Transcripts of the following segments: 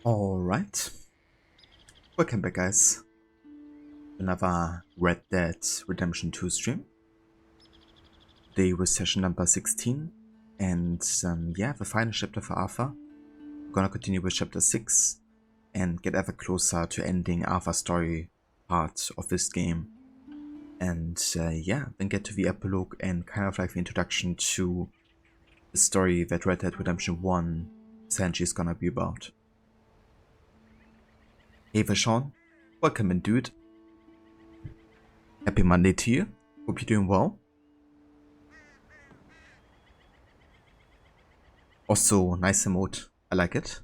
Alright, welcome back guys. Another Red Dead Redemption 2 stream. Today was session number 16 and yeah, the final chapter for Arthur. We're gonna continue with chapter 6 and get ever closer to ending Arthur's story part of this game. And yeah, then get to the epilogue and kind of like the introduction to the story that Red Dead Redemption 1 essentially is gonna be about. Hey Vashon, welcome in dude. Happy Monday to you. Hope you're doing well. Also, nice emote. I like it.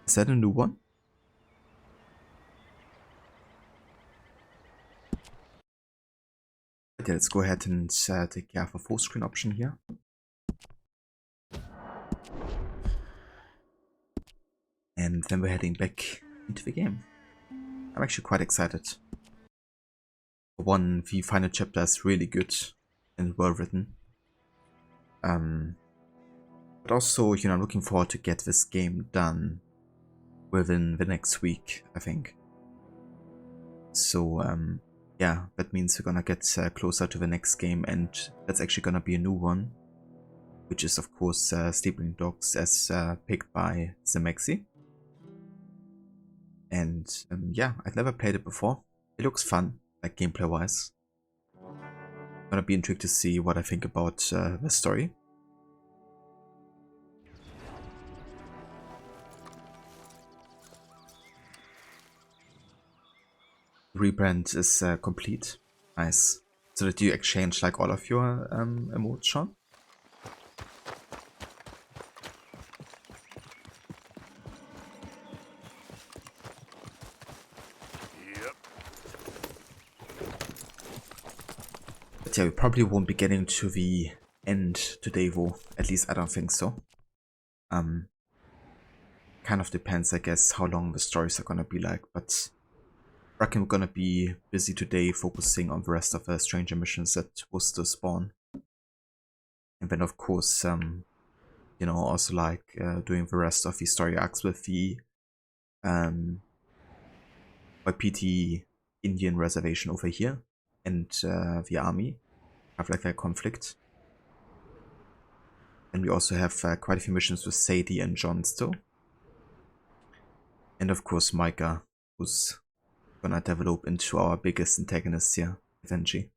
Is that a new one? Okay, let's go ahead and take care of a full screen option here. And then we're heading back into the game. I'm actually quite excited. For one, the final chapter is really good and well written. But also, you know, I'm looking forward to get this game done within the next week, I think. So, yeah, that means we're gonna get closer to the next game, and that's actually gonna be a new one, which is of course Sleeping Dogs as picked by Zemexi. And yeah, I've never played it before. It looks fun, like gameplay wise. Gonna be intrigued to see what I think about the story. Rebrand is complete. Nice. So did you exchange like all of your emotes, Sean? Yep. But yeah, we probably won't be getting to the end today though. At least I don't think so. Kind of depends, I guess, how long the stories are gonna be like, but I reckon we're gonna be busy today focusing on the rest of the stranger missions that will still spawn. And then of course, you know, also like doing the rest of the story arcs with the YPT Indian reservation over here and the army have like their conflict. And we also have quite a few missions with Sadie and John still. And of course Micah, who's gonna develop into our biggest antagonist here, eventually.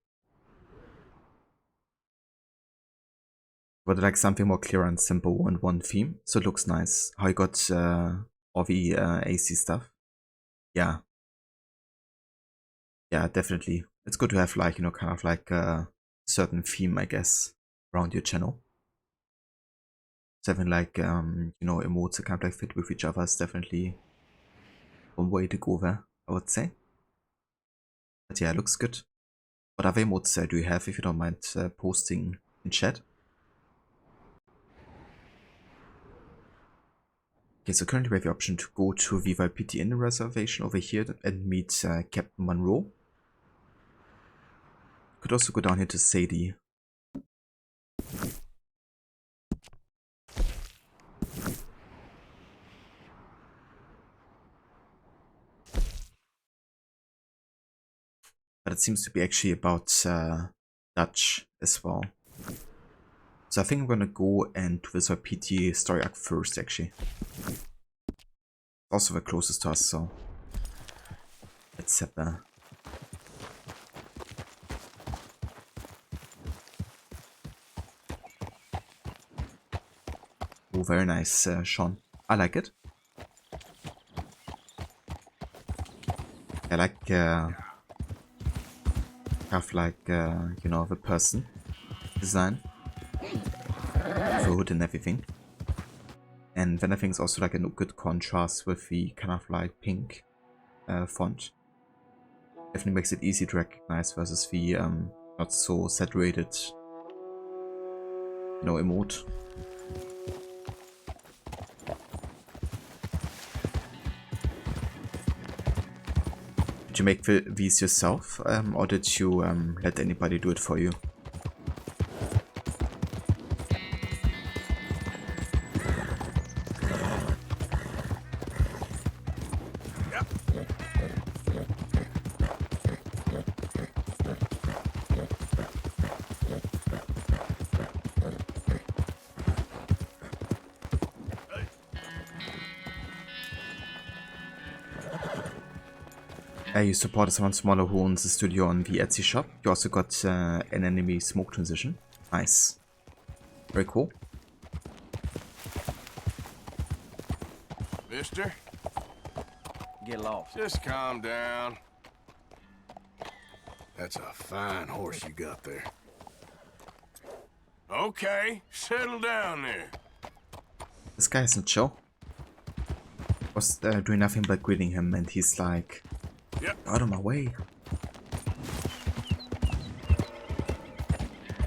But like something more clear and simple and one theme, so it looks nice. How you got all the AC stuff. Yeah. Yeah, definitely. It's good to have like, you know, kind of like a certain theme, I guess, around your channel. So having like, you know, emotes that kind of like fit with each other is definitely one way to go there, I would say. But yeah, it looks good. What other emotes do you have, if you don't mind posting in chat? Okay, so currently we have the option to go to the YPT Indian reservation over here and meet Captain Monroe. Could also go down here to Sadie. But it seems to be actually about Dutch as well. So I think I'm gonna go and do this YPT story arc first, actually. Also the closest to us, so let's have that. Oh, very nice, Sean. I like it. I like have like you know, the person design, the hood and everything. And then I think it's also like a good contrast with the kind of like pink font. Definitely makes it easy to recognize versus the not so saturated, you know, emote. Did you make these yourself, or did you let anybody do it for you? You supported someone smaller who owns a studio on the Etsy shop. You also got an enemy smoke transition. Nice. Very cool. Mister? Get lost. Just calm down. That's a fine horse you got there. Okay, settle down there. This guy isn't chill. Was doing nothing but greeting him, and he's like, Yep. out of my way.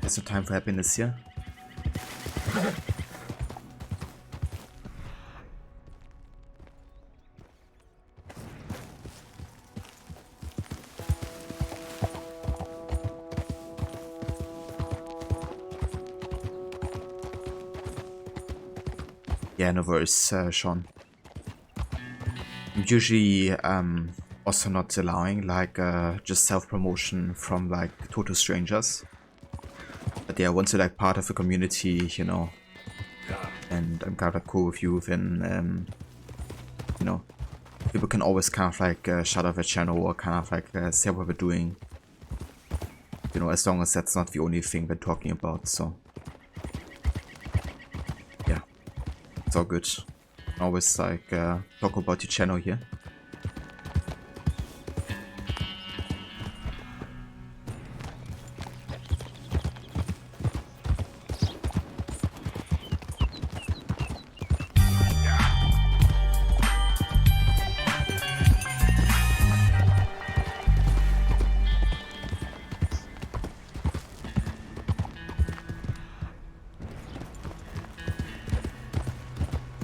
There's no time for happiness here. Yeah, no worries, Sean. I'm usually also not allowing like just self-promotion from like total strangers. But yeah, once you're like part of a community, you know, and I'm kind of cool with you, then you know, people can always kind of like shut off a channel or kind of like say what we're doing. You know, as long as that's not the only thing we're talking about, so yeah, it's all good. Always like talk about your channel here.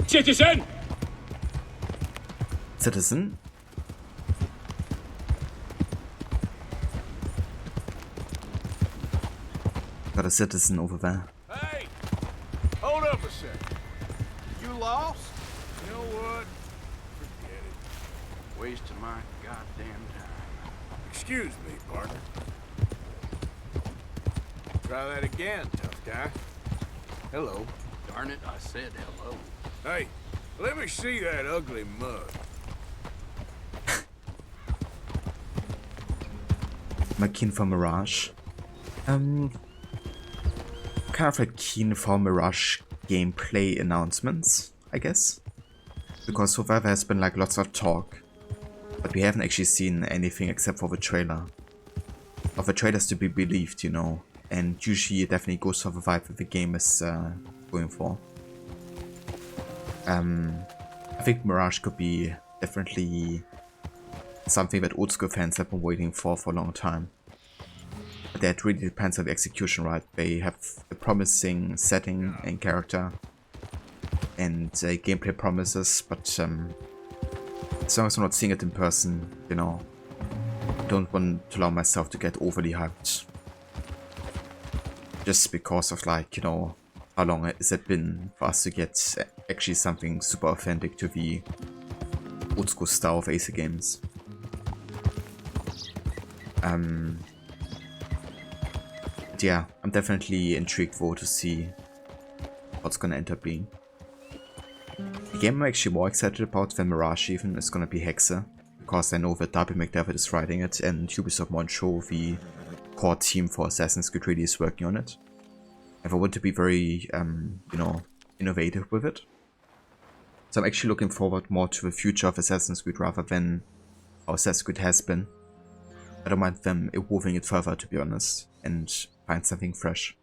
Citizen! Citizen? Got a citizen over there. Hey! Hold up a second. You lost? You know what? Forget it. Wasting my goddamn time. Excuse me, partner. Try that again, tough guy. Hello. Darn it, I said hello. Hey, let me see that ugly mug. Am I keen for Mirage? Kind of like keen for Mirage gameplay announcements, I guess. Because so far there has been like lots of talk, but we haven't actually seen anything except for the trailer. Of the trailers to be believed, you know, and usually it definitely goes for the vibe that the game is going for. I think Mirage could be definitely something that old school fans have been waiting for a long time. But that really depends on the execution, right? They have a promising setting and character and gameplay promises, but as long as I'm not seeing it in person, you know, I don't want to allow myself to get overly hyped. Just because of like, you know, how long has it been for us to get actually something super authentic to the old school style of AC games. But yeah, I'm definitely intrigued though to see what's gonna end up being. The game I'm actually more excited about than Mirage even is gonna be Hexe, because I know that Darby McDevitt is writing it and Ubisoft Montreal, the core team for Assassin's Creed, really is working on it. And I want to be very, you know, innovative with it. So I'm actually looking forward more to the future of Assassin's Creed rather than how Assassin's Creed has been. I don't mind them evolving it further, to be honest, and find something fresh.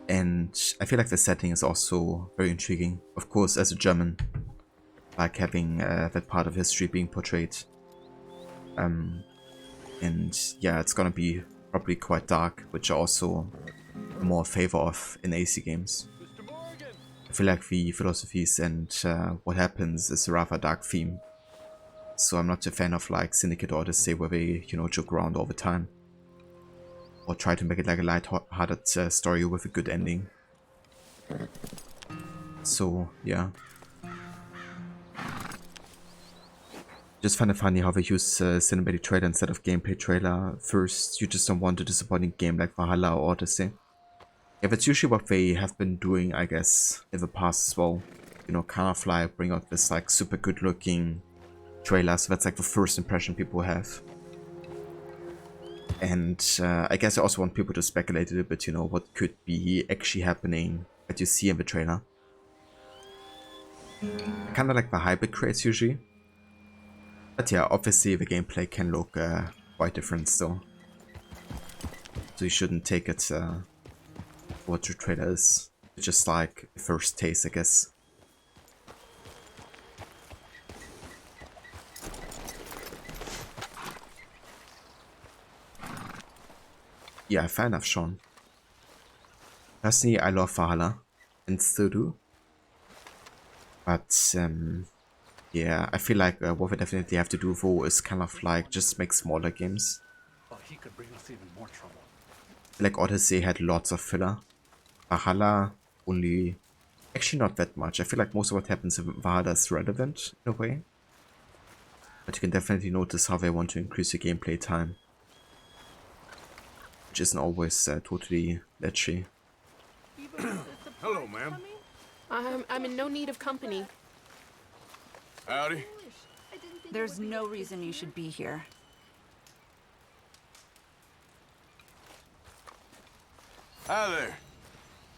And I feel like the setting is also very intriguing. Of course, as a German, like having that part of history being portrayed. And yeah, it's gonna be probably quite dark, which I also more favor of in AC games. I feel like the philosophies and what happens is a rather dark theme. So I'm not a fan of like Syndicate or Odyssey where they, you know, joke around all the time. Or try to make it like a light-hearted story with a good ending. So, yeah. Just find it funny how they use cinematic trailer instead of gameplay trailer. First, you just don't want a disappointing game like Valhalla or Odyssey. Yeah, that's usually what they have been doing, I guess, in the past as well. You know, kind of like bring out this like super good looking trailer, so that's like the first impression people have. And I guess I also want people to speculate a little bit, you know, what could be actually happening that you see in the trailer. I kind of like the hype it creates usually. But yeah, obviously the gameplay can look quite different still. So you shouldn't take it for what the trailer is. It's just like the first taste, I guess. Yeah, fair enough, Sean. Personally, I love Valhalla, and still do. But, yeah, I feel like what we definitely have to do though is kind of like just make smaller games. Well, he could bring us even more trouble. Like Odyssey had lots of filler. Valhalla only... Actually not that much. I feel like most of what happens in Valhalla is relevant in a way. But you can definitely notice how they want to increase your gameplay time. Which isn't always totally letchy. Hello, ma'am. I'm in no need of company. Howdy. There's no reason you should be here. Hi there.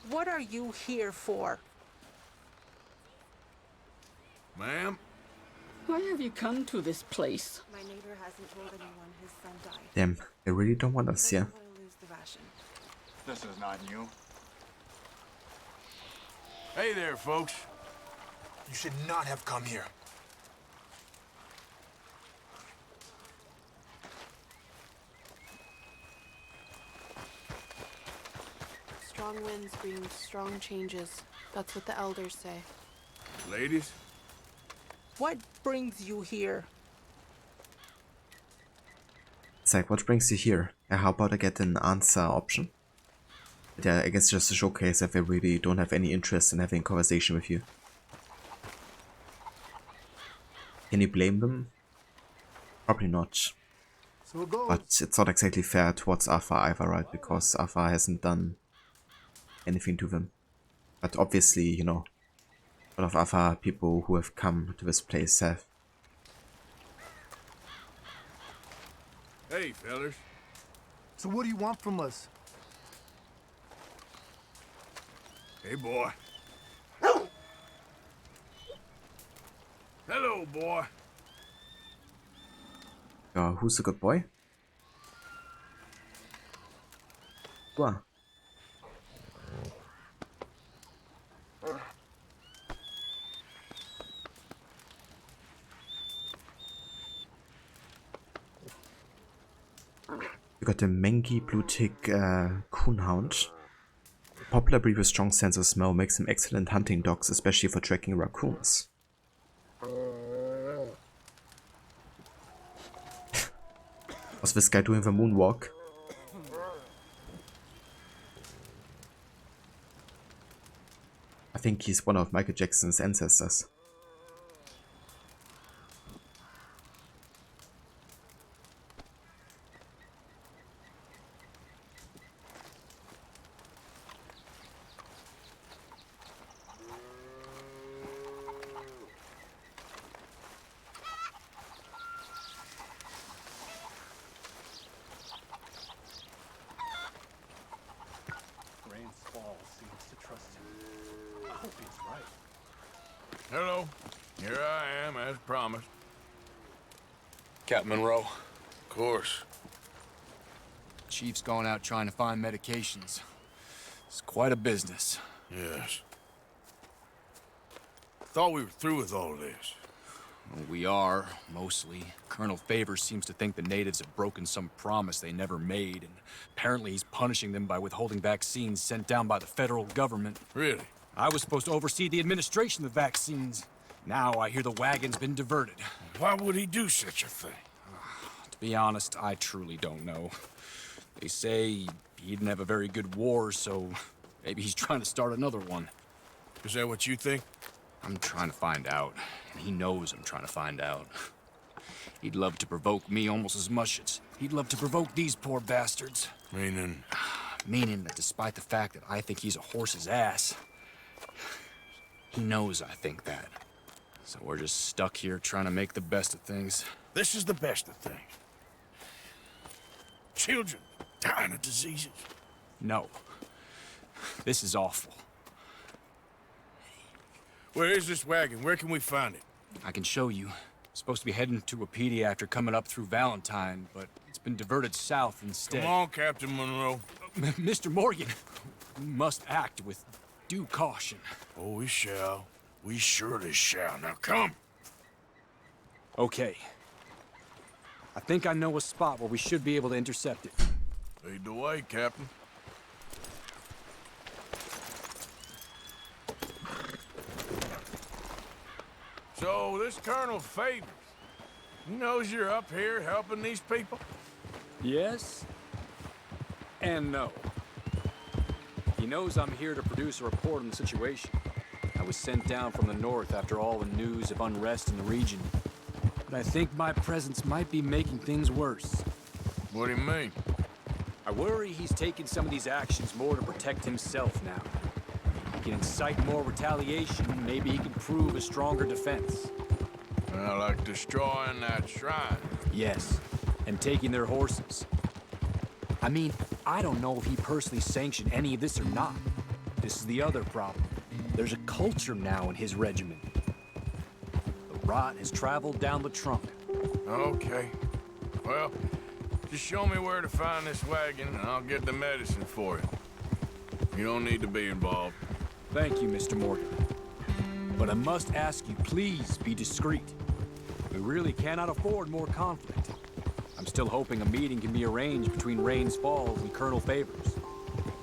What are you here for? Ma'am? Why have you come to this place? My neighbor hasn't told anyone his son died. Damn, they really don't want us here. Doesn't want to lose the ration. This is not new. Hey there, folks. You should not have come here. Strong winds bring strong changes. That's what the elders say. Ladies? What brings you here? It's like, what brings you here? How about I get an answer option? But yeah, I guess just to showcase that they really don't have any interest in having a conversation with you. Can you blame them? Probably not. So it goes. But it's not exactly fair towards Arthur either, right? Because Arthur hasn't done anything to them. But obviously, you know, a lot of other people who have come to this place have. Hey, fellas. So what do you want from us? Hey, boy. Hello, boy. Who's a good boy? Wow. You got the Mengi Blue Tick Coonhound. Popular breed with strong sense of smell makes them excellent hunting dogs, especially for tracking raccoons. What's this guy doing the moonwalk? I think he's one of Michael Jackson's ancestors. Grant's Fall seems to trust him. I hope he's right. Hello. Here I am, as promised. Captain Monroe, Of course. Chief's gone out trying to find medications. It's quite a business. Yes. Thought we were through with all this. We are, mostly. Colonel Favors seems to think the natives have broken some promise they never made, and apparently he's punishing them by withholding vaccines sent down by the federal government. Really? I was supposed to oversee the administration of the vaccines. Now I hear the wagon's been diverted. Why would he do such a thing? To be honest, I truly don't know. They say he didn't have a very good war, so maybe he's trying to start another one. Is that what you think? I'm trying to find out, and he knows I'm trying to find out. He'd love to provoke me almost as much as he'd love to provoke these poor bastards. Meaning? Meaning that despite the fact that I think he's a horse's ass, he knows I think that. So we're just stuck here trying to make the best of things. This is the best of things. Children dying of diseases. No. This is awful. Where is this wagon? Where can we find it? I can show you. Supposed to be heading to Wapiti after coming up through Valentine, but it's been diverted south instead. Come on, Captain Monroe. Mr. Morgan, we must act with due caution. Oh, we shall. We surely shall. Now come. Okay. I think I know a spot where we should be able to intercept it. Lead the way, Captain. So, this Colonel Favors, he knows you're up here helping these people? Yes and no. He knows I'm here to produce a report on the situation. I was sent down from the north after all the news of unrest in the region. But I think my presence might be making things worse. What do you mean? I worry he's taking some of these actions more to protect himself now. He can incite more retaliation, maybe he can prove a stronger defense. Like destroying that shrine. Yes, and taking their horses. I mean, I don't know if he personally sanctioned any of this or not. This is the other problem. There's a culture now in his regiment. The rot has traveled down the trunk. Okay. Well, just show me where to find this wagon, and I'll get the medicine for you. You don't need to be involved. Thank you, Mr. Morgan. But I must ask you, please be discreet. We really cannot afford more conflict. I'm still hoping a meeting can be arranged between Rains Falls and Colonel Favors.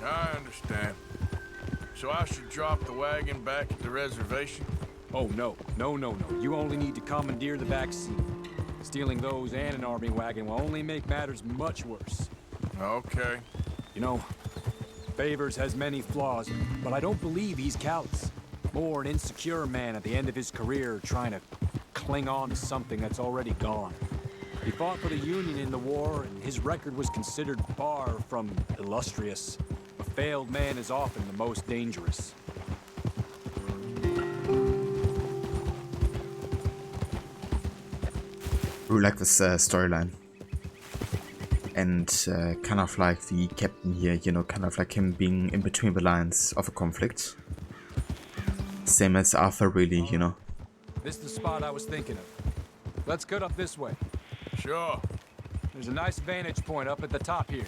I understand. So I should drop the wagon back at the reservation? Oh, no. No. You only need to commandeer the back seat. Stealing those and an army wagon will only make matters much worse. Okay. You know, Favors has many flaws, but I don't believe he's callous. More an insecure man at the end of his career trying to cling on to something that's already gone. He fought for the Union in the war, and his record was considered far from illustrious. A failed man is often the most dangerous. Really like this storyline. And kind of like the captain here, you know, kind of like him being in between the lines of a conflict. Same as Arthur, really, you know. This is the spot I was thinking of. Let's cut up this way. Sure. There's a nice vantage point up at the top here.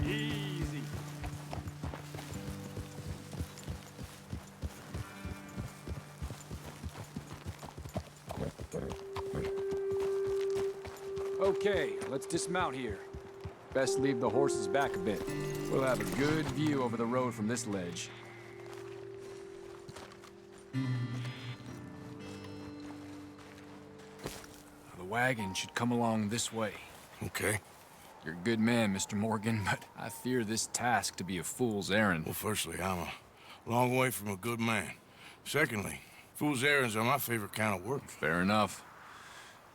Easy. Okay, let's dismount here. Best leave the horses back a bit. We'll have a good view over the road from this ledge. The wagon should come along this way. Okay. You're a good man, Mr. Morgan, but I fear this task to be a fool's errand. Well, firstly, I'm a long way from a good man. Secondly, fool's errands are my favorite kind of work. Fair enough.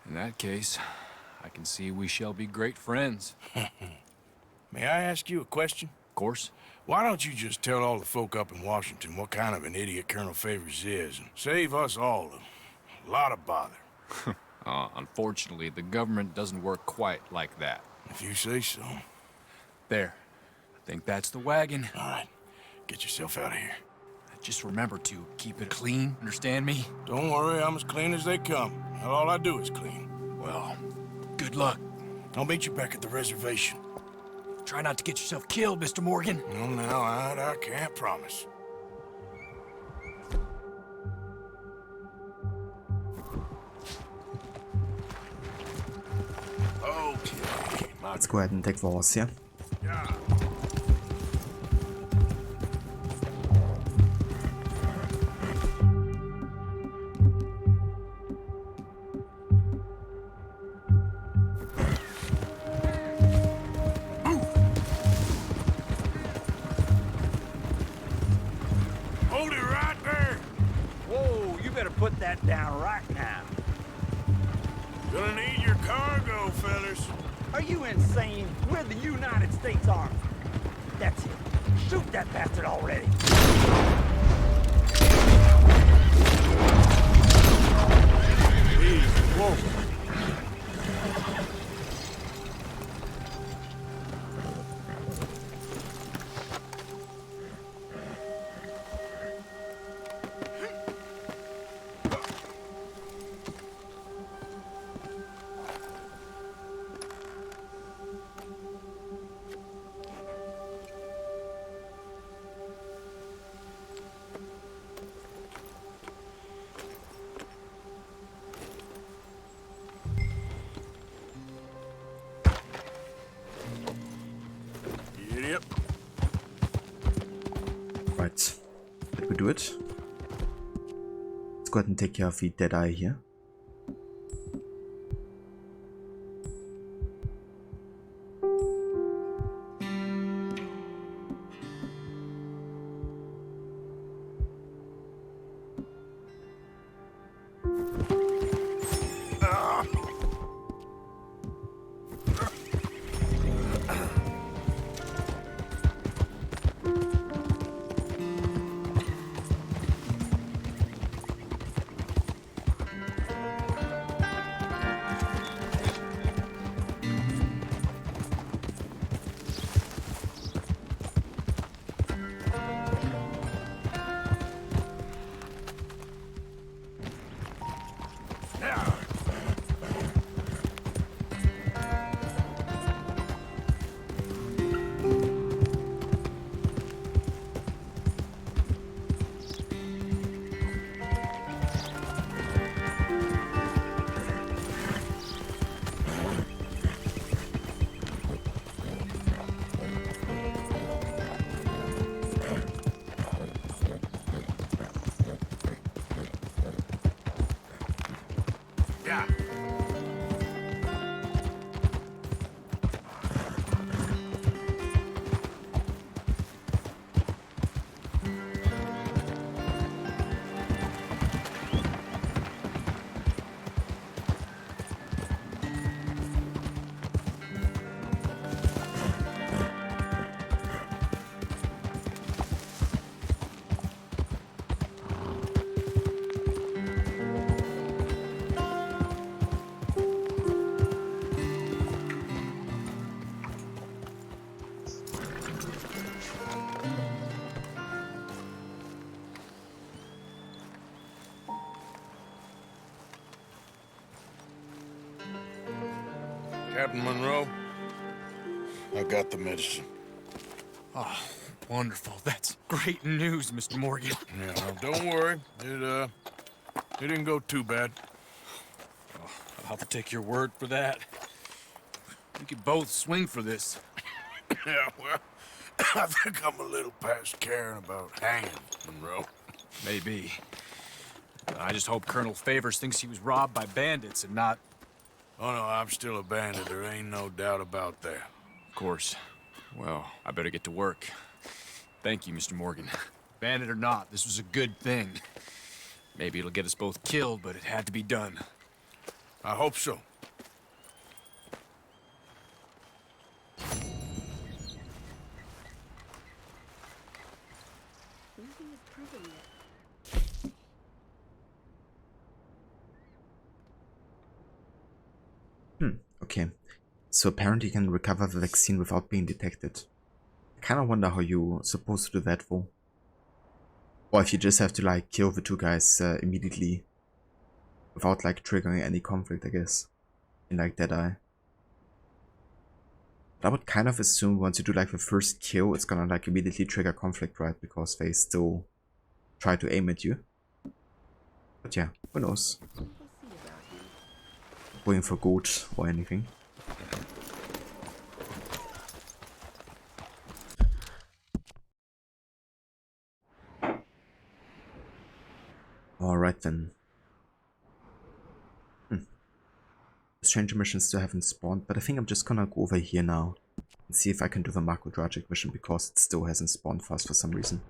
In that case, I can see we shall be great friends. May I ask you a question? Of course. Why don't you just tell all the folk up in Washington what kind of an idiot Colonel Favors is, and save us all a lot of bother? Unfortunately, the government doesn't work quite like that. If you say so. There. I think that's the wagon. All right. Get yourself out of here. Just remember to keep it clean, understand me? Don't worry, I'm as clean as they come. Now, all I do is clean. Well, good luck. I'll meet you back at the reservation. Try not to get yourself killed, Mr. Morgan. No, now, I can't promise. Okay. Let's go ahead and take the horse here. Yeah. Hold it right there. that down right now. Gonna need your cargo, fellas. Are you insane? We're the United States Army. That's it. Shoot that bastard already. Whoa. Yep. Right. Did we do it? Let's go ahead and take care of the Deadeye here. Yeah. Captain Monroe, I got the medicine. Oh, wonderful. That's great news, Mr. Morgan. Yeah, well, don't worry. It didn't go too bad. Oh, I'll have to take your word for that. We could both swing for this. Yeah, well, I think I'm a little past caring about hanging, Monroe. Maybe. I just hope Colonel Favors thinks he was robbed by bandits and not... Oh, no, I'm still a bandit. There ain't no doubt about that. Of course. Well, I better get to work. Thank you, Mr. Morgan. Bandit or not, this was a good thing. Maybe it'll get us both killed, but it had to be done. I hope so. Nothing is proven yet. Okay. So apparently you can recover the vaccine without being detected. I kind of wonder how you're supposed to do that for. Or if you just have to like kill the two guys immediately. Without like triggering any conflict, I guess. In like Deadeye. But I would kind of assume once you do like the first kill, it's gonna like immediately trigger conflict, right? Because they still try to aim at you. But yeah, who knows? Going for gold or anything. Alright then. Stranger missions still haven't spawned, but I think I'm just gonna go over here now and see if I can do the Marco Dragic mission because it still hasn't spawned for us for some reason.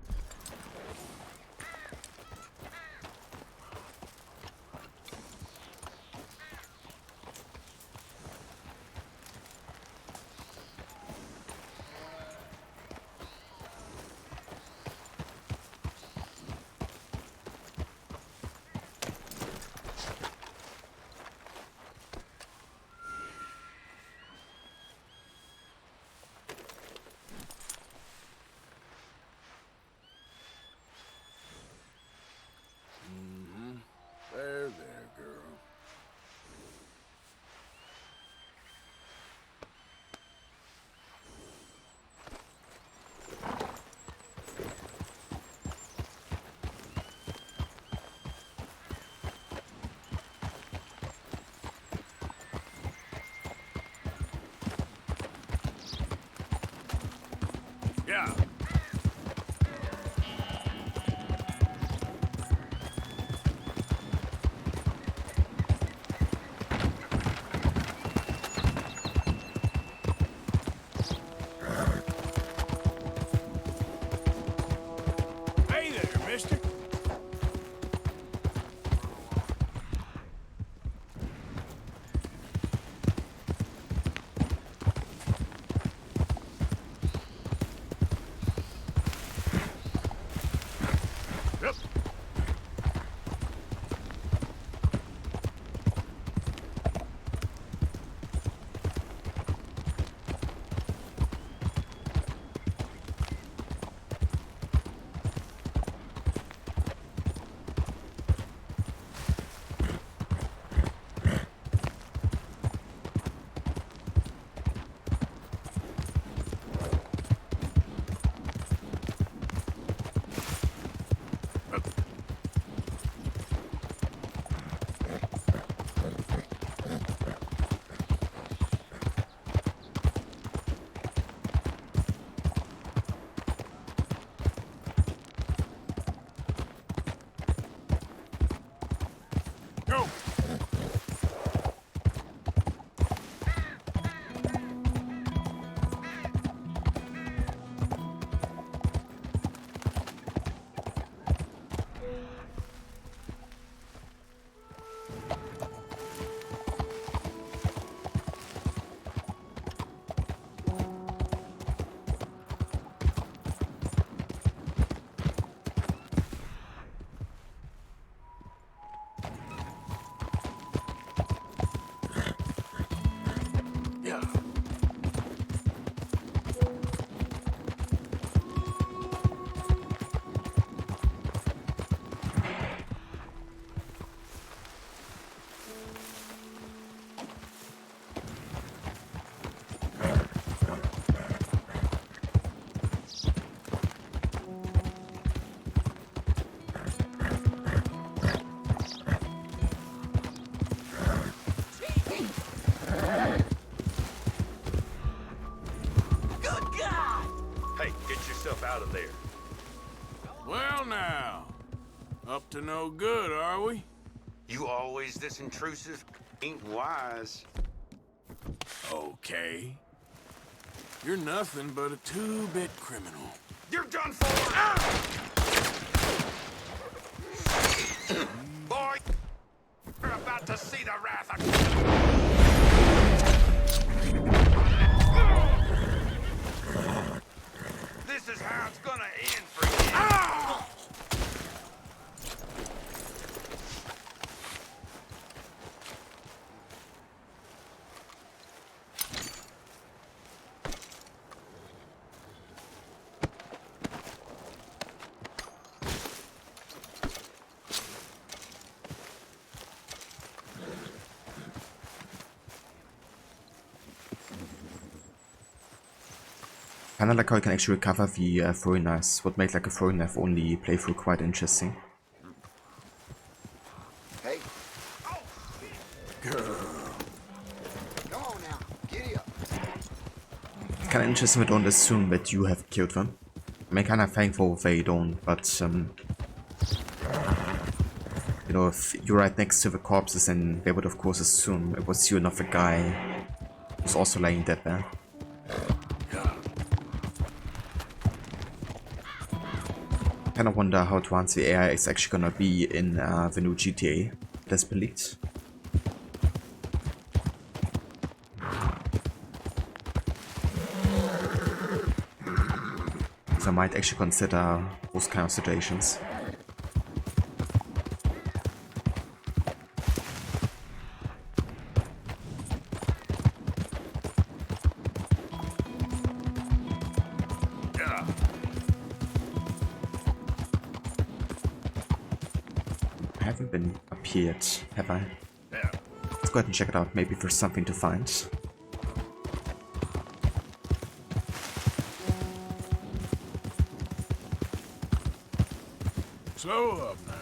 Well now, up to no good, are we? You always this intrusive? Ain't wise. Okay. You're nothing but a two-bit criminal. You're done for! Boy, you're about to see the wrath of... This is how it's gonna end for you. Kinda like how you can actually recover the throwing knives. Would make like a throwing knife only playthrough quite interesting. Hey. Girl. Come on now. Giddy up. Kinda interesting they don't assume that you have killed them. I mean, kinda thankful they don't, but you know, if you're right next to the corpses, then they would of course assume it was you, not the guy who's also laying dead there. I kinda wonder how advanced the AI is actually gonna be in the new GTA that's been leaked. So I might actually consider those kind of situations. I haven't been up here yet, have I? Let's go ahead and check it out, maybe there's something to find. Slow up now.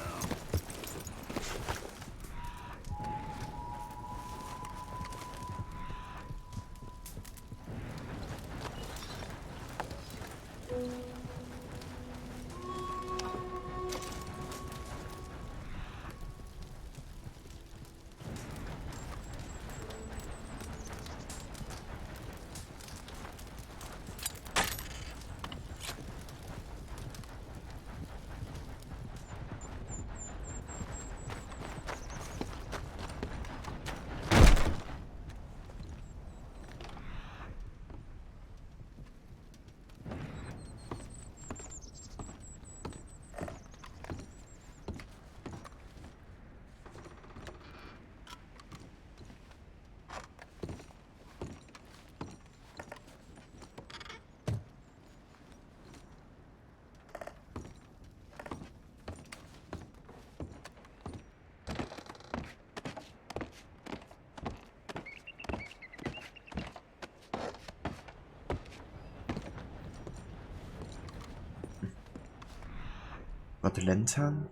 Got a lantern.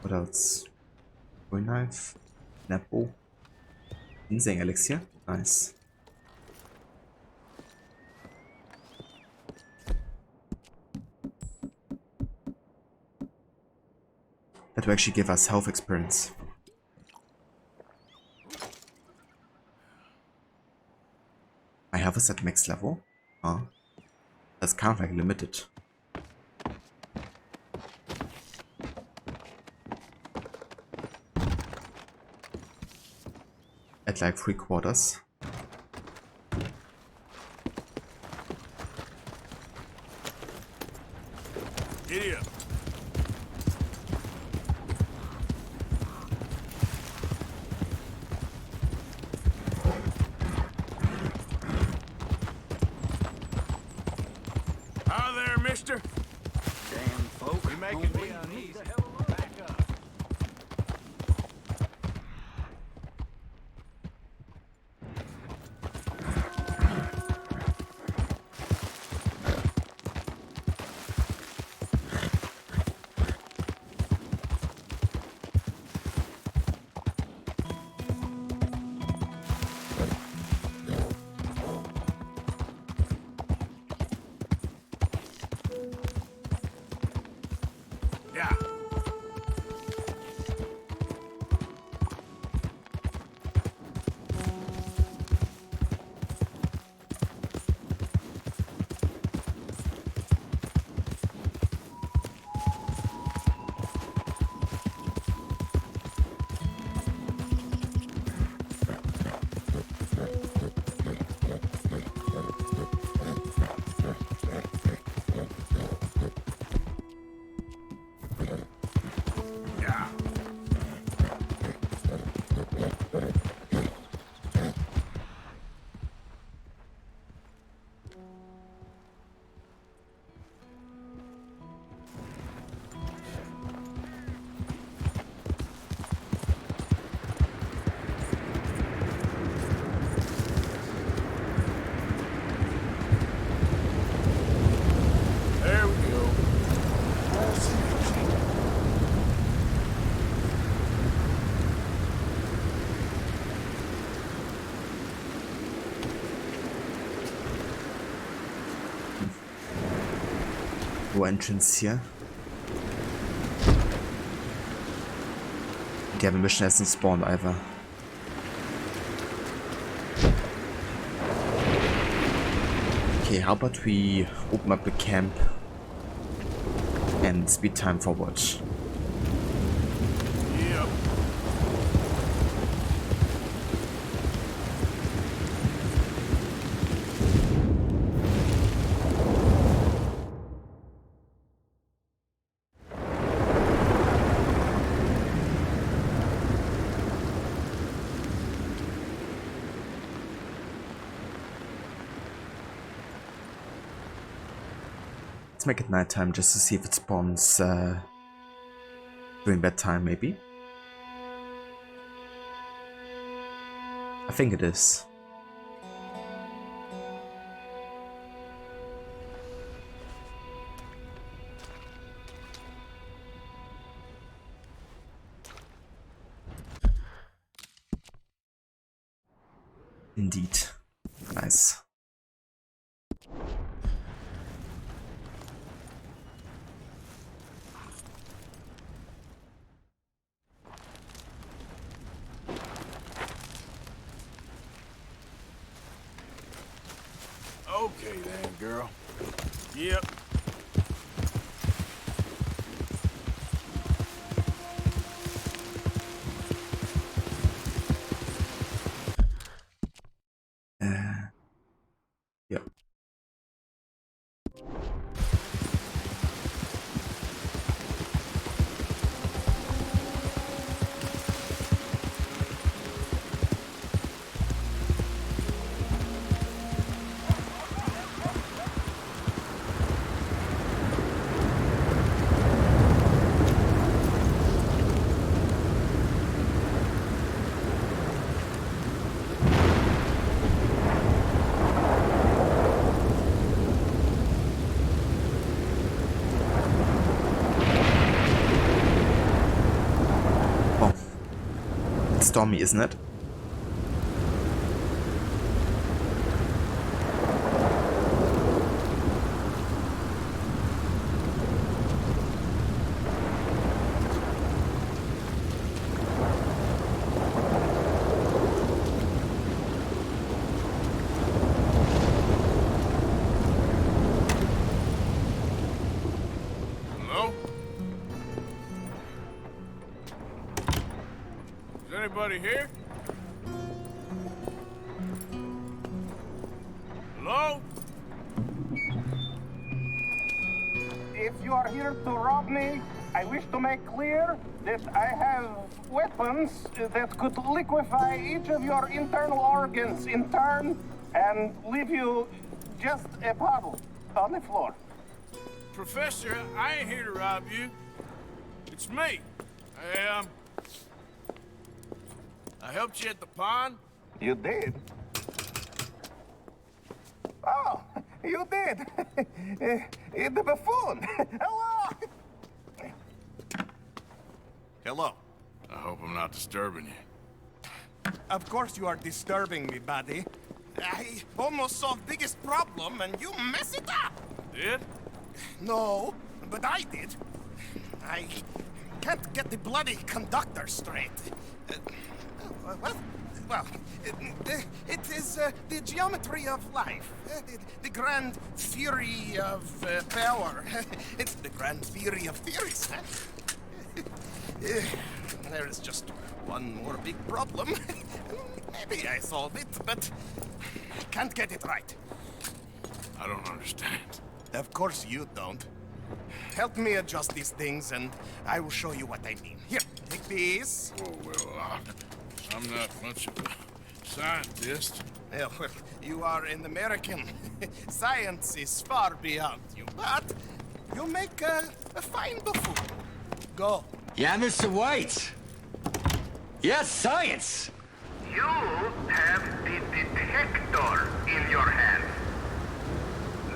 What else? Toy knife. Napple. Insane elixir. Nice. That will actually give us health experience. My health is at max level. Huh? That's kind of like limited. At like 3/4. Giddy up. Hi there, mister. Damn folk. You're making me uneasy. Back up. no entrance here. Die haben mission hasn't spawned either. Okay, how about we open up the camp and speed time forward. Yep. Let's make it nighttime just to see if it spawns during bedtime, maybe. I think it is. Indeed. Nice. Okay then, girl. Yep. Yep. Stormy, isn't it? Hello? Is anybody here? Hello? If you are here to rob me, I wish to make clear that I have weapons that could liquefy each of your internal organs in turn and leave you just a puddle on the floor. Professor, I ain't here to rob you. It's me. I helped you at the pond. You did? Oh, you did. The buffoon. Hello. Hello. I hope I'm not disturbing you. Of course you are disturbing me, buddy. I almost solved biggest problem and you mess it up. Did? No, but I did. I can't get the bloody conductor straight. What? Well, it is the geometry of life, the grand theory of power. It's the grand theory of theories, huh? There is just one more big problem. Maybe I solve it, but I can't get it right. I don't understand. Of course you don't. Help me adjust these things and I will show you what I mean. Here, take these. Oh, well, I'm not much of a scientist. Well, you are an American. Science is far beyond you, but you make a fine buffoon. Go. Yeah, Mr. White. Yes, science. You have the detector in your hand.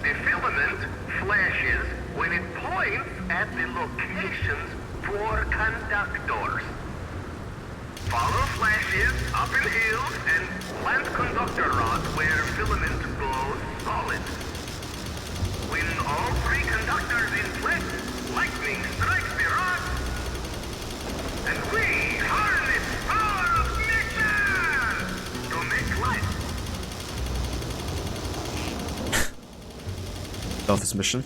The filament flashes when it points at the locations for conductors. Follow flashes up in hills and plant conductor rods where filament glows solid. When all Three conductors in place. Lightning strikes the rod. And we harness power of nature to make life. Love this mission.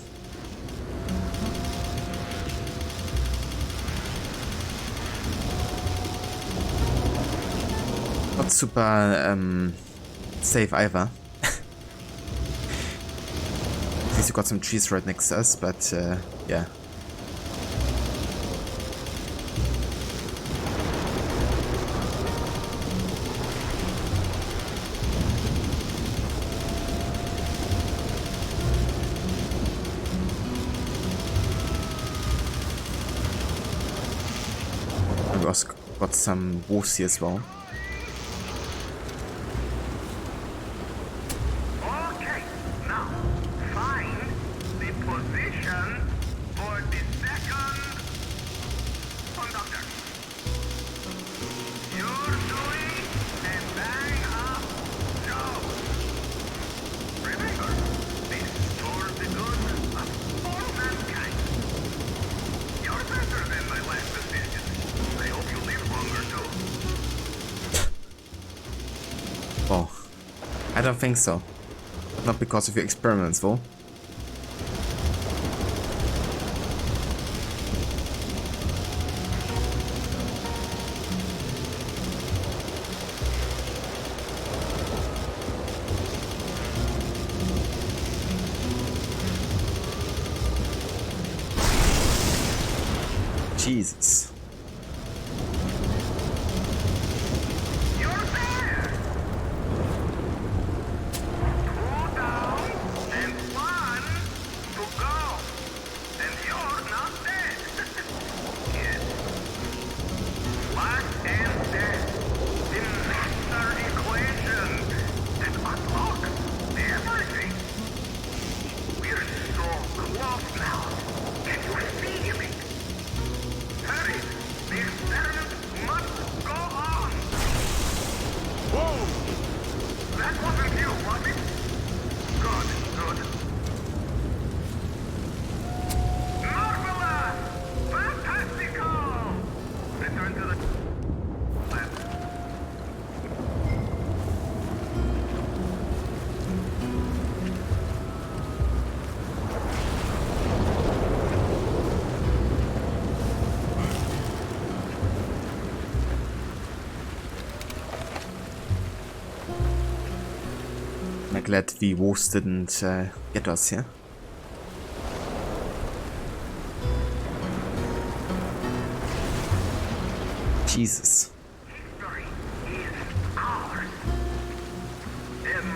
Not super safe either. At least you got some trees right next to us, but yeah. And we also got some wolves here as well. Oh, I don't think so. Not because of your experiments, though. Jesus. I'm glad the wolves didn't get us here. Jesus.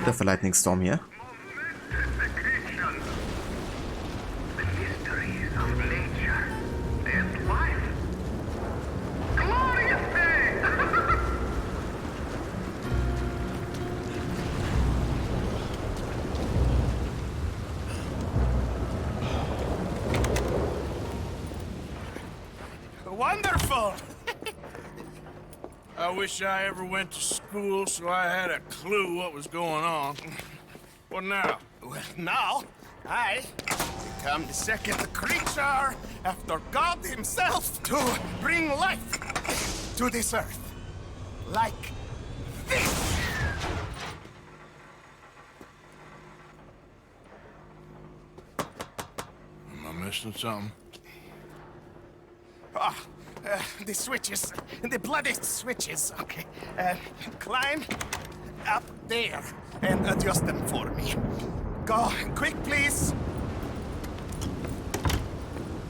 Bit of a lightning storm here. Wonderful! I wish I ever went to school so I had a clue what was going on. What now? Well, now, I become the second creature after God himself to bring life to this earth. Like this! Am I missing something? Ah, the switches. The bloody switches. Okay. Climb up there and adjust them for me. Go quick, please.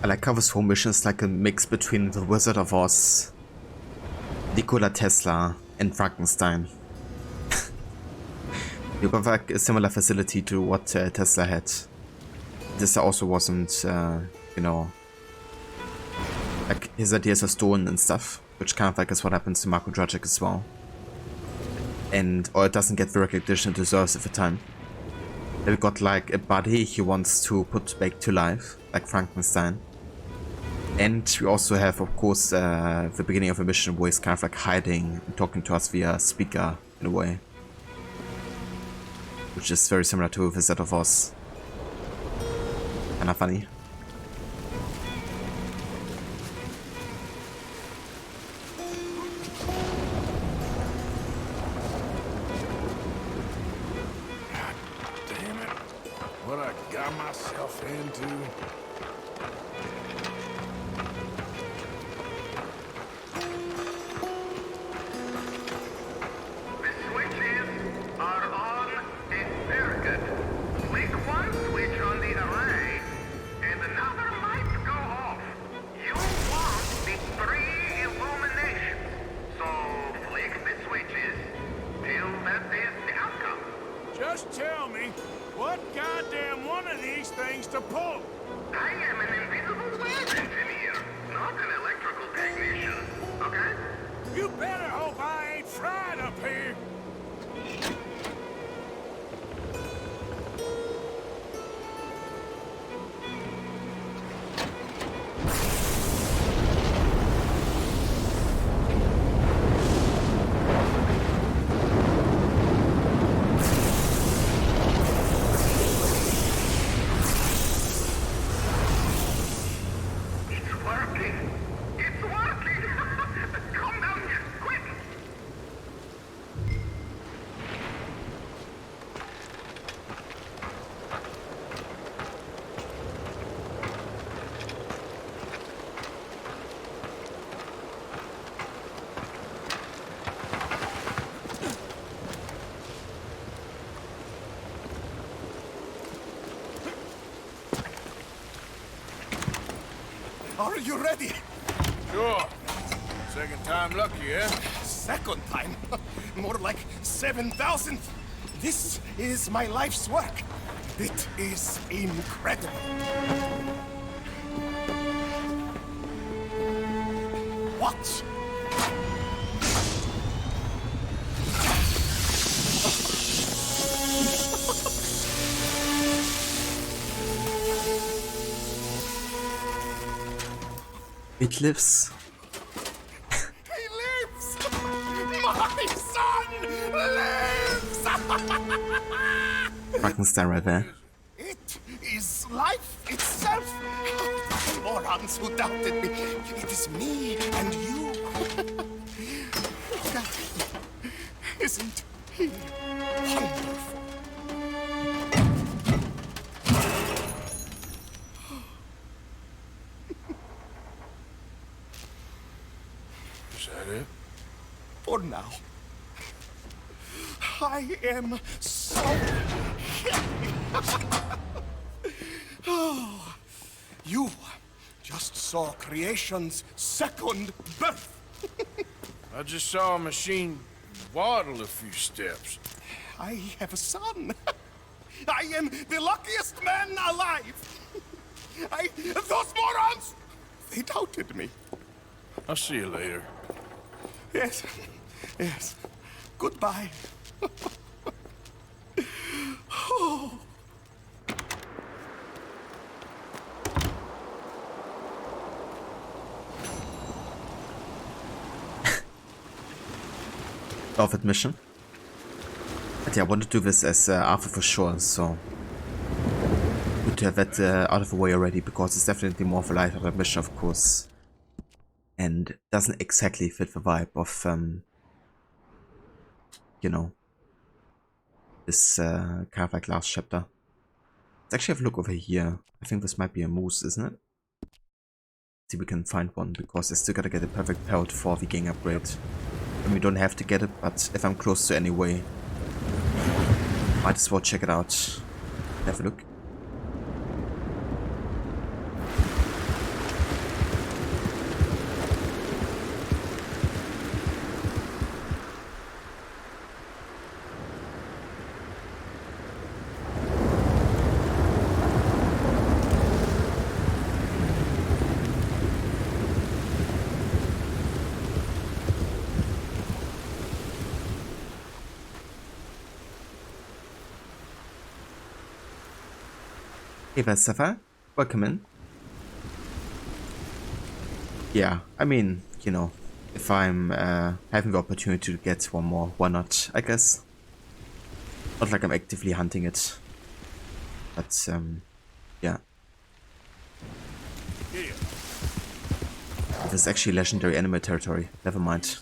I like how this whole mission is like a mix between the Wizard of Oz, Nikola Tesla, and Frankenstein. You got like a similar facility to what Tesla had. This also wasn't, you know, like his ideas are stolen and stuff, which kind of like is what happens to Marko Dragic as well. And or it doesn't get the recognition it deserves at the time. We've got like a body he wants to put back to life, like Frankenstein. And we also have, of course, the beginning of a mission where he's kind of like hiding and talking to us via speaker in a way. Which is very similar to Wizard of Oz. Kinda funny. Damn it. What I got myself into. The switches are on and very good. Flick one switch on the array, and another light go off. You want the 3 illuminations. So flick the switches till that is the outcome. Just tell me, what goddamn one of these things to pull? I am an invisible web engineer, not an electrical technician. Okay? You better hope I ain't fried up here. It's working. It's working. Come down here, quick. Are you ready? Sure. Second time lucky, eh? Second time? More like 7,000. This is my life's work. It is incredible. Watch. It lives. He lives! My son lives! Frankenstein right there. It is life itself. Morons who doubted me. It is me and you. God, isn't he wonderful? Is that it? For now. I am so happy. Oh, you just saw creation's second birth. I just saw a machine waddle a few steps. I have a son. I am the luckiest man alive. Those morons, they doubted me. I'll see you later. Yes, yes. Goodbye. Oh. Off admission. But yeah, I want to do this as Arthur for sure, so good to have that out of the way already, because it's definitely more of a lighter mission, of course, and doesn't exactly fit the vibe of you know, this kind of like last chapter. Let's actually have a look over here. I think this might be a moose, isn't it? See if we can find one, because I still gotta get a perfect parrot for the gang upgrade. And we don't have to get it, but if I'm close to anyway, might as well check it out. Have a look. Hey there, Sapphire. Welcome in. Yeah, I mean, you know, if I'm having the opportunity to get one more, why not, I guess. Not like I'm actively hunting it. But, yeah. This is actually legendary anime territory. Never mind.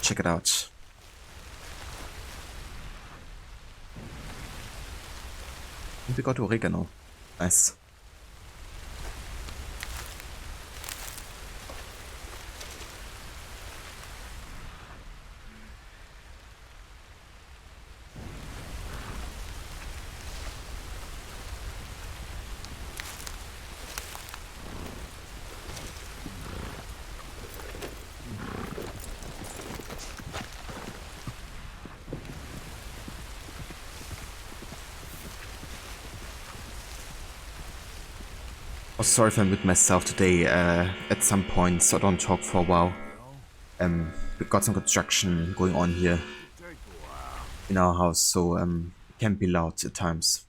Check it out. And we got oregano. Nice. Oh, sorry if I mute myself today at some point, so I don't talk for a while. We got some construction going on here in our house, so it can be loud at times.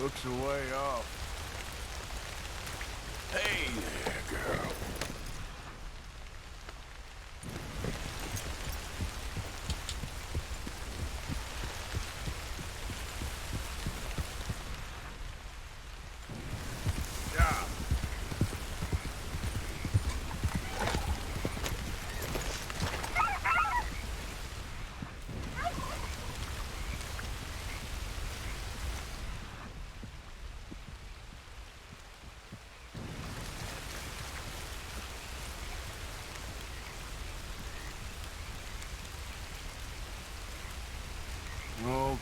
Looks a way off. Hey there, girl.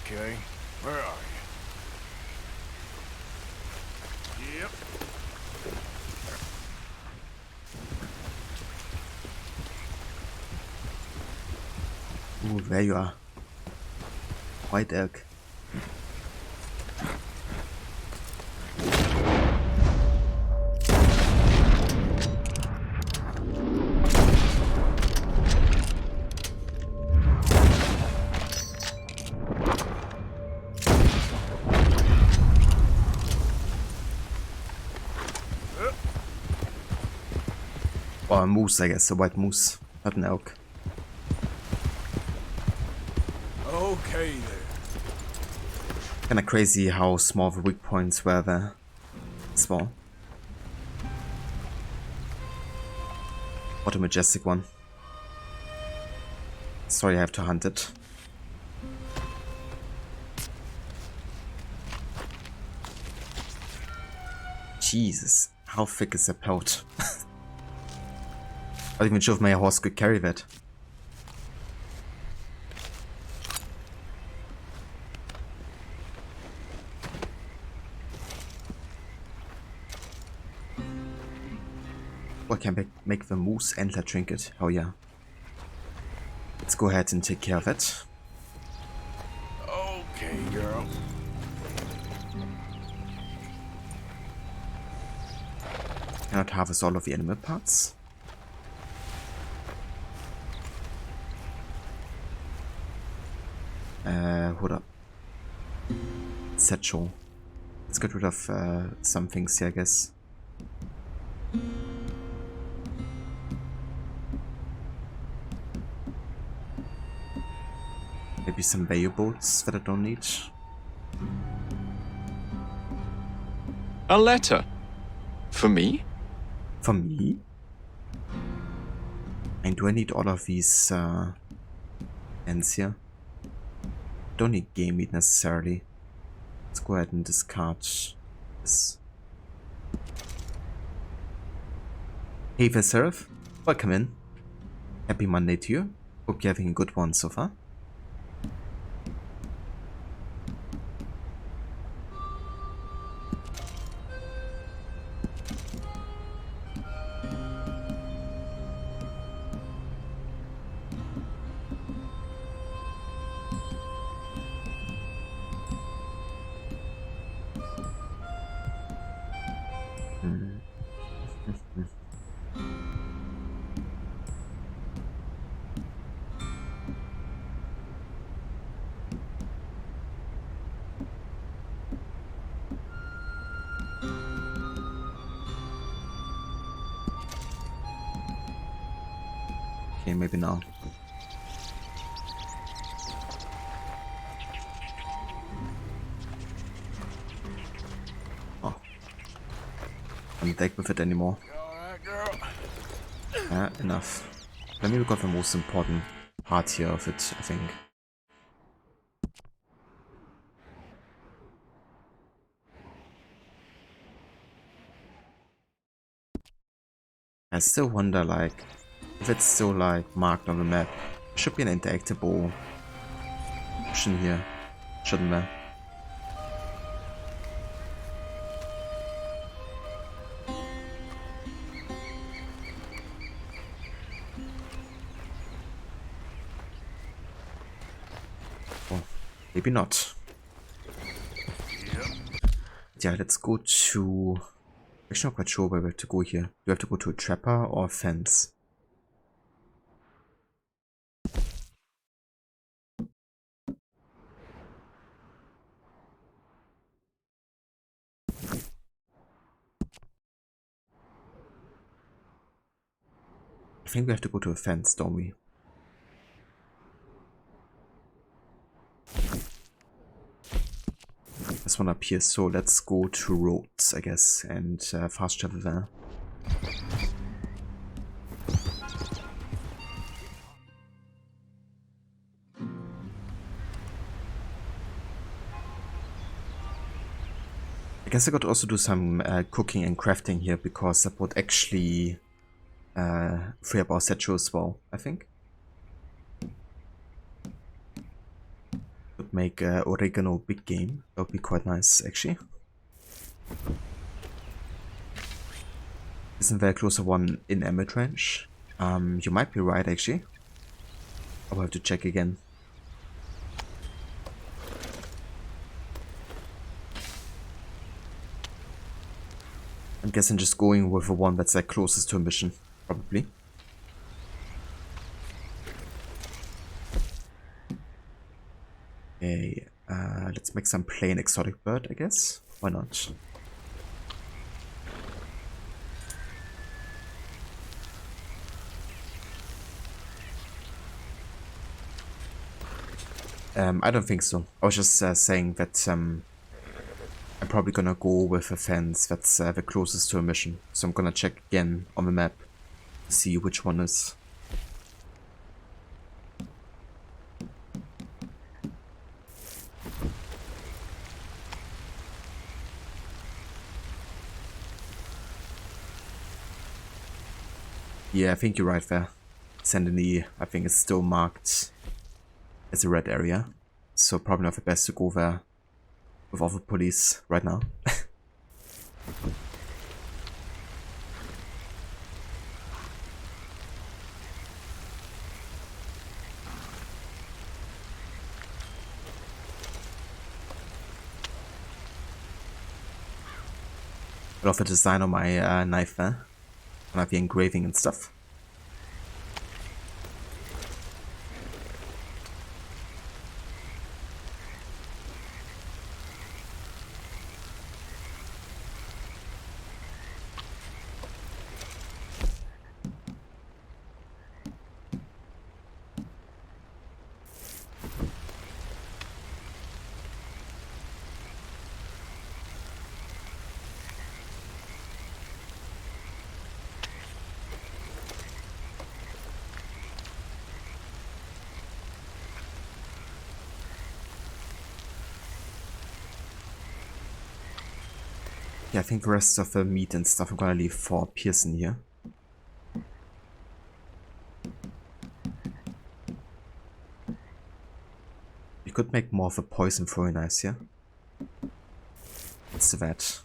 Okay, where are you? Yep. Ooh, there you are. White elk. Or a moose, I guess, a white moose, not an elk. Okay there. Kinda crazy how small the weak points were there. Small. What a majestic one. Sorry, I have to hunt it. Jesus, how thick is that pelt? I'm not even sure if my horse could carry that. Well, I can make the moose antler trinket. Oh yeah. Let's go ahead and take care of it. Okay, girl. Cannot harvest all of the animal parts. Hold up. Satchel. Let's get rid of some things here, I guess. Maybe some value bolts that I don't need. A letter? For me? For me? And do I need all of these ends here? Don't need game meat necessarily. Let's go ahead and discard this. Hey Veserif, welcome in. Happy Monday to you. Hope you're having a good one so far. Okay, maybe now. Oh. I'm not deck with it anymore. Enough. Let me look at the most important part here of it, I think. I still wonder, like, if it's still, like, marked on the map. There should be an interactable option here, shouldn't there? Oh, maybe not. Yeah, let's go to... Actually, not quite sure where we have to go here. Do we have to go to a trapper or a fence? I think we have to go to a fence, don't we? There's one up here, so let's go to roads, I guess, and fast travel there. I guess I could also do some cooking and crafting here, because that would actually free up our statue as well, I think. Could make oregano big game. That would be quite nice, actually. Isn't there a closer one in Emerald Ranch? You might be right, actually. I'll have to check again. I'm guessing just going with the one that's like closest to a mission, probably. Okay, let's make some plain exotic bird, I guess. Why not? I don't think so. I was just saying that I'm probably gonna go with a fence that's the closest to a mission. So I'm gonna check again on the map to see which one is. Yeah, I think you're right there. Saint-Denis, I think, is still marked as a red area. So probably not the best to go there with all the police right now. I love the design on my knife there. I have the engraving and stuff. Yeah, I think the rest of the meat and stuff I'm gonna leave for Pearson here. We could make more of a poison throwing knives here. Let's do that.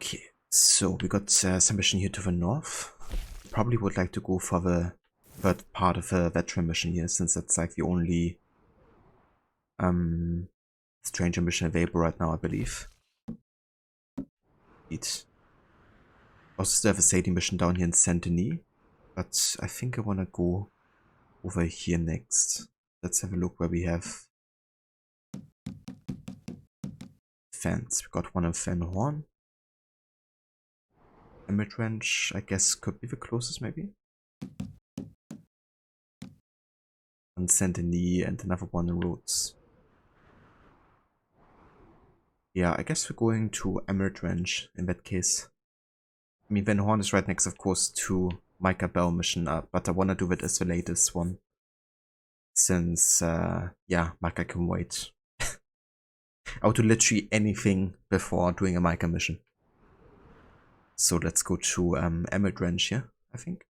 Okay, so we got some mission here to the north. Probably would like to go for the third part of the veteran mission here, since that's like the only stranger mission available right now, I believe. Also still have a Sadie mission down here in Saint-Denis, but I think I want to go over here next. Let's have a look where we have fans. We got one in Van Horn. Emerald Ranch, I guess, could be the closest, maybe. And Saint-Denis and another one in Rhodes. Yeah, I guess we're going to Emerald Ranch in that case. I mean, Van Horn is right next, of course, to Micah Bell mission, but I want to do it as the latest one. Since, yeah, Micah can wait. I would do literally anything before doing a Micah mission. So let's go to Emerald Ranch here, I think.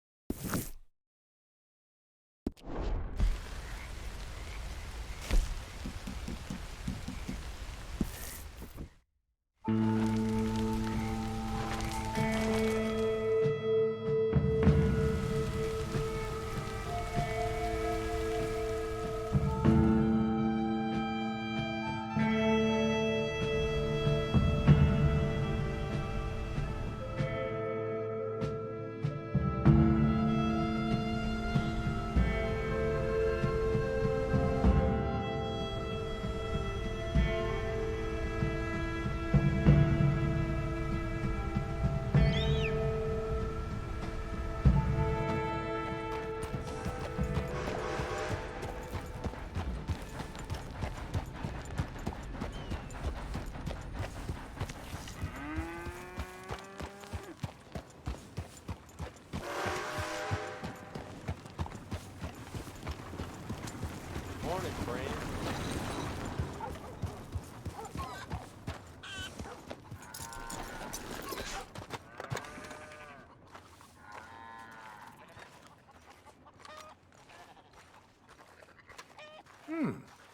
Morning, friend.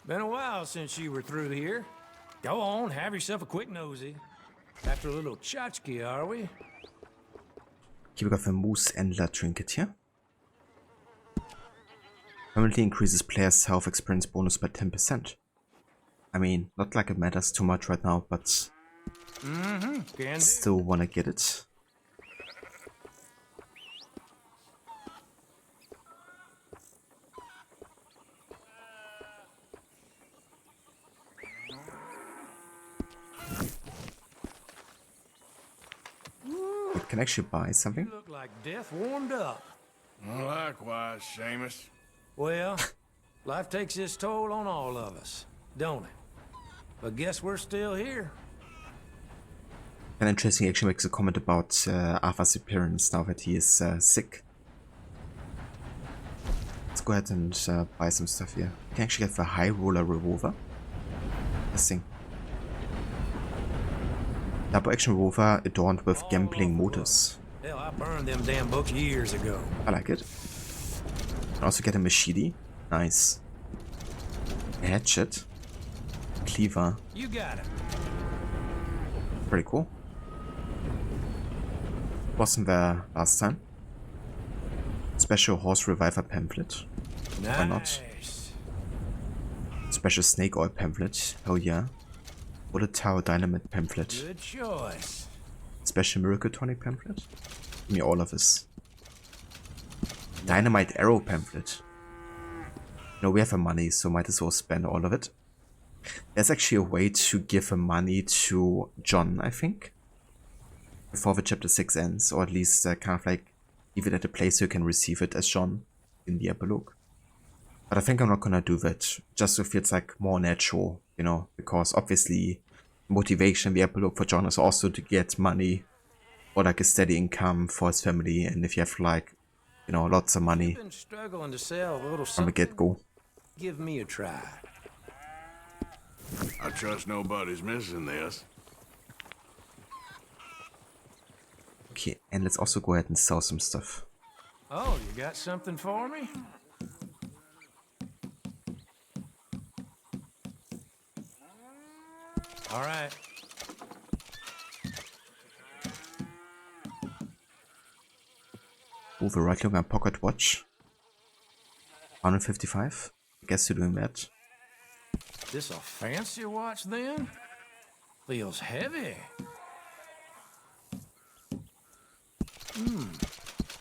Been a while since you were through here. Go on, have yourself a quick nosy. After a little tchotchke, are we? Okay, we got the Moose Endler trinket here. Permanently increases players' health experience bonus by 10%. I mean, not like it matters too much right now, but still wanna get it. It can actually buy something. You look like death warmed up. Well, likewise, Seamus. Well, life takes its toll on all of us, don't it? But guess we're still here. And interesting, actually makes a comment about Arthur's appearance now that he is sick. Let's go ahead and buy some stuff here. You can actually get the High Roller Revolver. This thing. Double action revolver adorned with gambling motives. Hell, I burned them damn books years ago. I like it. Can also get a machete. Nice. A hatchet. Cleaver. You got it. Pretty cool. Wasn't there last time. Special horse reviver pamphlet. Nice. Why not? Special snake oil pamphlet. Hell yeah. Bullet tower dynamite pamphlet. Good choice. Special miracle tonic pamphlet. Give me all of this. Dynamite arrow pamphlet. No, we have the money, so might as well spend all of it. There's actually a way to give the money to John, I think, before the chapter 6 ends, or at least kind of like leave it at a place so you can receive it as John in the epilogue. But I think I'm not gonna do that, just so it feels like more natural, you know, because obviously motivation in the epilogue for John is also to get money or like a steady income for his family, and if you have like, you know, lots of money Been struggling to sell a little from the something. get-go. Give me a try. I trust nobody's missing this. Okay, and let's also go ahead and sell some stuff. Oh, you got something for me? All right. Oh, the right look and pocket watch. 155. I guess you're doing that. This a fancy watch then? Feels heavy.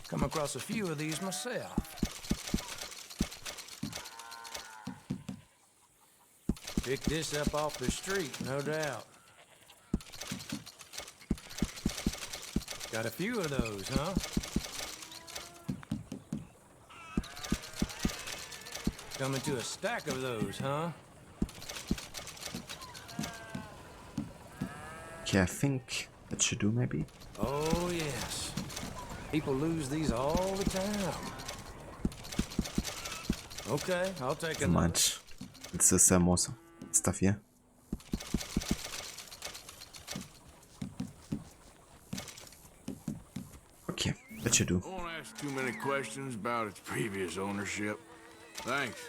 Come across a few of these myself. Picked this up off the street, no doubt. Got a few of those, huh? Coming to a stack of those, huh? Okay, I think that should do maybe. Oh, yes. People lose these all the time. Okay, I'll take Never mind. This is more stuff here. Okay, that should do. I won't ask too many questions about its previous ownership. Thanks.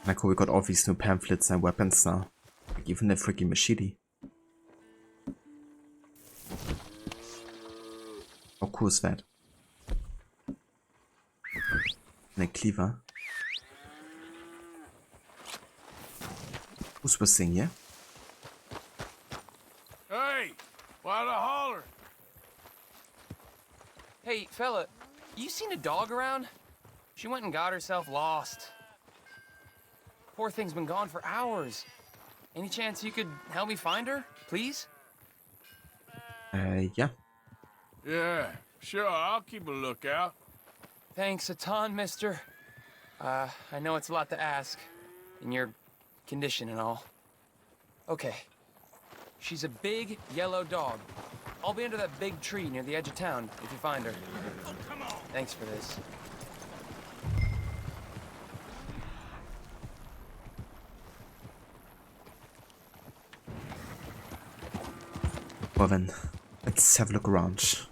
Like how we got all these new pamphlets and weapons now. Like even the freaking machete. How cool is that? And a cleaver. Who's the thing here? Hey! Why the holler? Hey, fella, you seen a dog around? She went and got herself lost. Poor thing's been gone for hours. Any chance you could help me find her, please? Yeah. Yeah, sure, I'll keep a lookout. Thanks a ton, mister. I know it's a lot to ask, in your condition and all. Okay. She's a big, yellow dog. I'll be under that big tree near the edge of town if you find her. Oh, come on. Thanks for this. Well then, let's have a look around.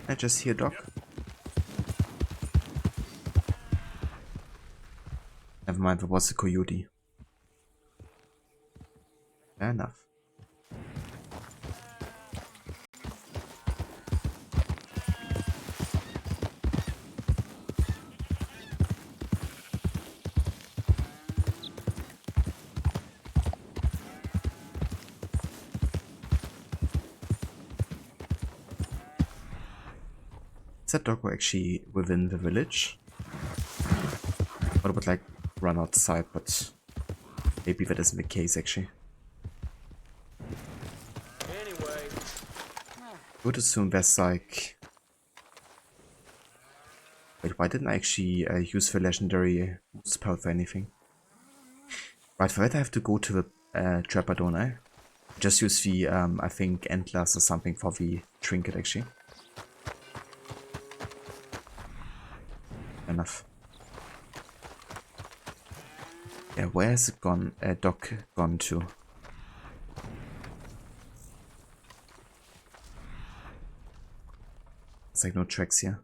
I just hear Doc. Never mind, that was a coyote. Fair enough. Is that dog actually within the village? Or would like run outside, but maybe that isn't the case actually. Anyway. I would assume there's like... Wait, why didn't I actually use the legendary spell for anything? Right, for that I have to go to the trapper, don't I? Just use the, I think, antlers or something for the trinket actually. Enough. Yeah, where has it gone? Doc gone to? It's like no tracks here.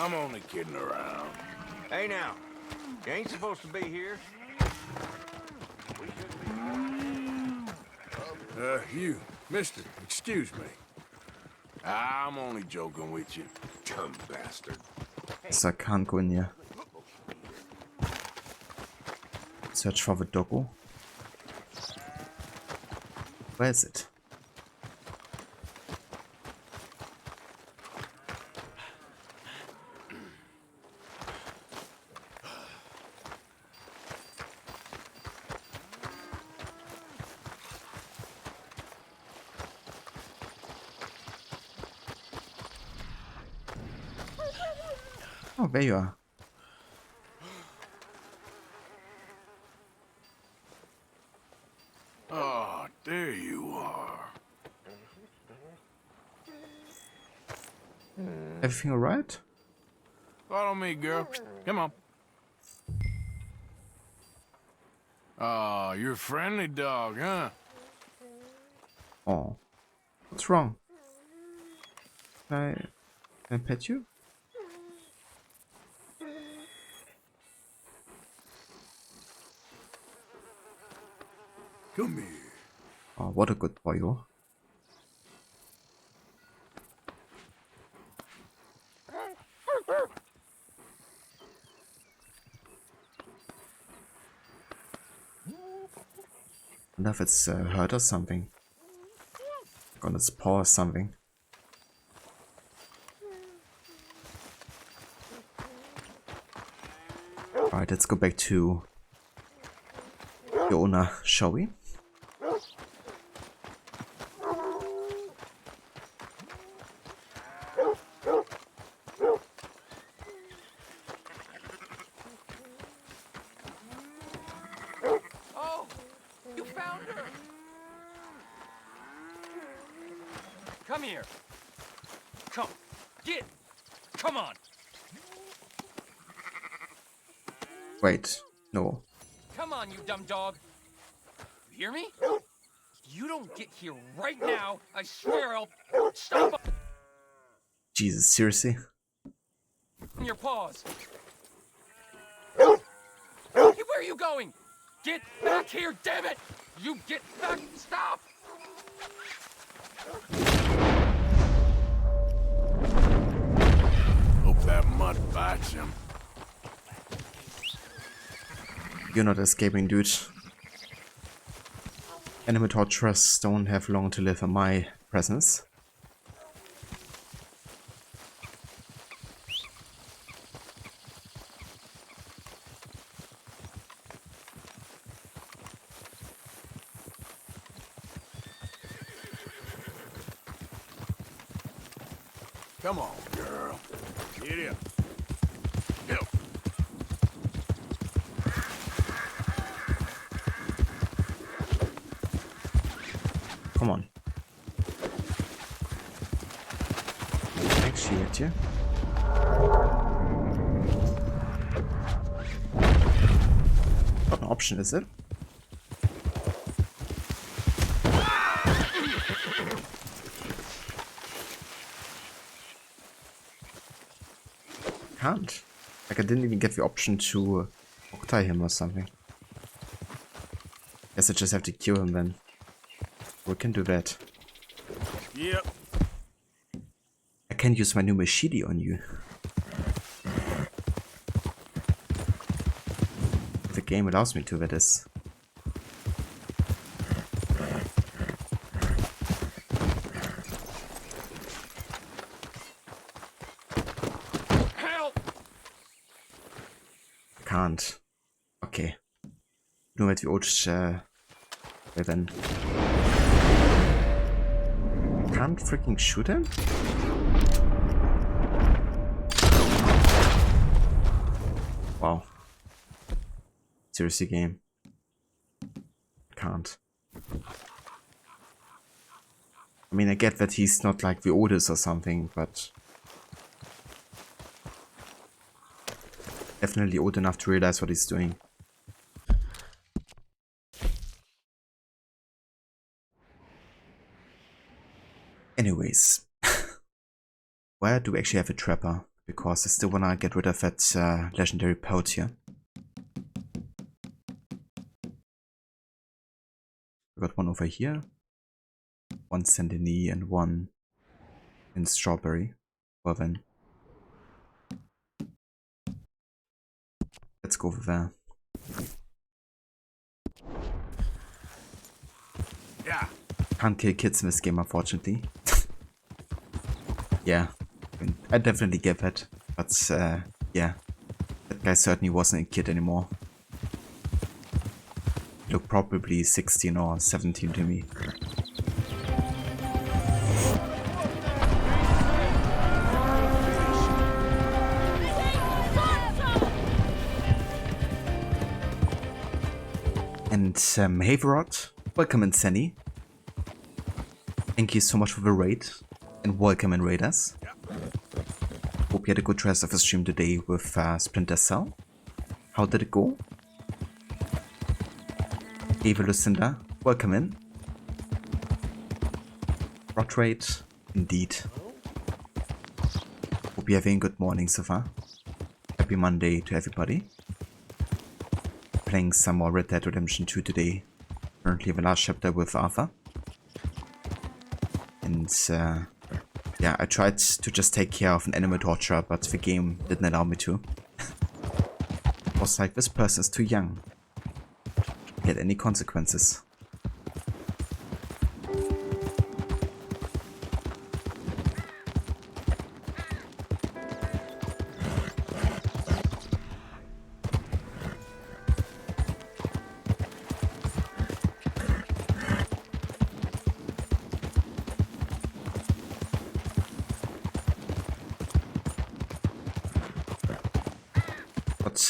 I'm only kidding around. Hey now, you ain't supposed to be here. You, mister, excuse me. I'm only joking with you, dumb bastard. So I can't go in here. Search for the doggo. Where is it? Oh, there you are. Oh, there you are. Everything alright? Follow me, girl. Come on. Oh, you're a friendly dog, huh? Oh. What's wrong? Can I pet you? Come here. Oh, what a good boy you are. I wonder if it's hurt or something. On its paw or something. Alright, let's go back to the owner, shall we? Oh, you found her. Come here. Come. Get. Come on. Wait, no. Come on, you dumb dog. You hear me? You don't get here right now, I swear I'll stop Jesus, seriously? on your paws. Hey, where are you going? Get back here, damn it! You get back! Stop! Hope that mud bites him. You're not escaping, dude. Animal torturers don't have long to live in my presence. Come on, girl. Get up. Get up. Come on. Actually, hit you. Not an option, is it? Can't. Like, I didn't even get the option to tie him or something. Guess I just have to kill him then. We can do that. Yep. I can use my new machete on you. The game allows me to, that is. Can't. Okay. Nur met wie ouch then. Can't freaking shoot him? Wow. Seriously, game. Can't. I mean, I get that he's not like the Otis or something, but definitely old enough to realize what he's doing. Anyways, where do we actually have a trapper? Because I still wanna get rid of that legendary pelt here. We got one over here, one Saint-Denis and one in Strawberry. Well then, let's go over there. Yeah. Can't kill kids in this game, unfortunately. Yeah, I definitely get that, but yeah, that guy certainly wasn't a kid anymore. He looked probably 16 or 17 to me. And Haverod, welcome in Senny. Thank you so much for the raid, and welcome in Raiders. Hope you had a good rest of the stream today with Splinter Cell. How did it go? Eva Lucinda, welcome in. Rot rate, indeed. Hope you're having a good morning so far. Happy Monday to everybody. Playing some more Red Dead Redemption 2 today. Currently the last chapter with Arthur. And yeah, I tried to just take care of an animal torturer, but the game didn't allow me to. I was like, this person is too young. Get any consequences.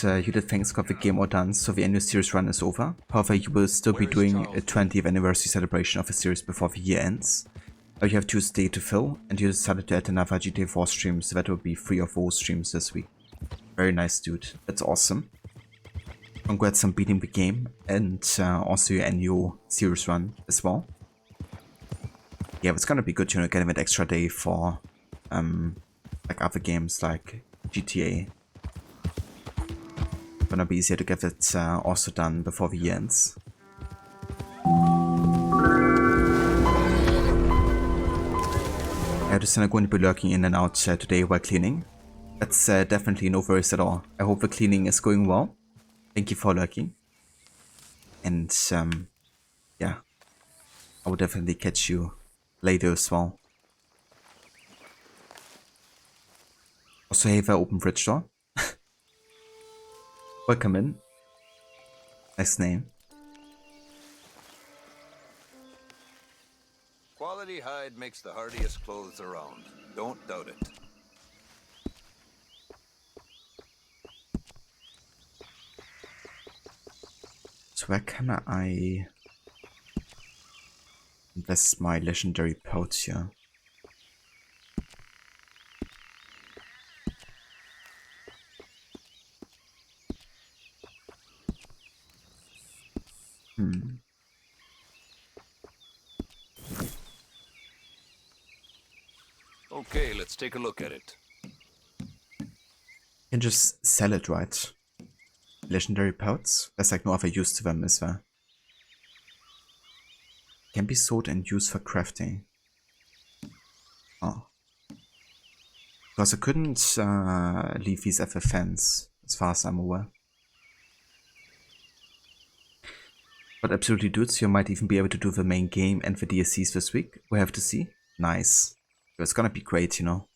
You did thanks got the game all done, so the annual series run is over. However, you will still be doing a 20th anniversary celebration of the series before the year ends. You have Tuesday to fill, and you decided to add another GTA 4 stream, so that will be 3 or 4 streams this week. Very nice, dude. That's awesome. Congrats on beating the game, and also your annual series run as well. Yeah, it's gonna be good, you know, getting that extra day for like other games like GTA. Gonna be easier to get it also done before the year ends. Yeah, just going to be lurking in and out today while cleaning. That's definitely no worries at all. I hope the cleaning is going well. Thank you for lurking. And yeah, I will definitely catch you later as well. Also have an open fridge door. Welcome in. Nice name. Quality hide makes the hardiest clothes around. Don't doubt it. So where can I invest my legendary pelts here? Okay, let's take a look at it. You can just sell it, right? Legendary pelts? There's like no other use to them, is there? Can be sold and used for crafting. Oh. Because I couldn't leave these at the fence, as far as I'm aware. But absolutely, dudes, you might even be able to do the main game and the DLCs this week. We have to see. Nice. It's gonna be great, you know.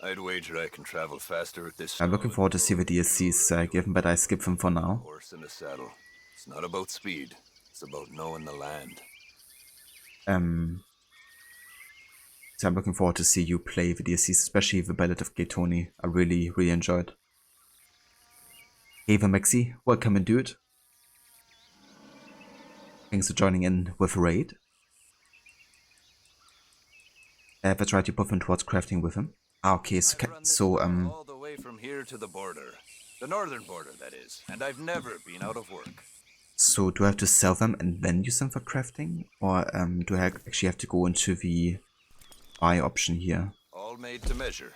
I'd wager I can travel faster at this. I'm looking forward to see the DLCs, given that I skip them for now. Horse in the saddle. It's not about speed. It's about knowing the land. So I'm looking forward to see you play the DLCs, especially the Ballad of Gay Tony. I really enjoyed. Ava Maxi, welcome in, dude. Thanks for joining in with a raid. That's right, you put him towards crafting with him. Ah, okay, so all the way from here to the border. The northern border, that is. And I've never been out of work. So do I have to sell them and then use them for crafting? Or do I actually have to go into the buy option here? All made to measure.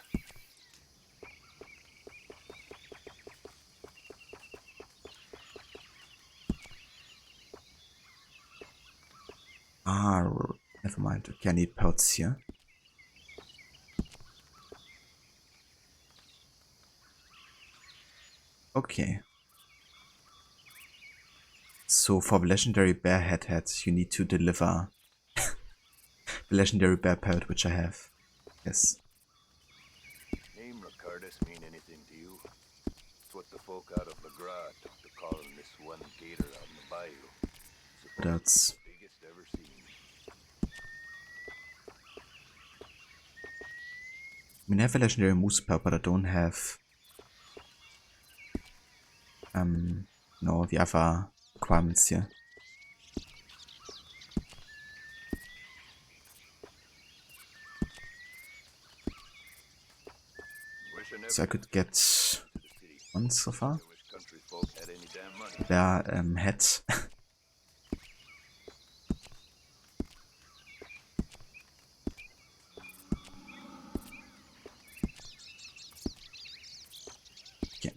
Ah, never mind. Okay, I need pelts here. Okay. So for the legendary bear head, you need to deliver the legendary bear parrot, which I have. Yes. Name Ricardus mean anything to you? It's what the folk out of Legra took to calling this one gator out in the bayou. That's The biggest ever seen. I mean, I have a legendary moose parrot, but I don't have no, the other requirements here. So I could get one so far. Their head. Okay.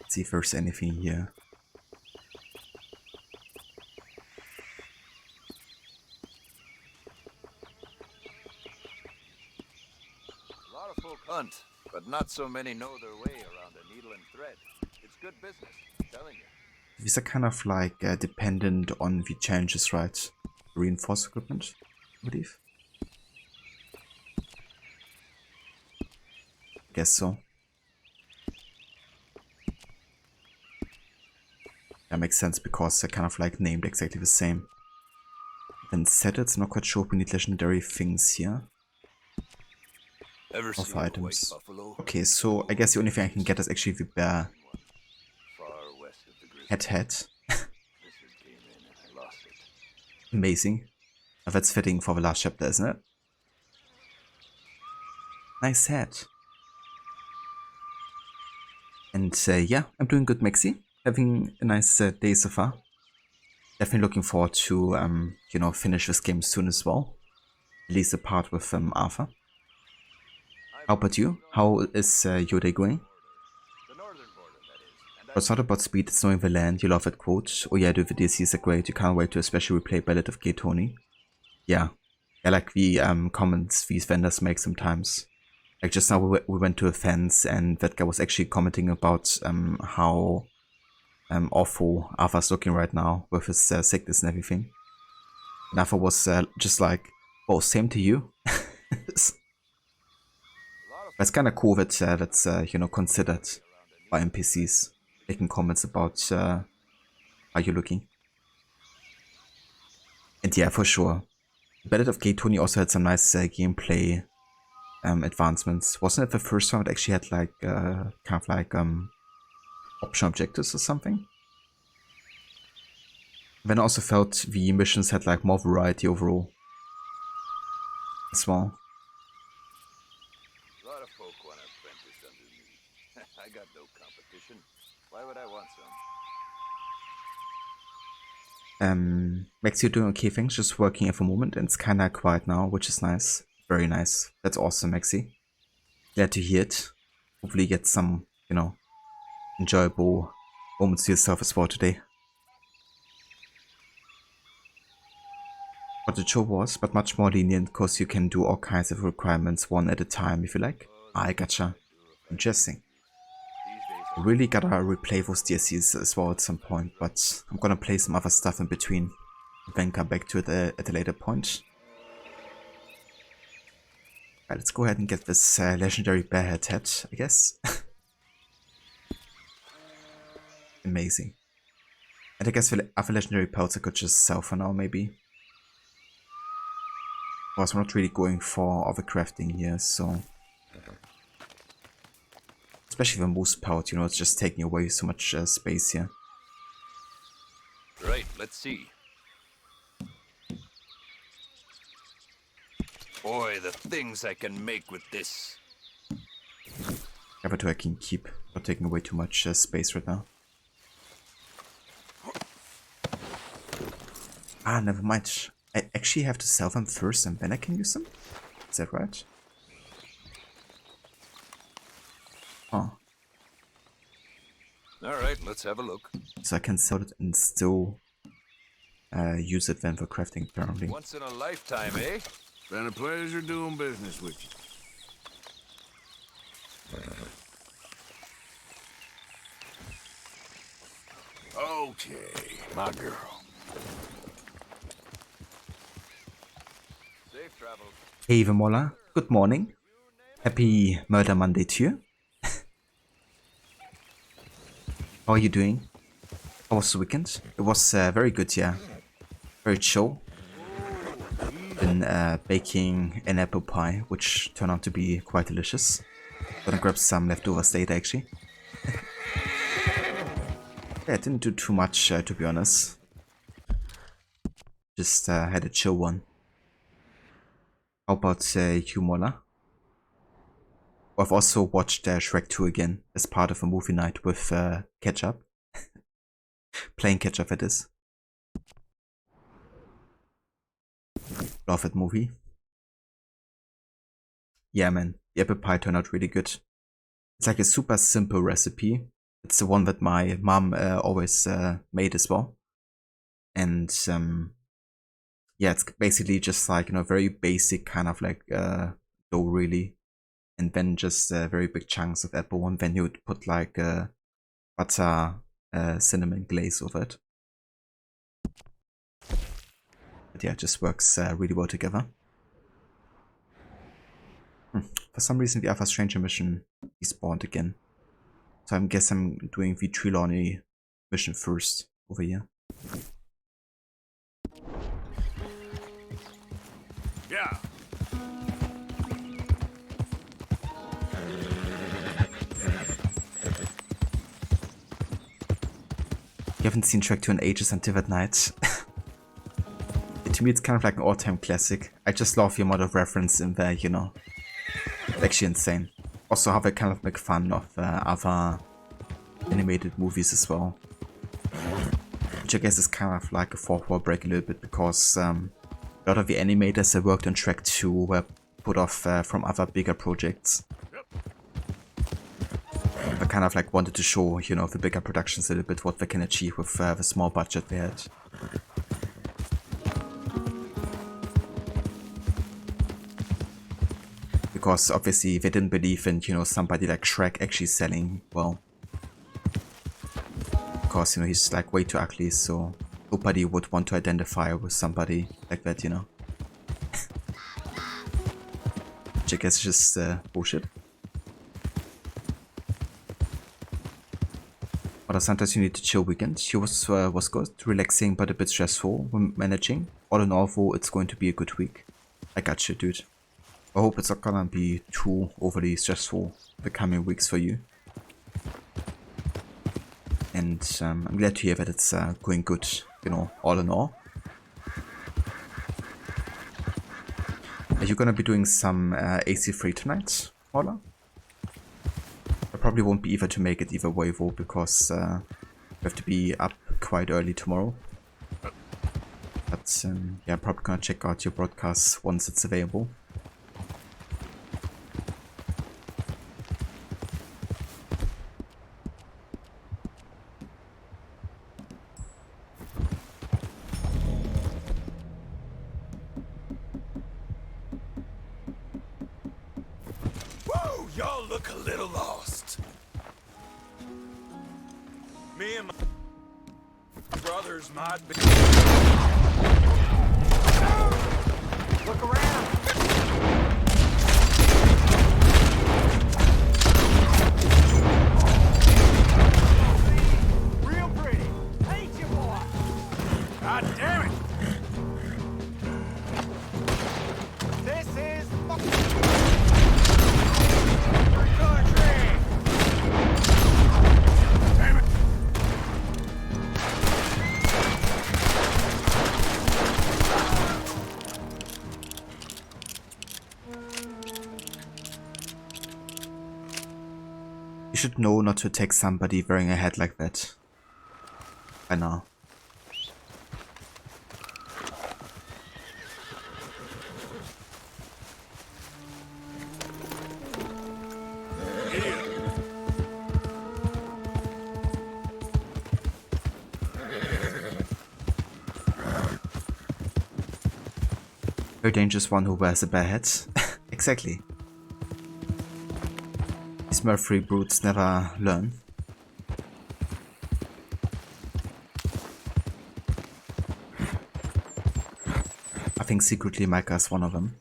Let's see if there's anything here. A lot of folk hunt, but not so many know their way around a needle and thread. It's good business, I'm telling you. These are kind of like dependent on the challenges, right? Reinforced equipment, I believe. Guess so. That makes sense because they're kind of like named exactly the same. Then Saddles, not quite sure if we need legendary things here. Ever Of seen a items. white buffalo? Okay, so I guess the only thing I can get is actually the bear Far west of the grizzly. head. Lizard came in and I lost it. Amazing. Now that's fitting for the last chapter, isn't it? Nice head. And yeah, I'm doing good, Maxi. Having a nice day so far. Definitely looking forward to, you know, finish this game soon as well. At least the part with Arthur. How about you? How is your day going? It's not about speed, it's knowing the land. You love that quote. Oh yeah, the DLCs are great. You can't wait to especially replay Ballad of Gay Tony. Yeah. I like the comments these vendors make sometimes. Like just now we went to a fence and that guy was actually commenting about how awful Arthur's looking right now with his sickness and everything. And Arthur was just like, oh, same to you. That's kind of cool that that's you know, considered by NPCs making comments about how you're looking. And yeah, for sure, Ballad of Gay Tony also had some nice gameplay advancements. Wasn't it the first one that actually had like kind of like optional objectives or something? Then I also felt the missions had like more variety overall as well. A lot of folk want to apprentice under me. I got no competition. Why would I want some? Max, you're doing okay, thanks. Just working at the moment, and it's kinda quiet now, which is nice. Very nice. That's awesome, Maxi. Glad to hear it. Hopefully you get some, you know, enjoyable moments to yourself as well today. What the show was, but much more lenient, because you can do all kinds of requirements one at a time if you like. I gotcha. Interesting. Really gotta replay those DLCs as well at some point, but I'm gonna play some other stuff in between. Then come back to it at a later point. Right, let's go ahead and get this legendary bearhead head, I guess. Amazing. And I guess the other legendary pelts I could just sell for now, maybe. Because I'm not really going for overcrafting here, so... Especially the moose pelt, you know, it's just taking away so much space here. Right, let's see. Boy, the things I can make with this. Never two I can keep, not taking away too much space right now. Ah, never mind. I actually have to sell them first and then I can use them? Is that right? Oh. Alright, let's have a look. So I can sell it and still use it then for crafting, apparently. Once in a lifetime, eh? Been a pleasure doing business with you. Okay, my girl. Safe travels. Hey Vemola, good morning. Happy Murder Monday to you. How are you doing? How was the weekend? It was very good, yeah. Very chill. Been baking an apple pie, which turned out to be quite delicious. Gonna grab some leftovers later, actually. Yeah, I didn't do too much, to be honest. Just had a chill one. How about you, Mola? I've also watched Shrek 2 again as part of a movie night with Ketchup. Playing Ketchup, it is. Love that movie. Yeah, man. The apple pie turned out really good. It's like a super simple recipe. It's the one that my mom always made as well. And yeah, it's basically just like, you know, very basic kind of like dough really. And then just very big chunks of apple, and then you would put like butter, cinnamon glaze over it. But yeah, it just works really well together. For some reason, the Alpha Stranger mission respawned again. So I guess I'm doing the Trelawney mission first over here. Yeah. You haven't seen Shrek 2 in ages until that night. To me, it's kind of like an all-time classic. I just love the amount of reference in there, you know. It's actually insane. Also how they kind of make fun of other animated movies as well. Which I guess is kind of like a fourth wall break a little bit, because a lot of the animators that worked on Shrek 2 were put off from other bigger projects. They kind of like wanted to show, you know, the bigger productions a little bit what they can achieve with the small budget they had. Because obviously they didn't believe in, you know, somebody like Shrek actually selling well. Because, you know, he's like way too ugly, so nobody would want to identify with somebody like that, you know. Which I guess is just bullshit. But sometimes you need to chill weekend. She was good, relaxing but a bit stressful when managing. All in all, though, it's going to be a good week. I got you, dude. I hope it's not gonna be too overly stressful the coming weeks for you. And I'm glad to hear that it's going good, you know, all in all. Are you gonna be doing some AC3 tonight, Mola? I probably won't be able to make it either way though, because we have to be up quite early tomorrow. But yeah, I'm probably gonna check out your broadcast once it's available. Whoa, y'all look a little lost. Me and my brothers might be. Look around. Real pretty. Ain't you, boy? God damn it. This is country. Damn it. You should know not to attack somebody wearing a hat like that. I know. Very dangerous one who wears a bear hat. Exactly. These Murphy brutes never learn. think secretly Micah is one of them.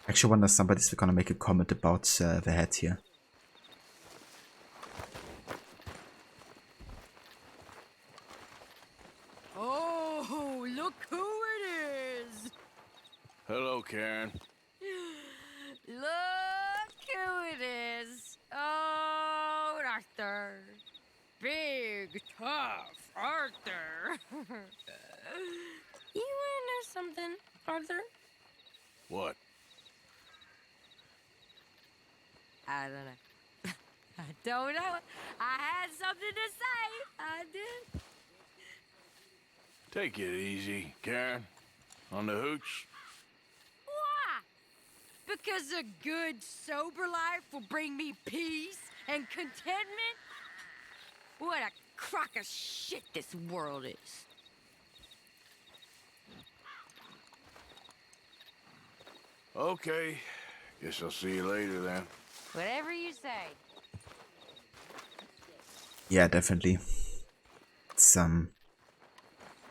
Actually wonder if somebody's gonna make a comment about the head here. Oh, look who it is! Hello, Karen. Look who it is! Oh, Arthur. Big, tough Arthur. You wanna know something, Arthur? What? I don't know. I don't know. I had something to say. I did. Take it easy, Karen. On the hooch. Why? Because a good, sober life will bring me peace and contentment? What a crock of shit this world is. Okay. Guess I'll see you later then. Whatever you say. Yeah, definitely. It's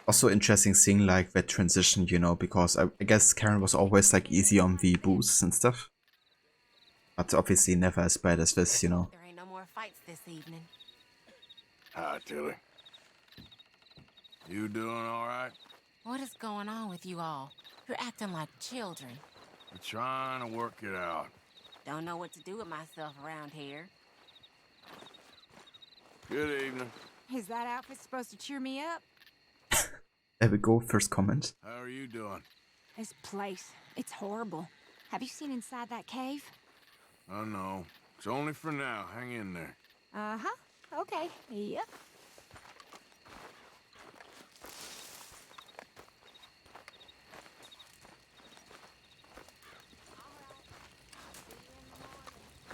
also interesting seeing like that transition, you know, because I guess Karen was always like easy on the boosts and stuff. But obviously never as bad as this, you know. There ain't no more fights this evening. Hi, Tilly. You doing all right? What is going on with you all? You're acting like children. We're trying to work it out. Don't know what to do with myself around here. Good evening. Is that outfit supposed to cheer me up? There we go, first comment. How are you doing? This place, it's horrible. Have you seen inside that cave? Oh, no. It's only for now. Hang in there. Uh-huh. Okay. Yep.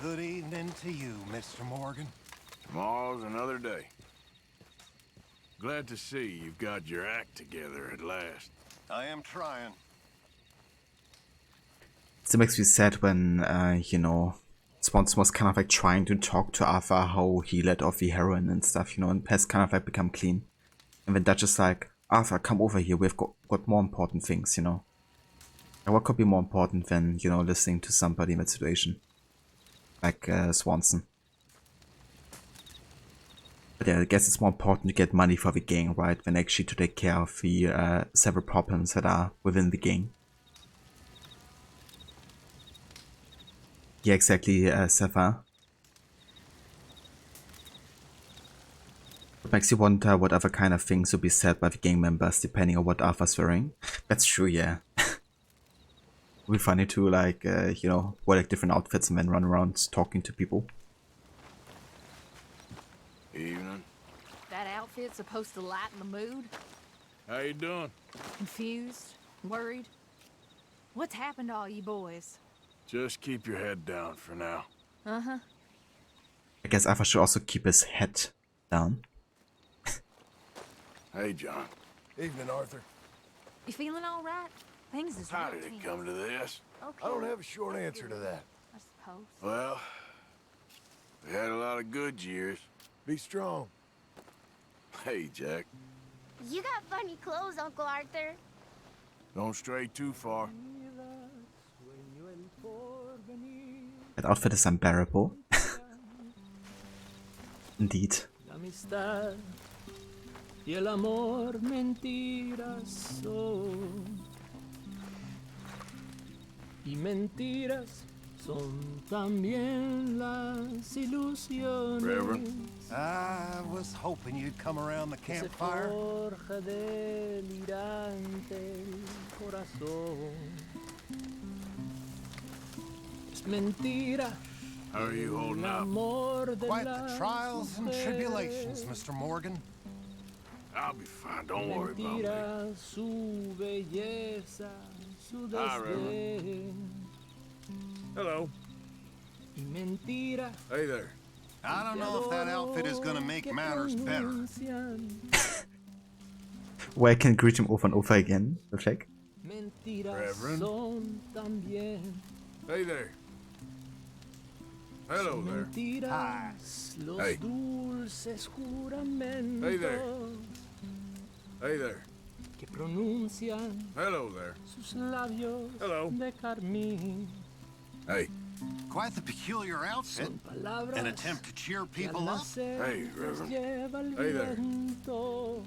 Good evening to you, Mr. Morgan. Tomorrow's another day. Glad to see you've got your act together at last. I am trying. It makes me sad when, you know, Swanson was kind of like trying to talk to Arthur how he let off the heroin and stuff, you know, and has kind of like become clean. And then Dutch is like, Arthur, come over here, we've got more important things, you know. And what could be more important than, you know, listening to somebody in that situation? Like Swanson. But yeah, I guess it's more important to get money for the gang, right, than actually to take care of the several problems that are within the gang. Yeah, exactly, Sapphire. It makes you wonder what other kind of things would be said by the gang members depending on what Arthur's wearing. That's true, yeah. It would be funny to, like, you know, wear like different outfits and then run around talking to people. Evening. That outfit supposed to lighten the mood? How you doing? Confused? Worried? What's happened to all you boys? Just keep your head down for now. Uh-huh. I guess Arthur should also keep his head down. Hey, John. Evening, Arthur. You feeling all right? Things is How real did it tense. come to this? Okay. I don't have a short answer to that. I suppose. Well, we had a lot of good years. Be strong. Hey, Jack. You got funny clothes, Uncle Arthur. Don't stray too far. That outfit is unbearable. Indeed. La amistad y el amor mentiras son. Y mentiras son también las ilusiones. Reverend. I was hoping you'd come around the Que se campfire. forja delirante el corazón. Es mentira. How are you holding up? Quite the trials and tribulations, Mr. Morgan. I'll be fine. Don't worry about me. Mentira su belleza, su Hi, desdén. Hello. Y mentira. Hey there. I don't know if that outfit is gonna make matters better. Where I can greet him over and over again, with like. Mentiras Reverend. son también. Hey there. Hello there. Mentiras, los Hey. dulces juramentos Hey there. Hey there. que pronuncian Hello there. sus labios Hello. de carmín. Hey. Quite the peculiar outfit. Son palabras An attempt to cheer que al people up. nacer Hey, las Reverend. lleva el Hey there. viento.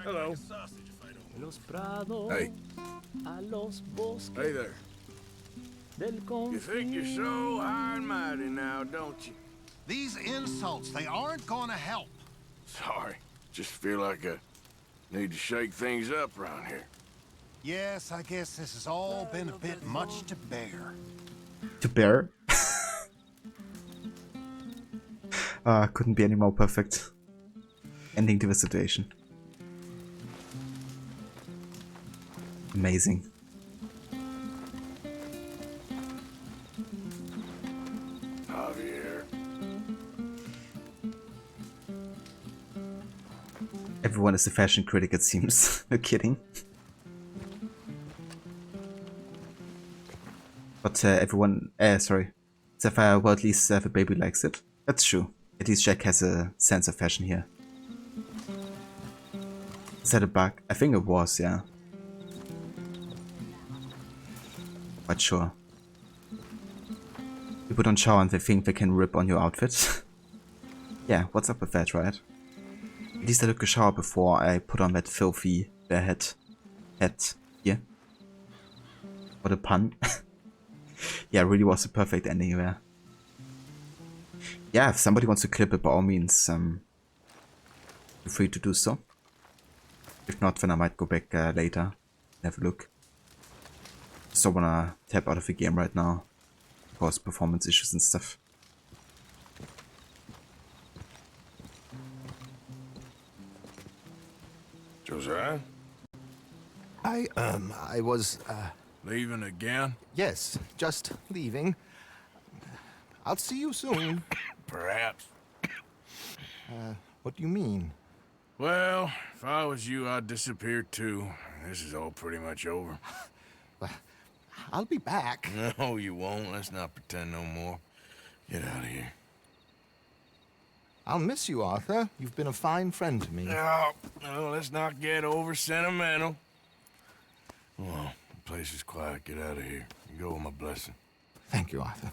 Hello. De los prados Hey. a los bosques Hey there. del You think you're so high and mighty now, don't you? These insults, they aren't gonna help. Sorry. Just feel like I need to shake things up around here. Yes, I guess this has all been a bit much to bear. To bear? Couldn't be any more perfect ending to the situation. Amazing. Javier. Everyone is a fashion critic, it seems. No kidding. But everyone, sorry. Sapphire, well, at least the baby likes it. That's true. At least Jack has a sense of fashion here. Is that a bug? I think it was, yeah. Quite sure. People don't shower and they think they can rip on your outfit. Yeah, what's up with that, right? At least I took a shower before I put on that filthy hat here. What a pun. Yeah, it really was a perfect ending there. Yeah, if somebody wants to clip it, by all means, feel free to do so. If not, then I might go back later and have a look. Just don't wanna tap out of the game right now. Of course, performance issues and stuff. Josiah? I was, Leaving again? yes, just leaving. I'll see you soon. Perhaps. What do you mean? Well, if I was you, I'd disappear too. This is all pretty much over. I'll be back. No, you won't. Let's not pretend no more. Get out of here. I'll miss you, Arthur. You've been a fine friend to me. No, let's not get over sentimental. Well, the place is quiet. Get out of here. You go with my blessing. Thank you, Arthur.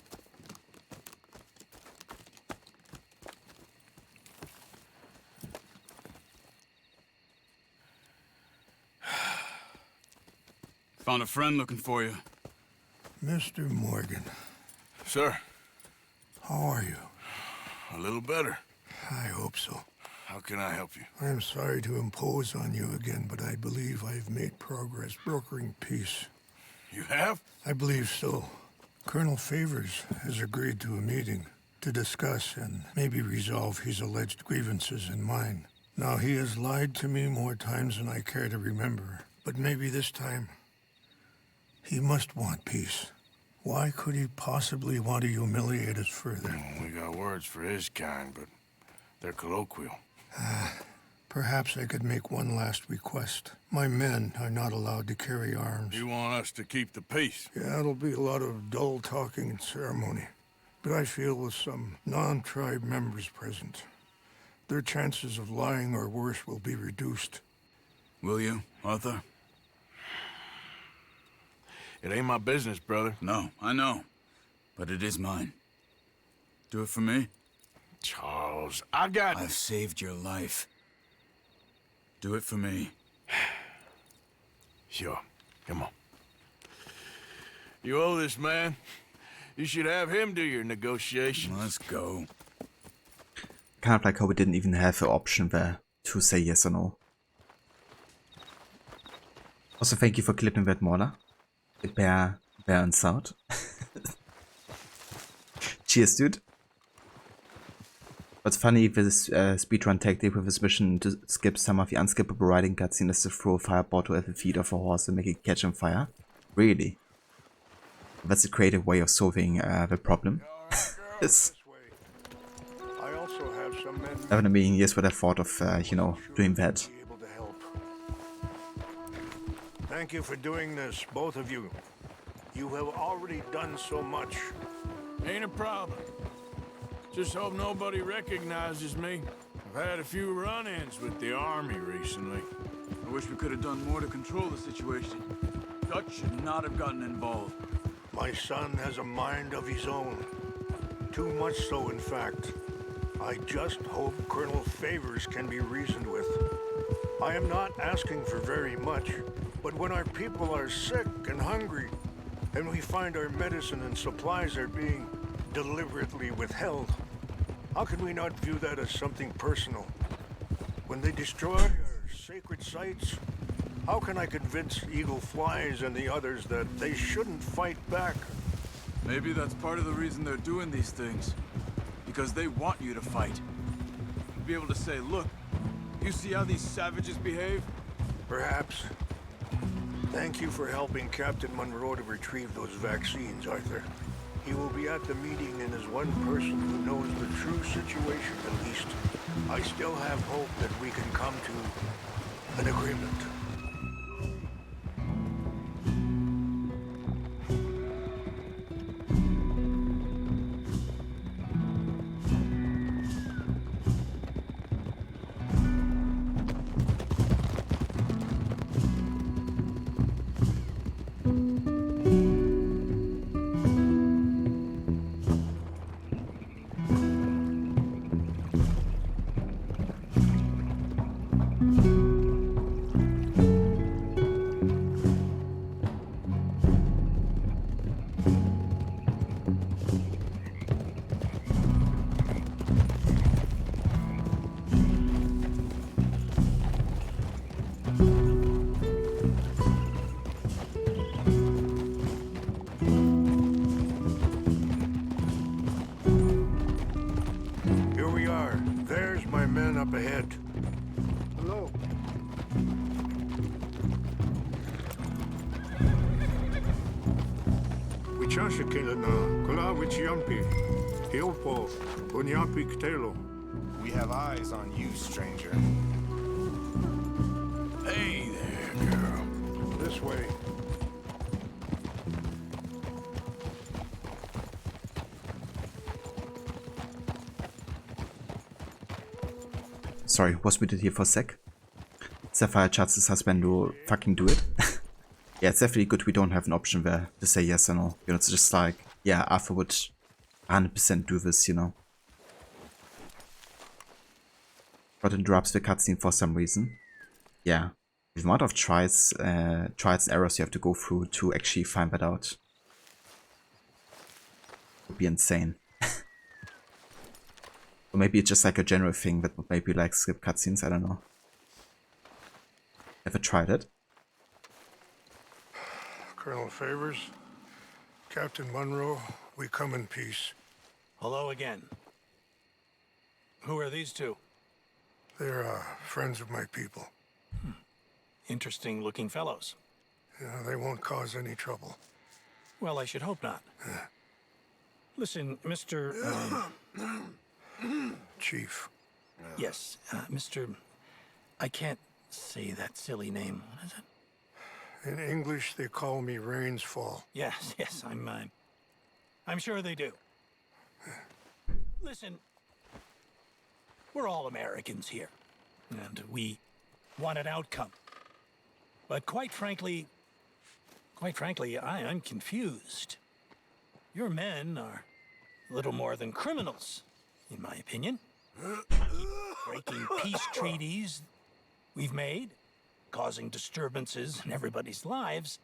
Found a friend looking for you. Mr. Morgan. Sir. How are you? A little better. I hope so. How can I help you? I am sorry to impose on you again, but I believe I have made progress brokering peace. You have? I believe so. Colonel Favors has agreed to a meeting to discuss and maybe resolve his alleged grievances and mine. Now, he has lied to me more times than I care to remember, but maybe this time he must want peace. Why could he possibly want to humiliate us further? We got words for his kind, but they're colloquial. Perhaps I could make one last request. My men are not allowed to carry arms. You want us to keep the peace? Yeah, it'll be a lot of dull talking and ceremony. But I feel with some non-tribe members present, their chances of lying or worse will be reduced. Will you, Arthur? It ain't my business, brother. No, I know. But it is mine. Do it for me? Charles, I've saved your life. Do it for me. Sure. Come on. You owe this man. You should have him do your negotiations. Let's go. Kind of like how we didn't even have the option there to say yes or no. Also, thank you for clipping that Mauler. It burns out. Cheers, dude. What's funny, this speedrun tactic with this mission to skip some of the unskippable riding cutscene is to throw a fire bottle at the feet of a horse and make it catch on fire. Really? That's a creative way of solving the problem. Yes. I also have some men. I mean, here's what I thought of, you know, doing that. Able to help. Thank you for doing this, both of you. You have already done so much. Ain't a problem. Just hope nobody recognizes me. I've had a few run-ins with the army recently. I wish we could have done more to control the situation. Dutch should not have gotten involved. My son has a mind of his own. Too much so, in fact. I just hope Colonel Favors can be reasoned with. I am not asking for very much, but when our people are sick and hungry, and we find our medicine and supplies are being deliberately withheld, how can we not view that as something personal? When they destroy our sacred sites, how can I convince Eagle Flies and the others that they shouldn't fight back? Maybe that's part of the reason they're doing these things. Because they want you to fight. Be able to say, look, you see how these savages behave? Perhaps. Thank you for helping Captain Monroe to retrieve those vaccines, Arthur. He will be at the meeting and is one person who knows the true situation at least. I still have hope that we can come to an agreement. Up ahead. Hello. Wichasha Kilana, Kula Wichiampi, Hilpo, Bunyapi Ktelo. We have eyes on you, stranger. Hey there, girl. This way. Sorry, was muted here for a sec. Sapphire chances husband will fucking do it. Yeah, it's definitely good we don't have an option there to say yes or no. You know, it's just like, yeah, Arthur would 100% do this, you know. But interrupts the cutscene for some reason. Yeah. The amount of trials and errors you have to go through to actually find that out would be insane. Or maybe it's just like a general thing that would maybe like skip cutscenes, I don't know. Ever tried it? Colonel Favors, Captain Monroe, we come in peace. Hello again. Who are these two? They're friends of my people. Interesting looking fellows. Yeah, they won't cause any trouble. Well, I should hope not. Listen, Mr. Chief. Yes, Mr. I can't say that silly name. What is it? In English, they call me Rainsfall. Yes, yes, I'm sure they do. Listen, we're all Americans here, and we want an outcome. But quite frankly, I'm confused. Your men are a little more than criminals, in my opinion. Breaking peace treaties we've made, causing disturbances in everybody's lives.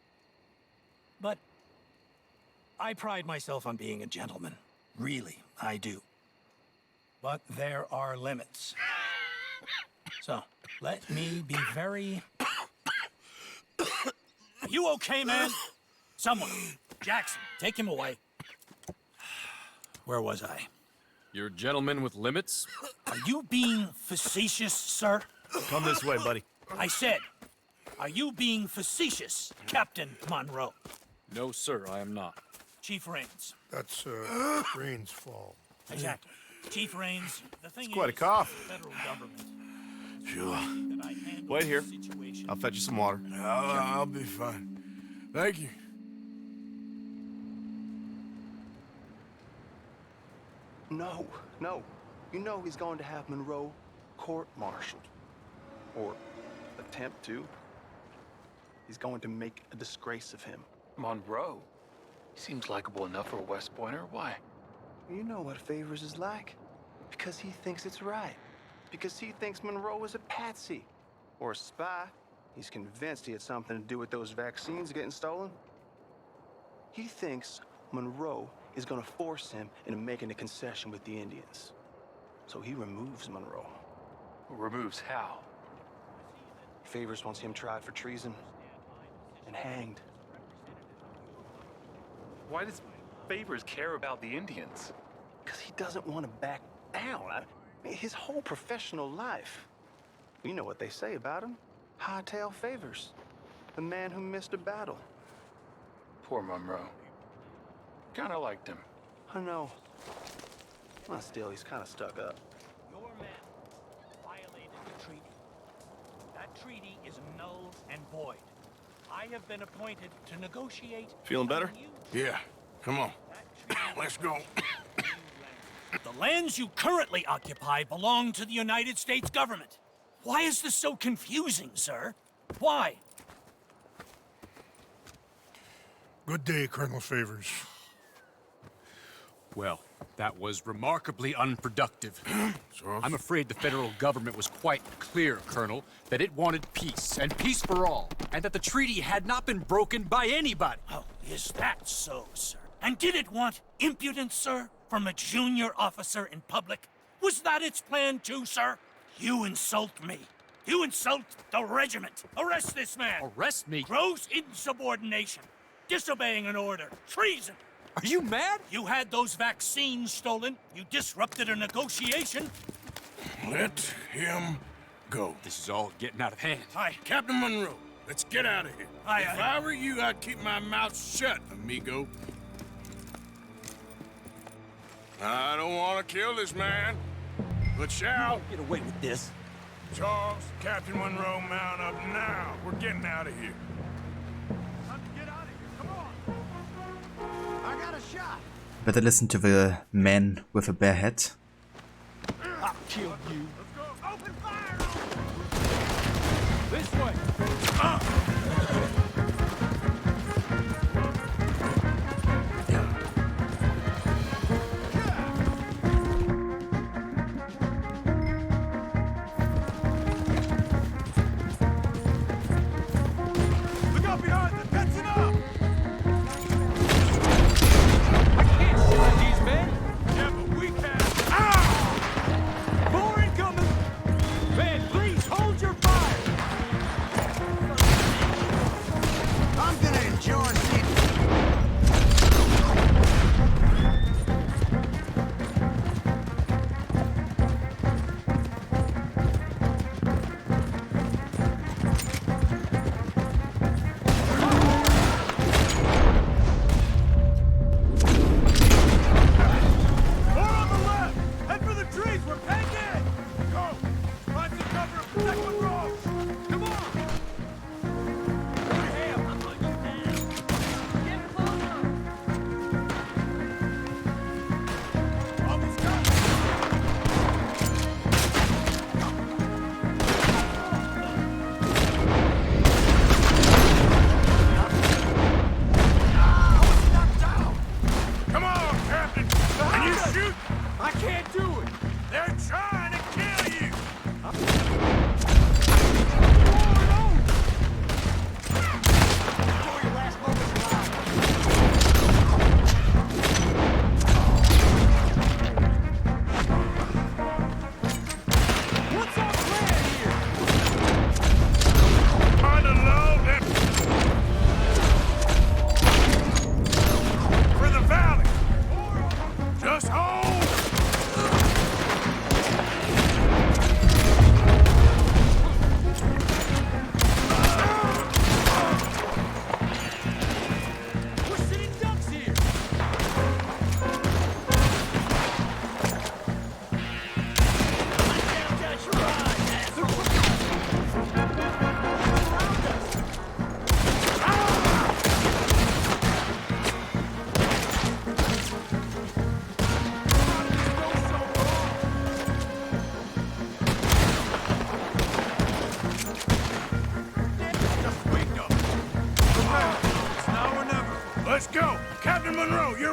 But I pride myself on being a gentleman. Really, I do. But there are limits. So, let me be very... You okay, man? Someone. Jackson, take him away. Where was I? You're a gentleman with limits? Are you being facetious, sir? Come this way, buddy. I said, are you being facetious, Captain Monroe? No, sir, I am not. Chief Rains. That's, Rains' fault. Exactly. Chief Rains, the thing It's quite a is, cough. the federal government... Sure. Wait here. I'll fetch you some water. I'll be fine. Thank you. No, no. You know he's going to have Monroe court-martialed. Or attempt to. He's going to make a disgrace of him. Monroe? He seems likable enough for a West Pointer. Why? You know what Favors is like. Because he thinks it's right. Because he thinks Monroe is a patsy. Or a spy. He's convinced he had something to do with those vaccines getting stolen. He thinks Monroe is gonna force him into making a concession with the Indians. So he removes Monroe. Removes how? Favors wants him tried for treason and hanged. Why does Favors care about the Indians? Because he doesn't want to back down. His whole professional life. You know what they say about him. Hightail Favors. The man who missed a battle. Poor Monroe. Kinda liked him. I know. Well, still, he's kind of stuck up. Your men violated the treaty. That treaty is null and void. I have been appointed to negotiate... Feeling better? Yeah. Come on. Let's go. The lands you currently occupy belong to the United States government. Why is this so confusing, sir? Why? Good day, Colonel Favors. Well, that was remarkably unproductive. I'm afraid the federal government was quite clear, Colonel, that it wanted peace, and peace for all, and that the treaty had not been broken by anybody. Oh, is that so, sir? And did it want impudence, sir, from a junior officer in public? Was that its plan too, sir? You insult me. You insult the regiment. Arrest this man. Arrest me? Gross insubordination. Disobeying an order. Treason. Are you mad? You had those vaccines stolen. You disrupted a negotiation. Let him go. This is all getting out of hand. Captain Monroe, let's get out of here. If I were you, I'd keep my mouth shut, amigo. I don't want to kill this man, but shall. Get away with this. Charles, Captain Monroe, mount up now. We're getting out of here. Time to get out of here. Come on. I got a shot. Better listen to the man with a bare head. I'll kill you. Let's go. Open fire. This way.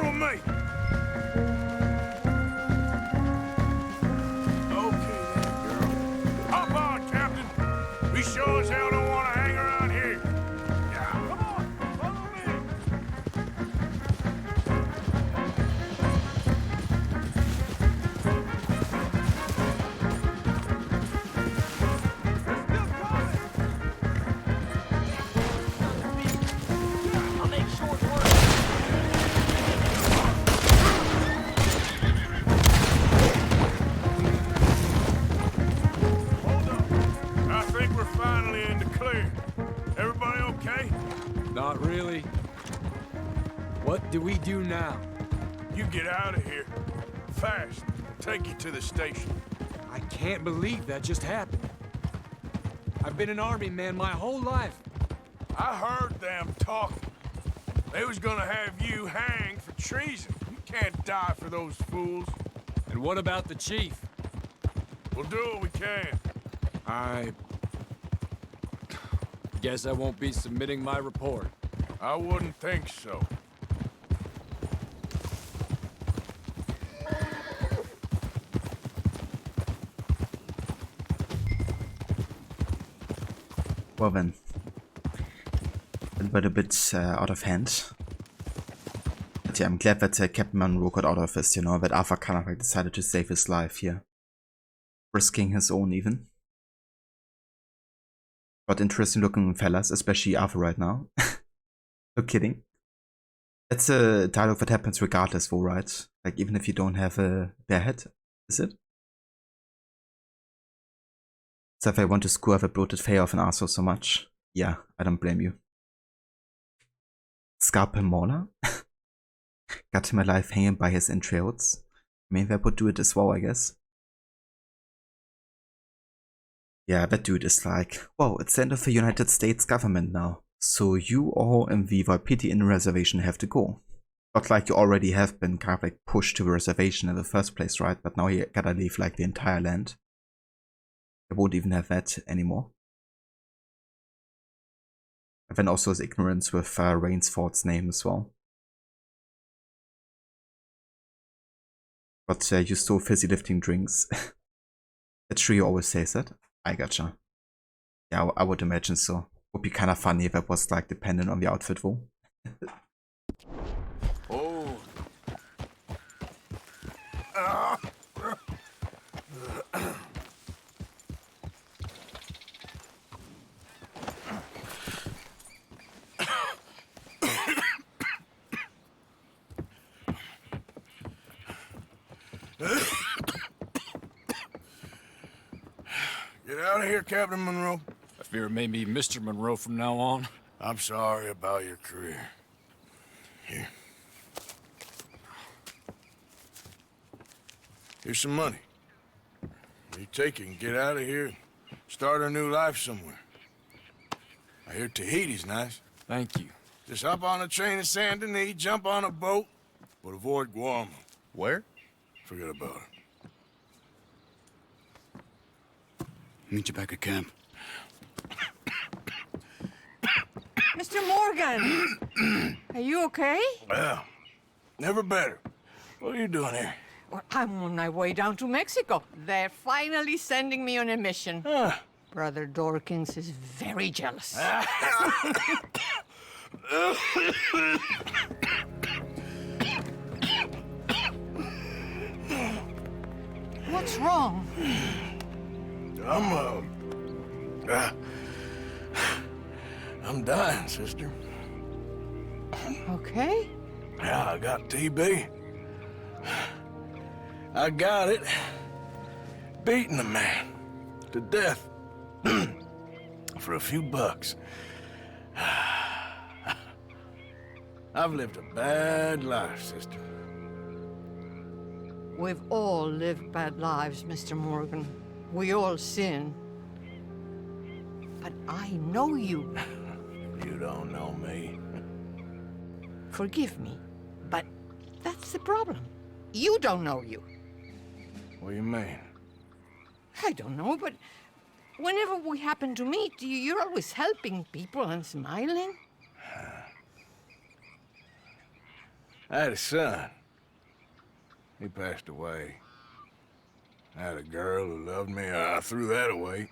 with me. Okay then, girl. Hop on, Captain. We sure as hell don't want to hang around here. Yeah, come on, follow me. I'll make short work. I think we're finally in the clear. Everybody okay? Not really. What do we do now? You get out of here. Fast. Take you to the station. I can't believe that just happened. I've been an army man my whole life. I heard them talking. They was gonna have you hanged for treason. You can't die for those fools. And what about the chief? We'll do what we can. I guess I won't be submitting my report. I wouldn't think so. Well then, that went a bit out of hand. But yeah, I'm glad that Captain Monroe got out of this, you know, that Arthur kind of like decided to save his life here. Risking his own even. But interesting looking fellas, especially Arthur right now. No kidding. That's a dialogue that happens regardless though, right? Like even if you don't have a bare head, is it? So if I want to screw up a bloated Fey of an arsehole so much, yeah, I don't blame you. Scalpel Mauler? Got him alive hanging by his entrails. I mean, that would do it as well, I guess. Yeah, that dude is like, whoa, it's the end of the United States government now. So you all in the Wapiti Inn reservation have to go. Not like you already have been kind of like pushed to the reservation in the first place, right? But now you gotta leave like the entire land. I won't even have that anymore. And then also his ignorance with Rainsford's name as well. But you stole fizzy lifting drinks. That's true, you always say that. I gotcha. Yeah, I would imagine so. Would be kind of funny if that was like dependent on the outfit though. Oh. Get out of here, Captain Monroe. I fear it may be Mr. Monroe from now on. I'm sorry about your career. Here. Here's some money. You take it and get out of here and start a new life somewhere. I hear Tahiti's nice. Thank you. Just hop on a train to Saint Denis, jump on a boat, but avoid Guam. Where? Forget about it. Meet you back at camp. Mr. Morgan! Are you okay? Well, never better. What are you doing here? Well, I'm on my way down to Mexico. They're finally sending me on a mission. Brother Dorkins is very jealous. What's wrong? I'm dying, sister. Okay. Yeah, I got TB. I got it. Beating a man to death for a few bucks. I've lived a bad life, sister. We've all lived bad lives, Mr. Morgan. We all sin. But I know you. You don't know me. Forgive me, but that's the problem. You don't know you. What do you mean? I don't know, but whenever we happen to meet, you're always helping people and smiling. I had a son. He passed away. I had a girl who loved me. I threw that away.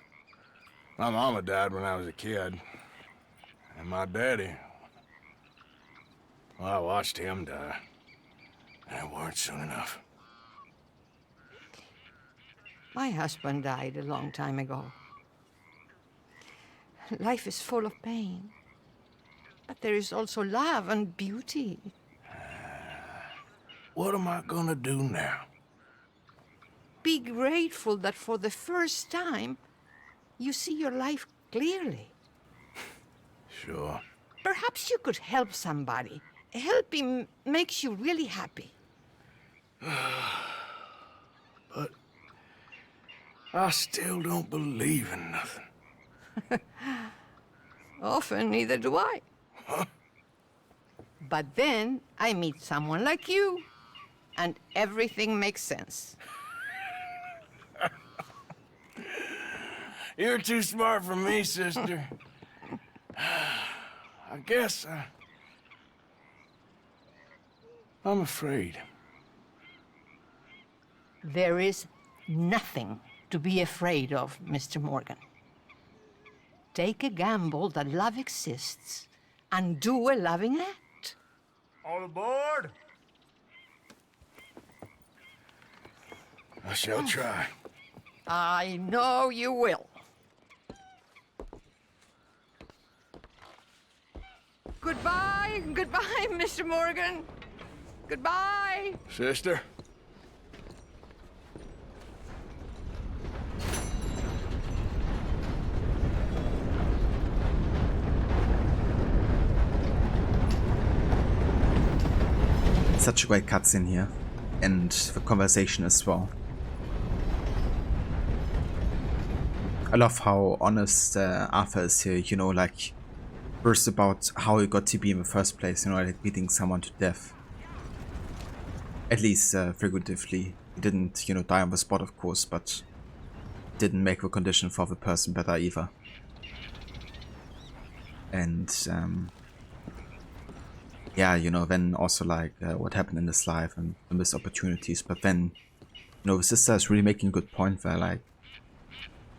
My mama died when I was a kid. And my daddy... well, I watched him die. And it weren't soon enough. My husband died a long time ago. Life is full of pain. But there is also love and beauty. What am I gonna do now? Be grateful that for the first time, you see your life clearly. Sure. Perhaps you could help somebody. Helping makes you really happy. But I still don't believe in nothing. Often, neither do I. Huh? But then I meet someone like you, and everything makes sense. You're too smart for me, sister. I guess I'm afraid. There is nothing to be afraid of, Mr. Morgan. Take a gamble that love exists and do a loving act. All aboard! I shall try. I know you will. Goodbye, goodbye, Mr. Morgan. Goodbye. Sister? Such a great cutscene here, and the conversation as well. I love how honest Arthur is here, you know, like, first about how he got to be in the first place, you know, like beating someone to death. At least figuratively. He didn't, you know, die on the spot, of course, but didn't make the condition for the person better either. And yeah, you know, then also like what happened in his life and the missed opportunities. But then, you know, the sister is really making a good point there, like,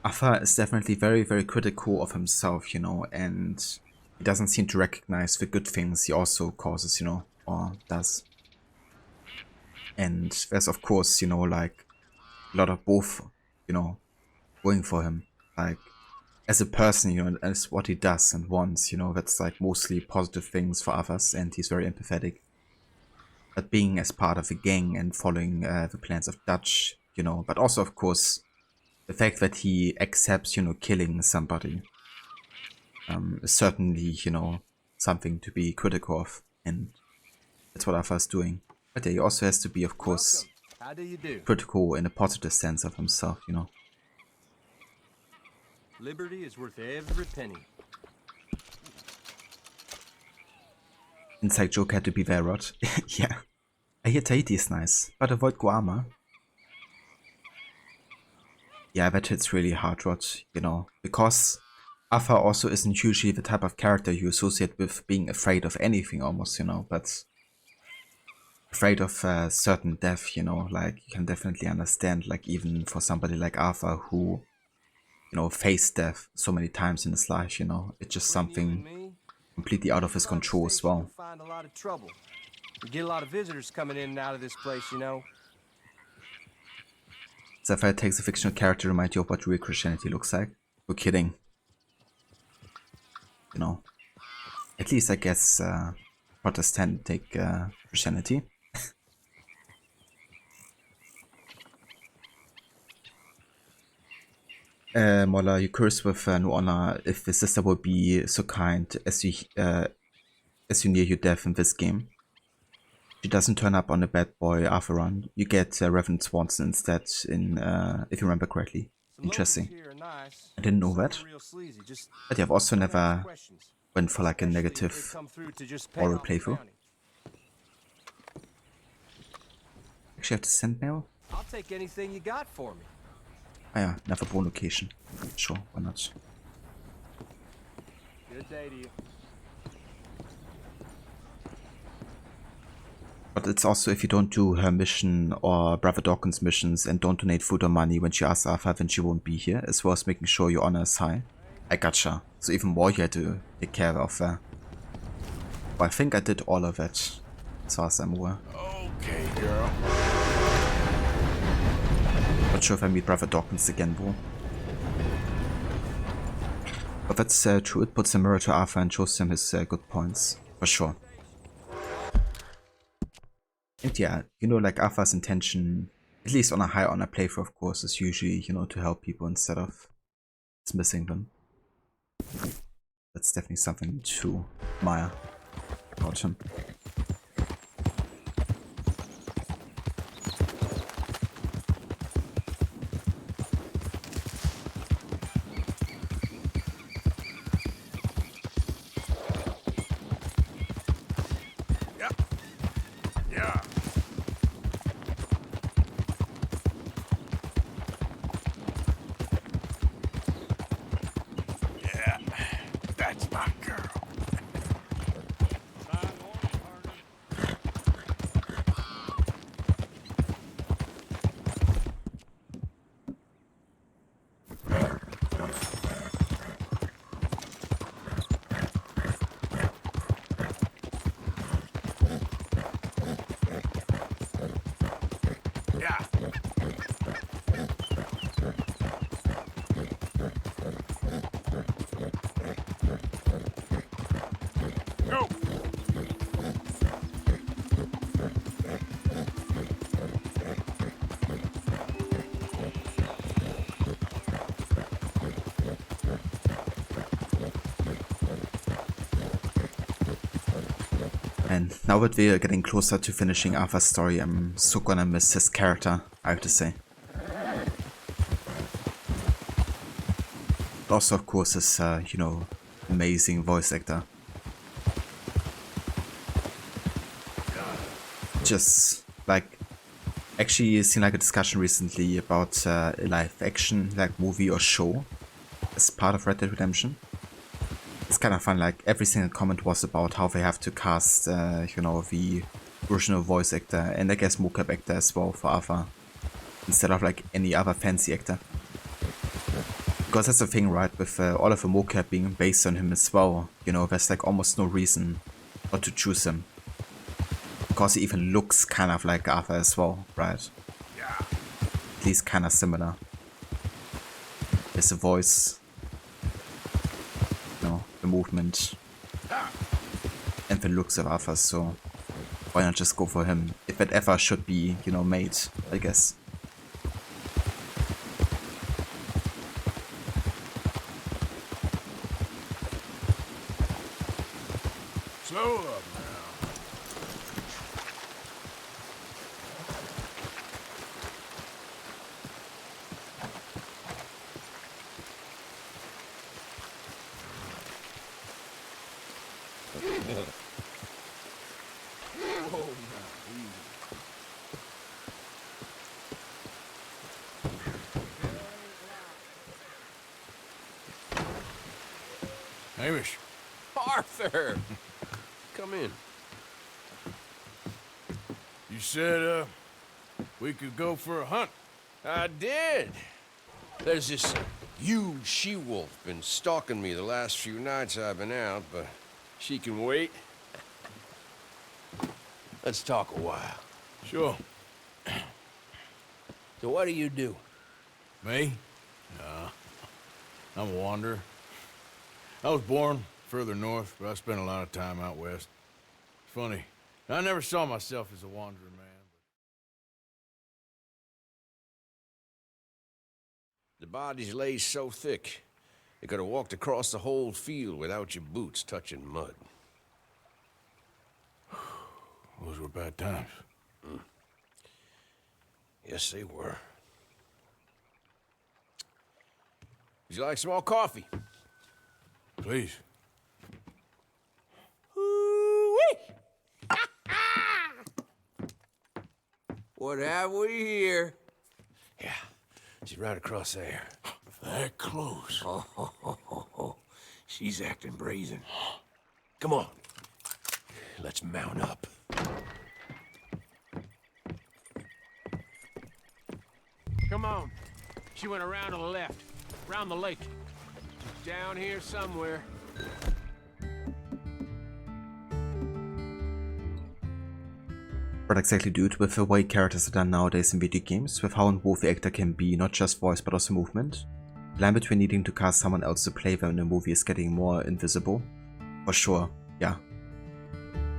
Arthur is definitely very, very critical of himself, you know, and he doesn't seem to recognize the good things he also causes, you know, or does. And there's, of course, you know, like, a lot of both, you know, going for him. Like, as a person, you know, as what he does and wants, you know, that's like mostly positive things for others, and he's very empathetic. But being as part of a gang and following the plans of Dutch, you know, but also, of course, the fact that he accepts, you know, killing somebody is certainly, you know, something to be critical of, and that's what Arthur's doing. But yeah, he also has to be, of course, How do you do? critical in a positive sense of himself, you know. Liberty is worth every penny. Inside joke had to be there, Rod. Yeah. I hear Tahiti is nice, but avoid Guama. Yeah, that hits really hard, Rod, you know, because Arthur also isn't usually the type of character you associate with being afraid of anything almost, you know, but afraid of certain death, you know, like, you can definitely understand, like, even for somebody like Arthur who, you know, faced death so many times in his life, you know, it's just something completely out of his control as well. Find a lot of trouble. We get a lot of visitors coming in and out of this place, you know. Sapphire takes a fictional character to remind you of what real Christianity looks like. We're kidding. You know. At least I guess Protestantic Christianity. Mola, you curse with no honor if the sister will be so kind as you near your death in this game. She doesn't turn up on a bad boy Arthur run. You get Reverend Swanson instead, in if you remember correctly. Interesting. I didn't know that. But yeah, I've also never went for like a negative horror playthrough. Actually, I have to send mail. I'll take anything you got for me. Ah yeah, never born location. Sure, why not? Good day to you. But it's also if you don't do her mission or Brother Dawkins missions and don't donate food or money when she asks Arthur, then she won't be here, as well as making sure your honor is high. I gotcha. So even more you had to take care of there. Well, I think I did all of it, as far as I'm aware. Okay, girl. Not sure if I meet Brother Dawkins again, though. But that's true, it puts a mirror to Arthur and shows him his good points, for sure. And yeah, you know, like Arthur's intention, at least on a high honor playthrough of course, is usually, you know, to help people instead of dismissing them. That's definitely something to admire about him. And now that we're getting closer to finishing Arthur's story, I'm so gonna miss his character, I have to say. But also, of course, his, you know, amazing voice actor. Just, like, actually seen like a discussion recently about a live action, like, movie or show as part of Red Dead Redemption. It's kind of fun, like every single comment was about how they have to cast, you know, the original voice actor and I guess mocap actor as well for Arthur, instead of like any other fancy actor. Because that's the thing, right, with all of the mocap being based on him as well, you know, there's like almost no reason not to choose him. Because he even looks kind of like Arthur as well, right? At least kind of similar. There's a voice. The movement and the looks of Arthur, so why not just go for him if it ever should be, you know, made, I guess. Slow up now. Hamish. Arthur! Come in. You said, we could go for a hunt. I did. There's this huge she-wolf been stalking me the last few nights I've been out, but she can wait. Let's talk a while. Sure. So what do you do? Me? Nah. I'm a wanderer. I was born further north, but I spent a lot of time out west. It's funny. I never saw myself as a wandering man. The bodies lay so thick, you could have walked across the whole field without your boots touching mud. Those were bad times. Yes, they were. Would you like some more coffee? Please. What have we here? Yeah, she's right across there. That close. Oh, she's acting brazen. Come on, let's mount up. Come on. She went around to the left, around the lake. She's down here somewhere. What exactly, dude, with the way characters are done nowadays in video games, with how involved the actor can be, not just voice but also movement, the line between needing to cast someone else to play them in a movie is getting more invisible. For sure, yeah.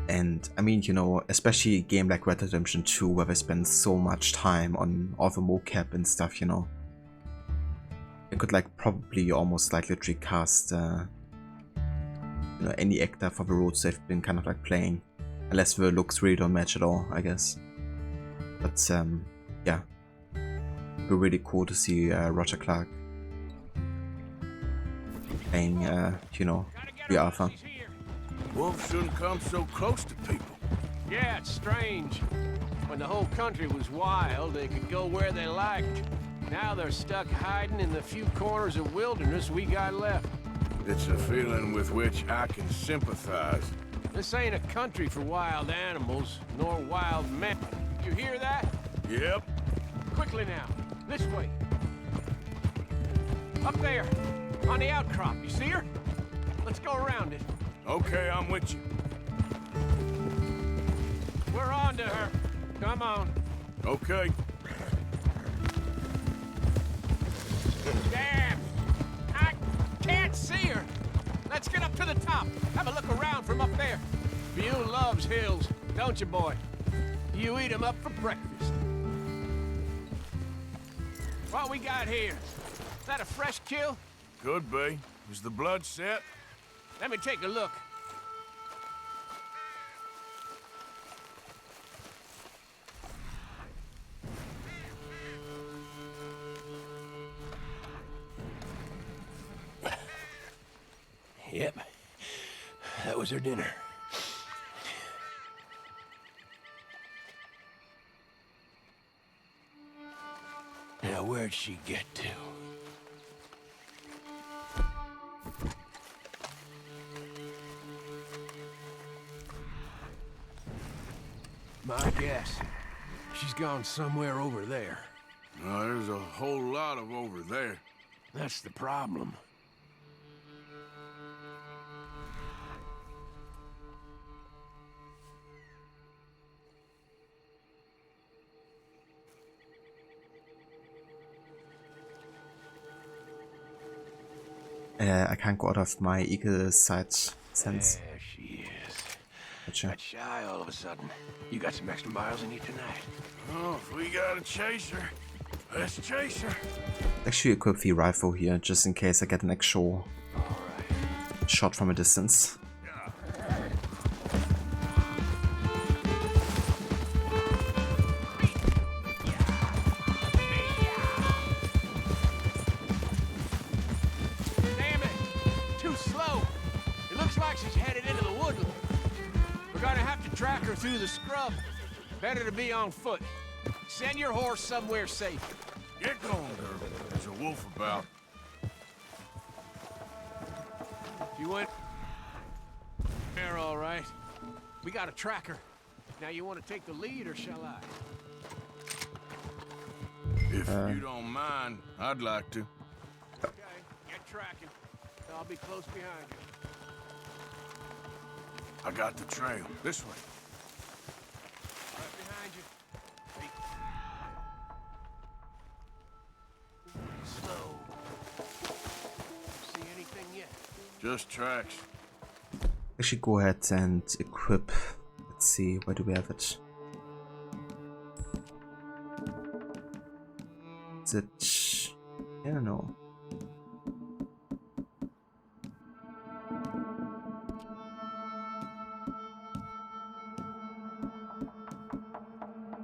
And I mean, you know, especially a game like Red Dead Redemption 2, where they spend so much time on all the mocap and stuff, you know. They could like probably almost like literally cast you know, any actor for the roles they've been kind of like playing. Unless the looks really don't match at all, I guess. But yeah. It'd be really cool to see Roger Clark playing, you know, the Arthur. Wolves shouldn't come so close to people. Yeah, it's strange. When the whole country was wild, they could go where they liked. Now they're stuck hiding in the few corners of wilderness we got left. It's a feeling with which I can sympathize. This ain't a country for wild animals, nor wild men. You hear that? Yep. Quickly now. This way. Up there. On the outcrop. You see her? Let's go around it. Okay, I'm with you. We're on to her. Come on. Okay. Damn! I can't see her! Let's get up to the top. Have a look around from up there. You loves hills, don't you, boy? You eat 'em up for breakfast. What we got here? Is that a fresh kill? Could be. Is the blood set? Let me take a look. Yep. That was her dinner. Now, where'd she get to? My guess. She's gone somewhere over there. There's a whole lot of over there. That's the problem. I can't go out of my eagle sight sense. There she is. Gotcha. Got shy all of a sudden. You got some extra miles in you tonight. Oh, if we gotta chase her, let's chase her. Actually equip the rifle here, just in case I get an actual shot from a distance. Track her through the scrub. Better to be on foot. Send your horse somewhere safe. Get going, girl. There's a wolf about. You went there, all right. We got a tracker. Now you want to take the lead, or shall I? If you don't mind, I'd like to. Okay, get tracking. I'll be close behind you. I got the trail. This way. Right behind you. Slow. See anything yet? Just tracks. Actually, go ahead and equip. Let's see, where do we have it? Is it? I don't know.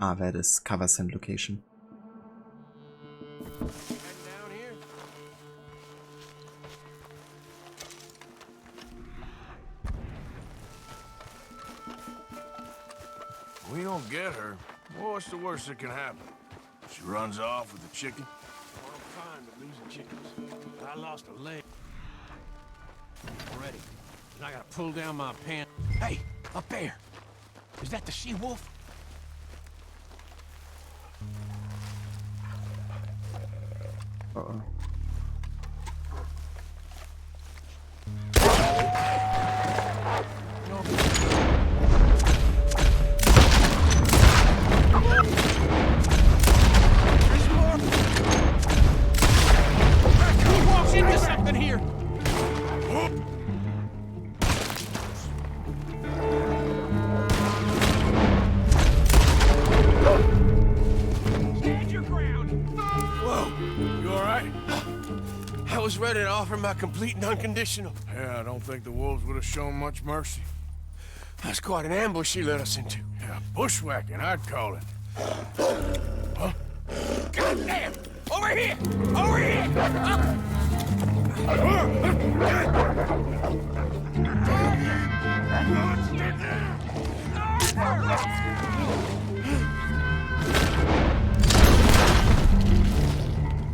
Ah, that is cover send location. Down here. We don't get her. Well, what's the worst that can happen? She runs off with the chicken. Well, I'm fine with losing chickens. But I lost a leg already. And I gotta pull down my pants. Hey, up there. Is that the she-wolf? Uh-oh. He walks into something here! Stand your ground! Whoa, you all right? I was ready to offer my complete and unconditional. Yeah, I don't think the wolves would have shown much mercy. That's quite an ambush she led us into. Yeah, bushwhacking, I'd call it. Huh? Goddamn! Over here! Over here!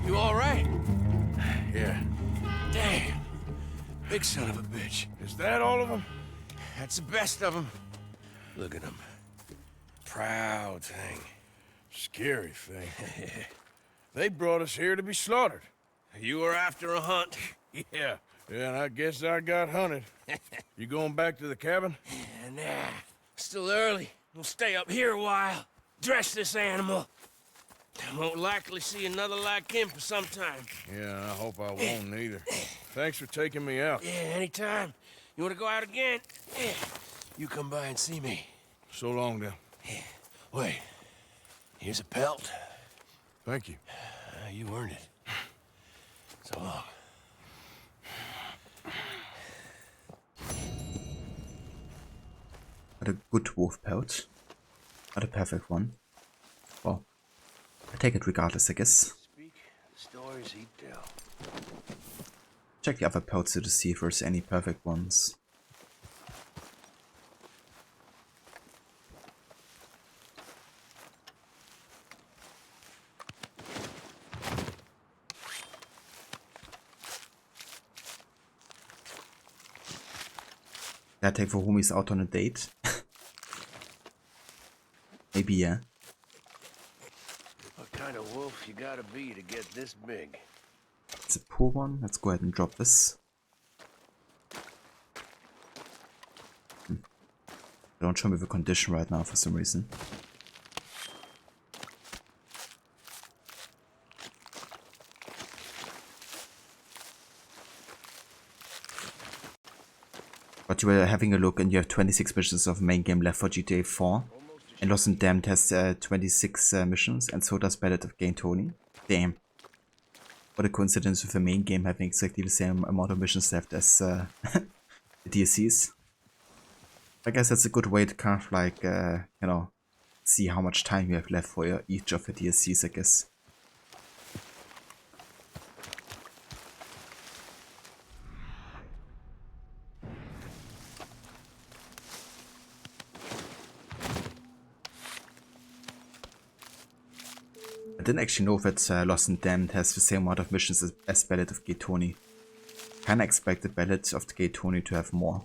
You all right? Yeah. Damn. Big son of a bitch. Is that all of them? That's the best of them. Look at him. Proud thing. Scary thing. They brought us here to be slaughtered. You were after a hunt. Yeah, and I guess I got hunted. You going back to the cabin? Nah, still early. We'll stay up here a while. Dress this animal. I won't likely see another like him for some time. Yeah, I hope I won't either. Thanks for taking me out. Yeah, anytime. You want to go out again? Yeah. You come by and see me. So long, then. Yeah. Wait. Here's a pelt. Thank you. You earned it. So long. Not a good wolf pelt. Not a perfect one. Well, I take it regardless, I guess. Speak the stories he tell. Check the other pelts to see if there's any perfect ones. Can I take the homies out on a date? Maybe, yeah. What kind of wolf you gotta be to get this big? It's a poor one. Let's go ahead and drop this. Don't show me the condition right now for some reason. But you were having a look and you have 26 missions of main game left for GTA 4. And Lost and Damned has 26 missions, and so does Ballad of Gay Tony. Damn. What a coincidence with the main game having exactly the same amount of missions left as the DLCs. I guess that's a good way to kind of like, you know, see how much time you have left for each of the DLCs, I guess. I didn't actually know that Lost and Damned has the same amount of missions as Ballad of Gay Tony. Kinda expected Ballad of the Gay Tony to have more.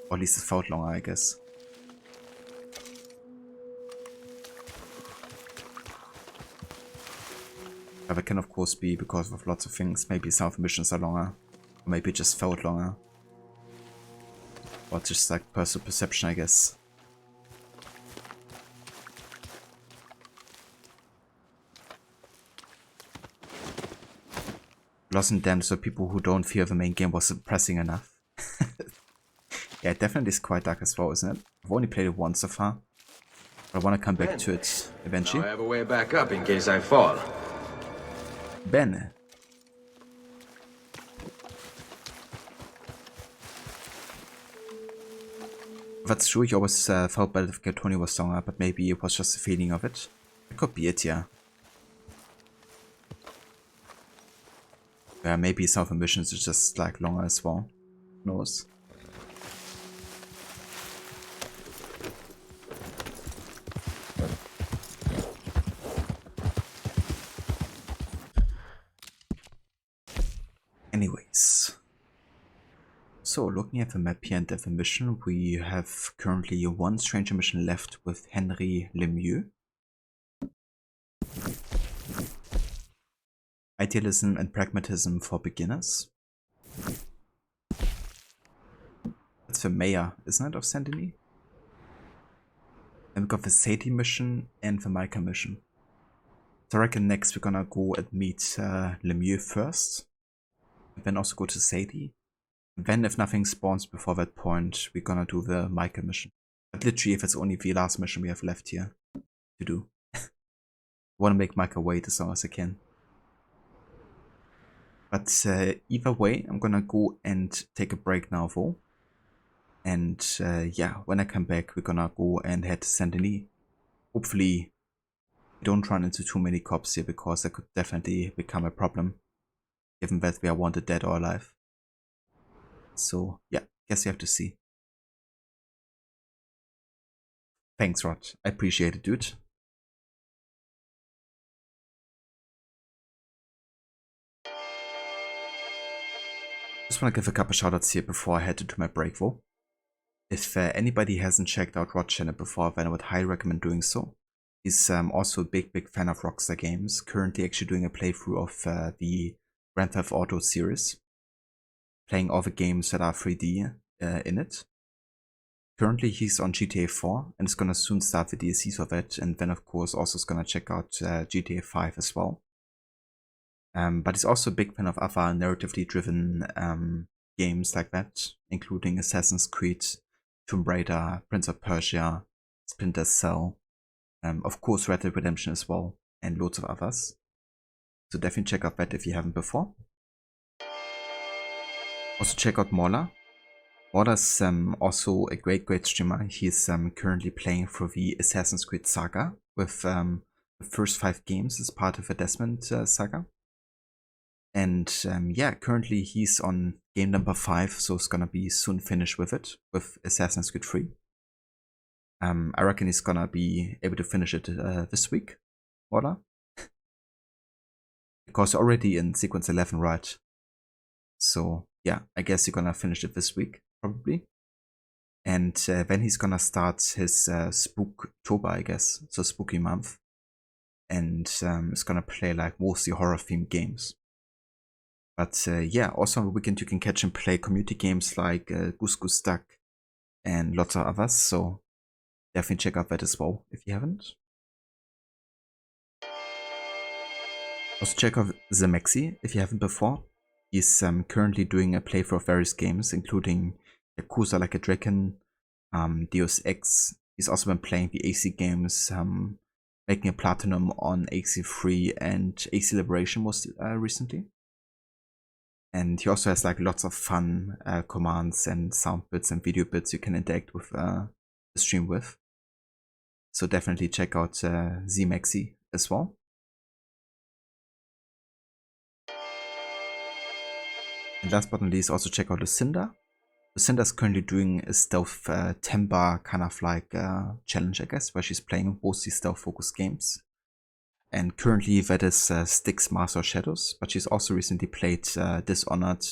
Or at least it felt longer, I guess. But that can of course be because of lots of things. Maybe some of the missions are longer. Or maybe it just felt longer. Or it's just like personal perception, I guess. Lost and Damned, so people who don't feel the main game was depressing enough. Yeah, it definitely is quite dark as well, isn't it? I've only played it once so far. But I want to come back to it eventually. Now I have a way back up in case I fall. Ben. That's true, you always felt Ballad of Gay Tony was longer, but maybe it was just a feeling of it. It could be it, yeah. Yeah, maybe some of the missions are just like longer as well. Who knows? Anyways. So looking at the map here and at the mission, we have currently one stranger mission left with Henry Lemieux. Idealism and Pragmatism for Beginners. That's the mayor, isn't it, of Saint-Denis? And we got the Sadie mission and the Micah mission. So I reckon next we're gonna go and meet Lemieux first. And then also go to Sadie. And then if nothing spawns before that point, we're gonna do the Micah mission. But literally if it's only the last mission we have left here to do. I wanna make Micah wait as long as I can. But either way, I'm gonna go and take a break now though. And yeah, when I come back, we're gonna go and head to Saint-Denis. Hopefully, we don't run into too many cops here because that could definitely become a problem, given that we are wanted dead or alive. So yeah, guess we have to see. Thanks, Rod. I appreciate it, dude. Just want to give a couple shoutouts here before I head into my break though. If anybody hasn't checked out Rod's channel before, then I would highly recommend doing so. He's also a big fan of Rockstar games, currently actually doing a playthrough of the Grand Theft Auto series, playing all the games that are 3D in it. Currently he's on GTA 4 and is gonna soon start the DLCs of it, and then of course also is gonna check out GTA 5 as well. But he's also a big fan of other narratively driven games like that, including Assassin's Creed, Tomb Raider, Prince of Persia, Splinter Cell, of course Red Dead Redemption as well, and loads of others. So definitely check out that if you haven't before. Also check out Mola. Mola's also a great streamer. He's currently playing through the Assassin's Creed saga with the first 5 games as part of the Desmond saga. And yeah, currently he's on game number 5, so it's gonna be soon finished with it, with Assassin's Creed 3. I reckon he's gonna be able to finish it this week, Mola. Because already in sequence 11, right? So yeah, I guess you're gonna finish it this week, probably. And then he's gonna start his Spooktober, I guess, so spooky month. And it's gonna play like mostly horror themed games. But yeah, also on the weekend you can catch him play community games like Goose Goose Duck and lots of others, so definitely check out that as well if you haven't. Also check out Zemexi if you haven't before. He's currently doing a playthrough of various games, including Yakuza Like a Dragon, Deus Ex. He's also been playing the AC games, making a platinum on AC3 and AC Liberation most recently. And he also has like lots of fun commands and sound bits and video bits you can interact with the stream with. So definitely check out Zemexi as well. And last but not least, also check out Lucinda. Lucinda is currently doing a stealth 10-bar kind of like challenge, I guess, where she's playing mostly stealth-focused games. And currently that is Styx Master of Shadows, but she's also recently played Dishonored,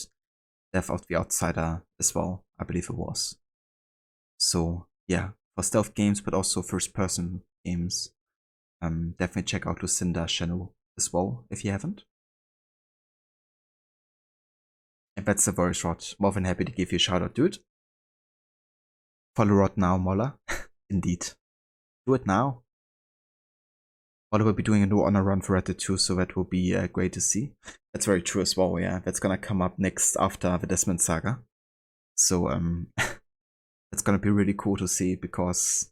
Death of the Outsider as well, I believe it was. So yeah, for stealth games, but also first-person games, definitely check out Lucinda's channel as well, if you haven't. And that's the voice, Rod. More than happy to give you a shout out, dude. Follow Rod now, Mola. Indeed. Do it now. Mola will be doing a no honor run for Red Dead 2, so that will be great to see. That's very true as well, yeah. That's gonna come up next after the Desmond saga. So, it's gonna be really cool to see because,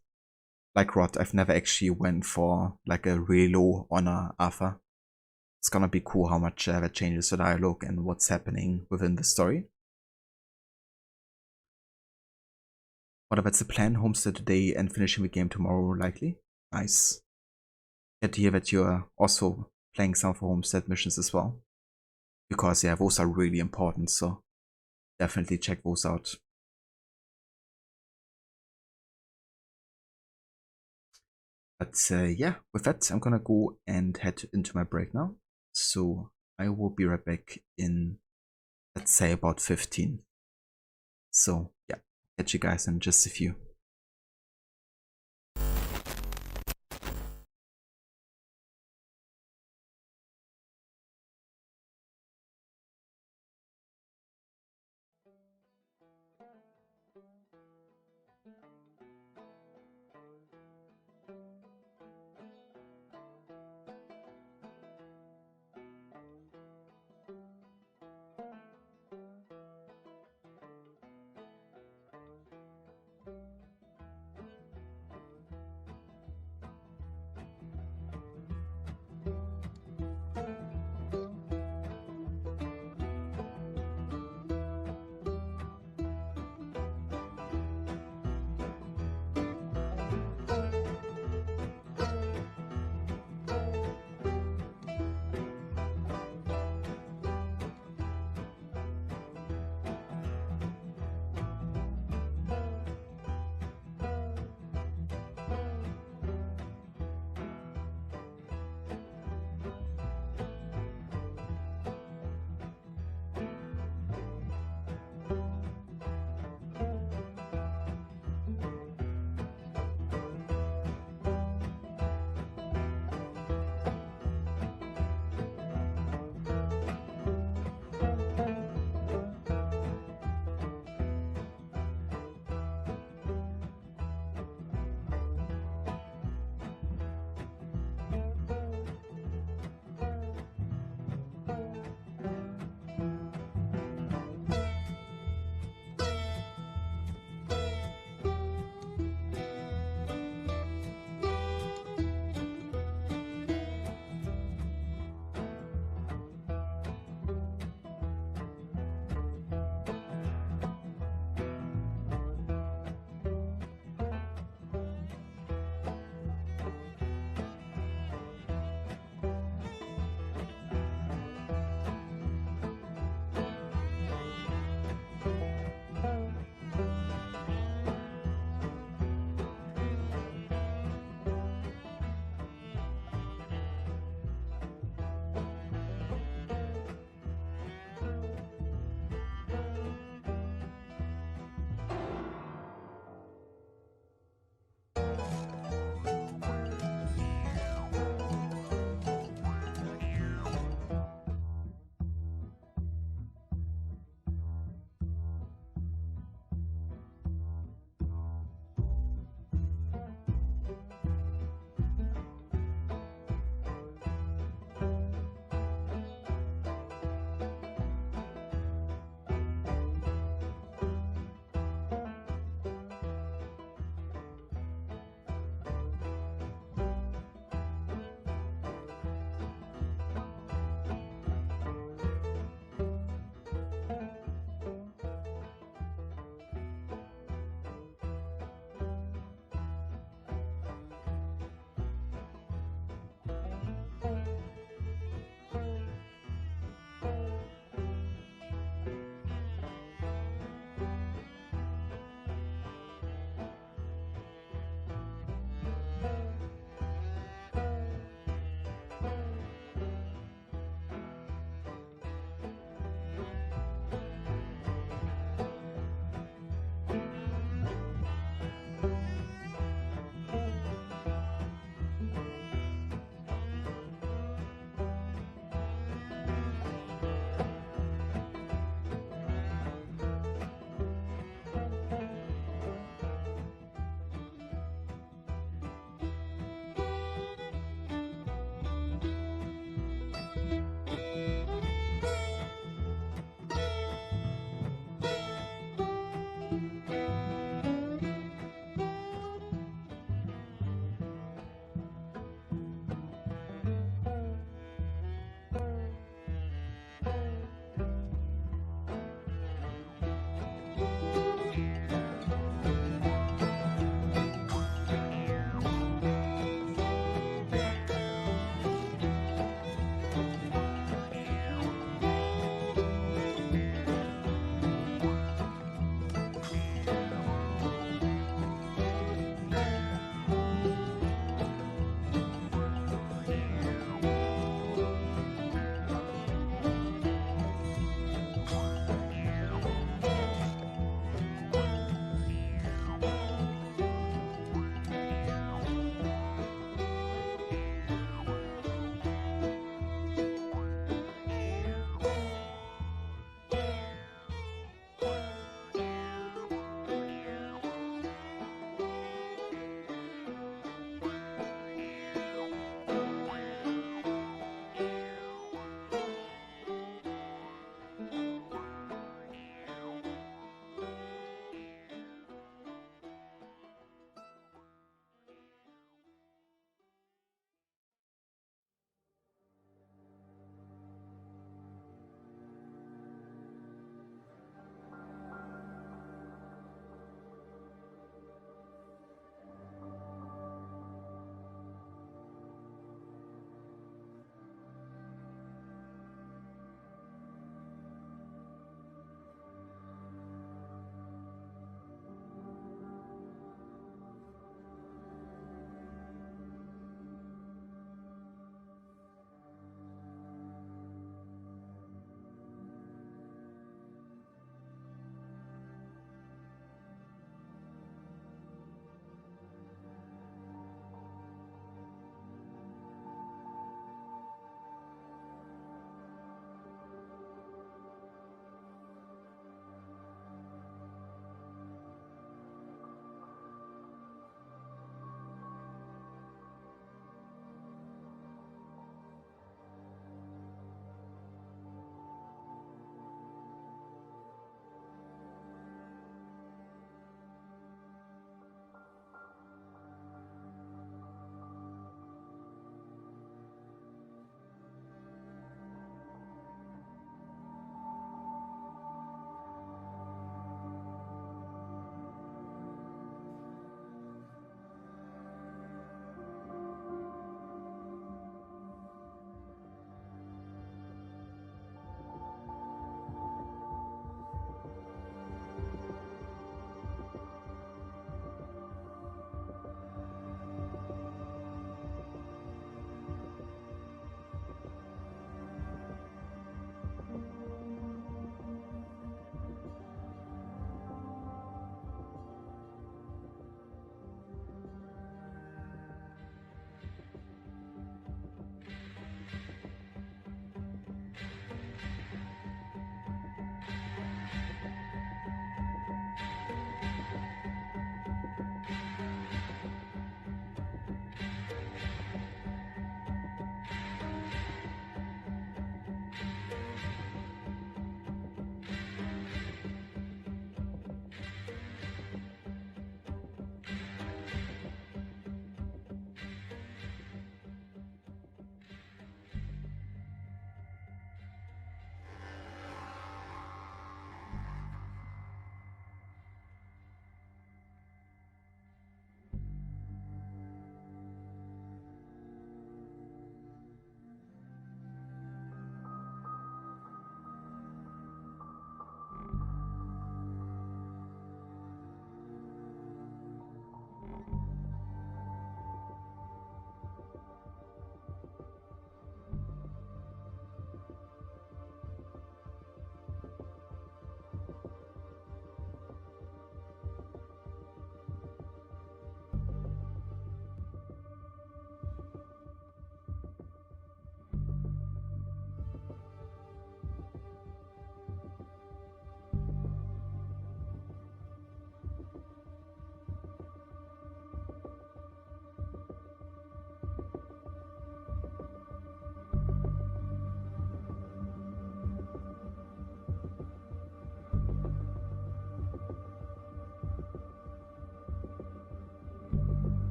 like Rod, I've never actually went for like a really low honor Arthur. It's gonna be cool how much that changes the dialogue and what's happening within the story. What about the plan? Homestead today and finishing the game tomorrow, likely. Nice. Glad to hear that you're also playing some of the Homestead missions as well. Because yeah, those are really important, so definitely check those out. But yeah, with that, I'm gonna go and head into my break now. So I will be right back in, let's say, about 15. So yeah, catch you guys in just a few.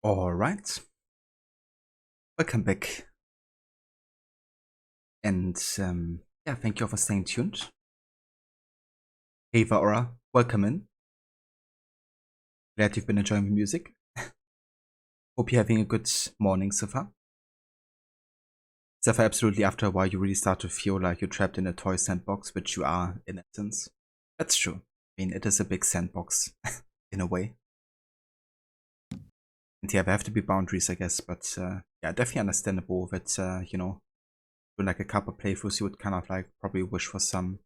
Alright. Welcome back. And yeah, thank you all for staying tuned. Hey Vaora, welcome in. Glad you've been enjoying the music. Hope you're having a good morning so far. Except for absolutely after a while you really start to feel like you're trapped in a toy sandbox, which you are in essence. That's true. I mean, it is a big sandbox in a way. And yeah, there have to be boundaries, I guess, but yeah, definitely understandable that, you know, doing like a couple playthroughs, you would kind of like probably wish for some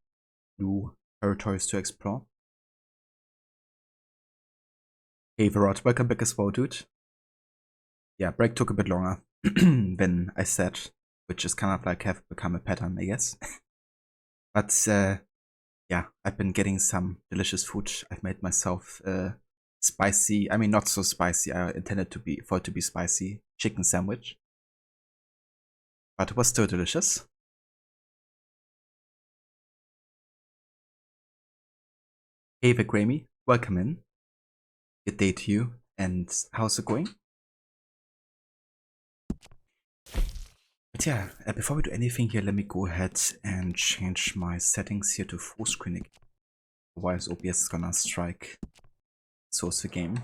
new territories to explore. Hey Varot, welcome back as well, dude. Yeah, break took a bit longer than I said, which is kind of like have become a pattern, I guess. But yeah, I've been getting some delicious food. I've made myself spicy, I mean not so spicy, I intended for it to be spicy chicken sandwich. But it was still delicious. Hey Vikrami, welcome in. Good day to you, and how's it going? But yeah, before we do anything here, let me go ahead and change my settings here to full screen again. Otherwise OBS is gonna strike source the game.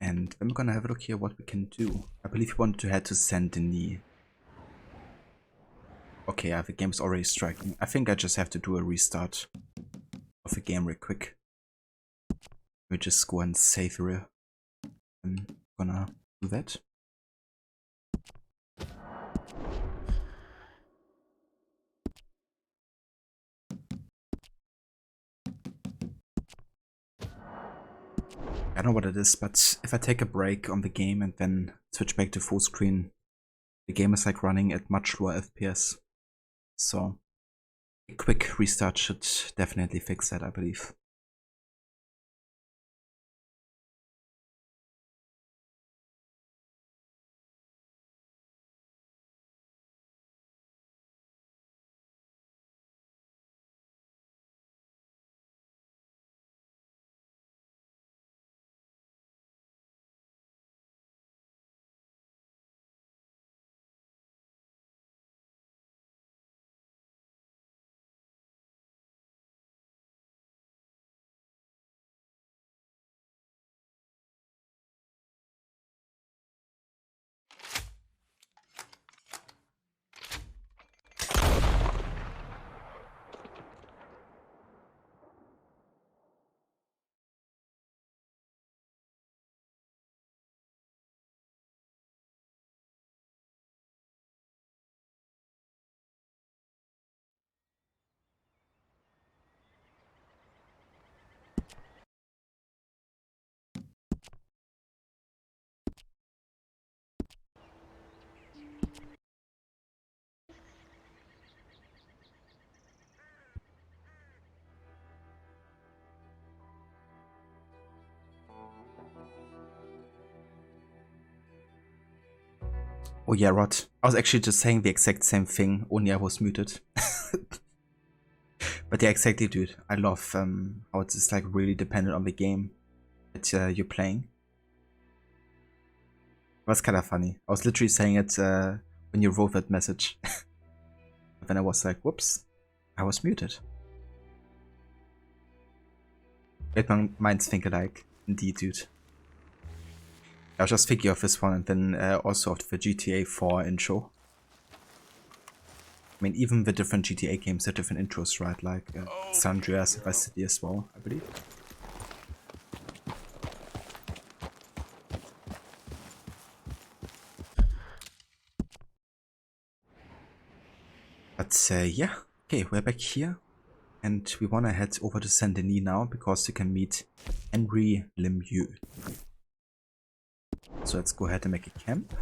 And then we're gonna have a look here what we can do. I believe we wanted to head to Saint Denis. Okay, yeah, the game's already striking. I think I just have to do a restart of the game real quick. We just go and save here. I'm gonna do that. I don't know what it is, but if I take a break on the game and then switch back to full screen, the game is like running at much lower FPS. So a quick restart should definitely fix that, I believe. Oh yeah, Rod. I was actually just saying the exact same thing, only I was muted. But yeah, exactly, dude. I love how it's just like really dependent on the game that you're playing. It was kind of funny. I was literally saying it when you wrote that message. But then I was like, whoops, I was muted. Made my minds think alike. Indeed, dude. I was just thinking of this one and then also of the GTA 4 intro. I mean, even the different GTA games have different intros, right? Like San Andreas and Vice City as well, I believe. But yeah, okay, we're back here. And we want to head over to Saint Denis now because you can meet Henry Lemieux. So let's go ahead and make a camp.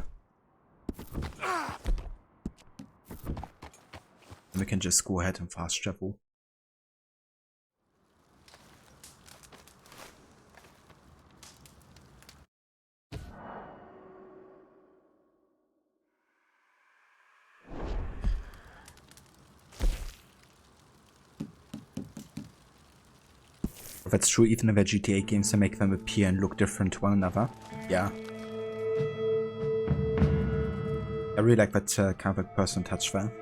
And we can just go ahead and fast travel. If that's true, even in the GTA games, they make them appear and look different to one another. Yeah. I really like that kind of a personal touch there.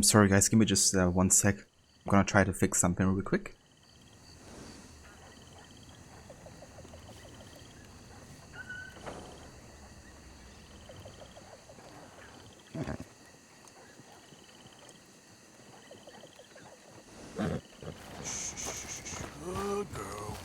Sorry guys, give me just 1 sec. I'm gonna try to fix something real quick. Good girl.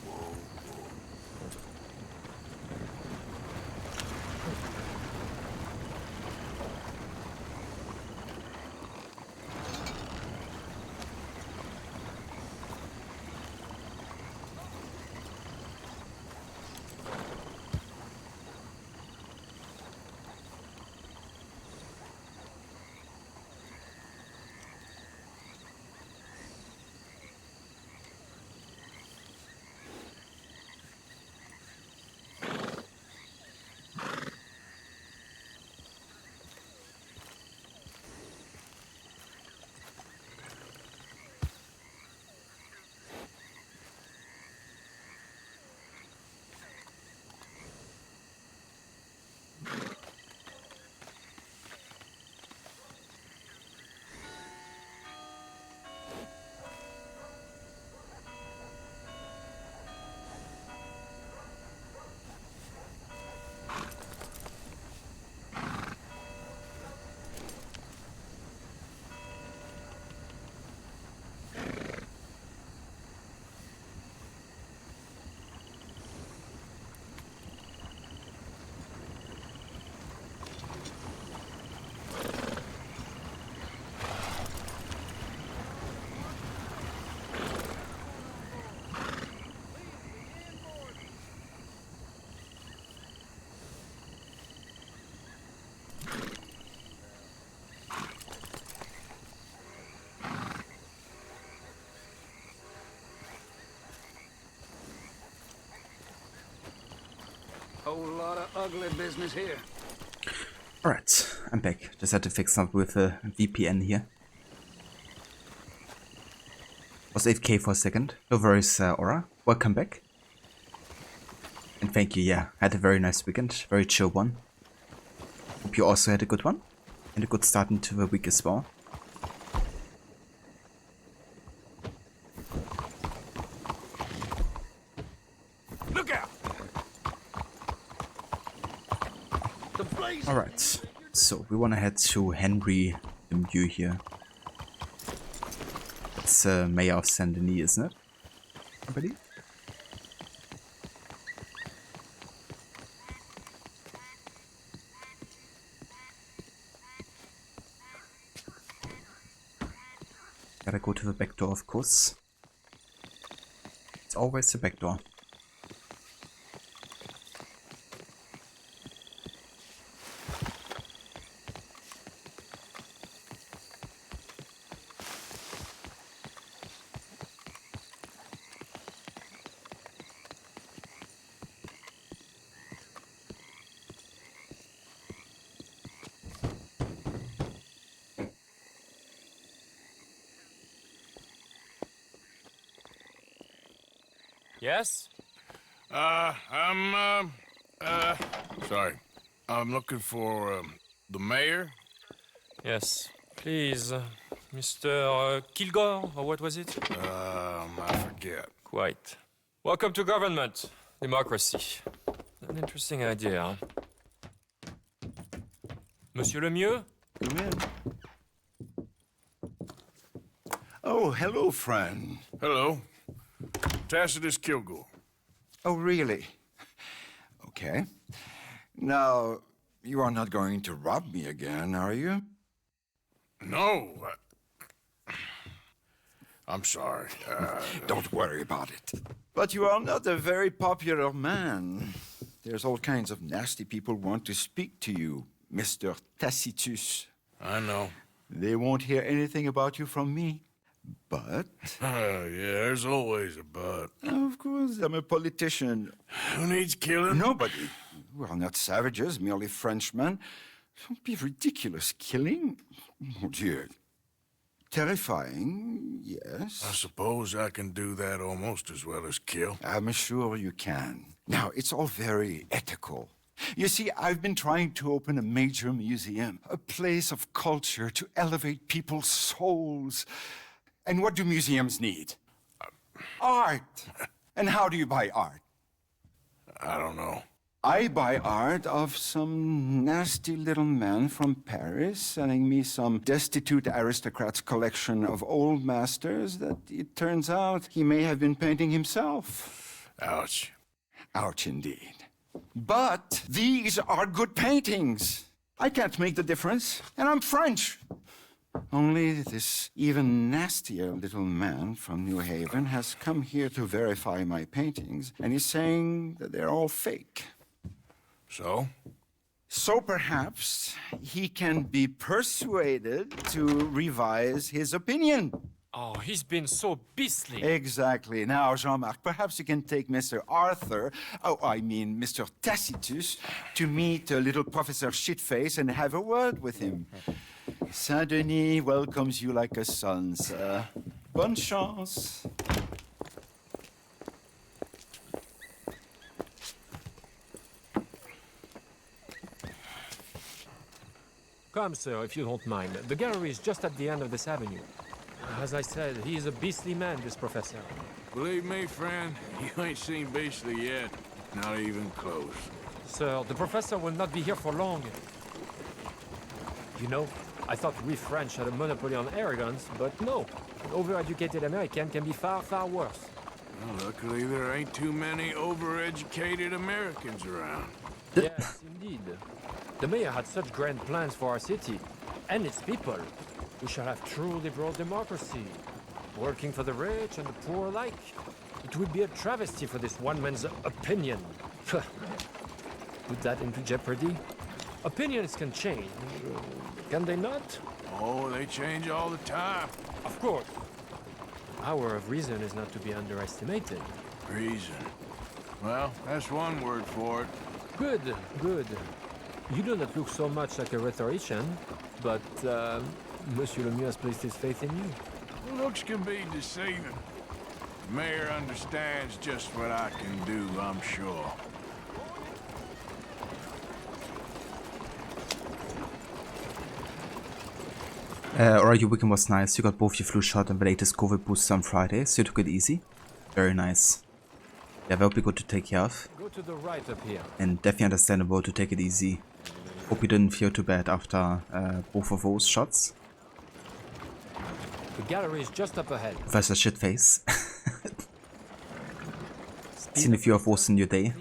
Whole lot of ugly business here. Alright, I'm back. Just had to fix something with the VPN here. Was AFK for a second. No worries, Aura. Welcome back. And thank you, yeah. Had a very nice weekend. Very chill one. Hope you also had a good one. And a good start into the week as well. Look out! Alright, so we want to head to Henry Lemieux here. It's Mayor of Saint Denis, isn't it? I believe. Gotta go to the back door, of course. It's always the back door. Yes? Sorry. I'm looking for, the mayor? Yes. Please, Mr. Kilgore, or what was it? I forget. Quite. Welcome to government. Democracy. An interesting idea, huh? Monsieur Lemieux? Come in. Oh, hello, friend. Hello. Tacitus Kilgore. Oh, really? Okay. Now, you are not going to rob me again, are you? No. I'm sorry. Don't worry about it. But you are not a very popular man. There's all kinds of nasty people who want to speak to you, Mr. Tacitus. I know. They won't hear anything about you from me. But... yeah, there's always a but. Of course, I'm a politician. Who needs killing? Nobody. We are not savages, merely Frenchmen. Don't be ridiculous. Killing? Oh, dear. Terrifying, yes. I suppose I can do that almost as well as kill. I'm sure you can. Now, it's all very ethical. You see, I've been trying to open a major museum, a place of culture to elevate people's souls. And what do museums need? Art. And how do you buy art? I don't know. I buy art of some nasty little man from Paris selling me some destitute aristocrat's collection of old masters that it turns out he may have been painting himself. Ouch. Ouch indeed. But these are good paintings. I can't make the difference, and I'm French. Only this even nastier little man from New Haven has come here to verify my paintings, and he's saying that they're all fake. So? So perhaps he can be persuaded to revise his opinion. Oh, he's been so beastly. Exactly. Now, Jean-Marc, perhaps you can take Mr. Arthur, Mr. Tacitus, to meet little Professor Shitface and have a word with him. Saint-Denis welcomes you like a son, sir. Bonne chance. Come, sir, if you don't mind. The gallery is just at the end of this avenue. As I said, he is a beastly man, this professor. Believe me, friend, you ain't seen beastly yet. Not even close. Sir, the professor will not be here for long. You know, I thought we French had a monopoly on arrogance, but no. An overeducated American can be far, far worse. Well, luckily there ain't too many overeducated Americans around. Yes, indeed. The mayor had such grand plans for our city and its people. We shall have true liberal democracy, working for the rich and the poor alike. It would be a travesty for this one man's opinion. Put that into jeopardy. Opinions can change, can they not? Oh, they change all the time. Of course. Power of reason is not to be underestimated. Reason. Well, that's one word for it. Good, good. You do not look so much like a rhetorician, but Monsieur Lemieux has placed his faith in you. Looks can be deceiving. The mayor understands just what I can do, I'm sure. Alright, your weekend was nice. You got both your flu shot and the latest COVID booster on Friday, so you took it easy. Very nice. Yeah, that would be good to take care of. Go to the right up here. And definitely understandable to take it easy. Hope you didn't feel too bad after both of those shots. The gallery is just up ahead. Professor Shitface. Seen a few of those in your day.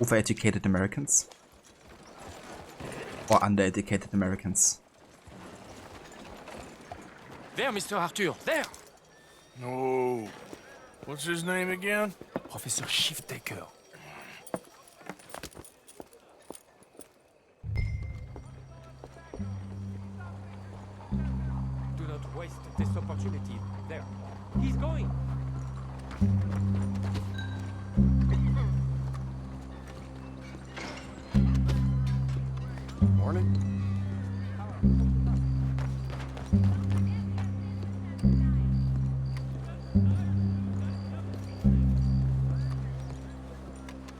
Overeducated Americans. Or undereducated Americans. There, Mr. Arthur, there! No. What's his name again? Professor Shiftaker. Do not waste this opportunity. There. He's going! Morning.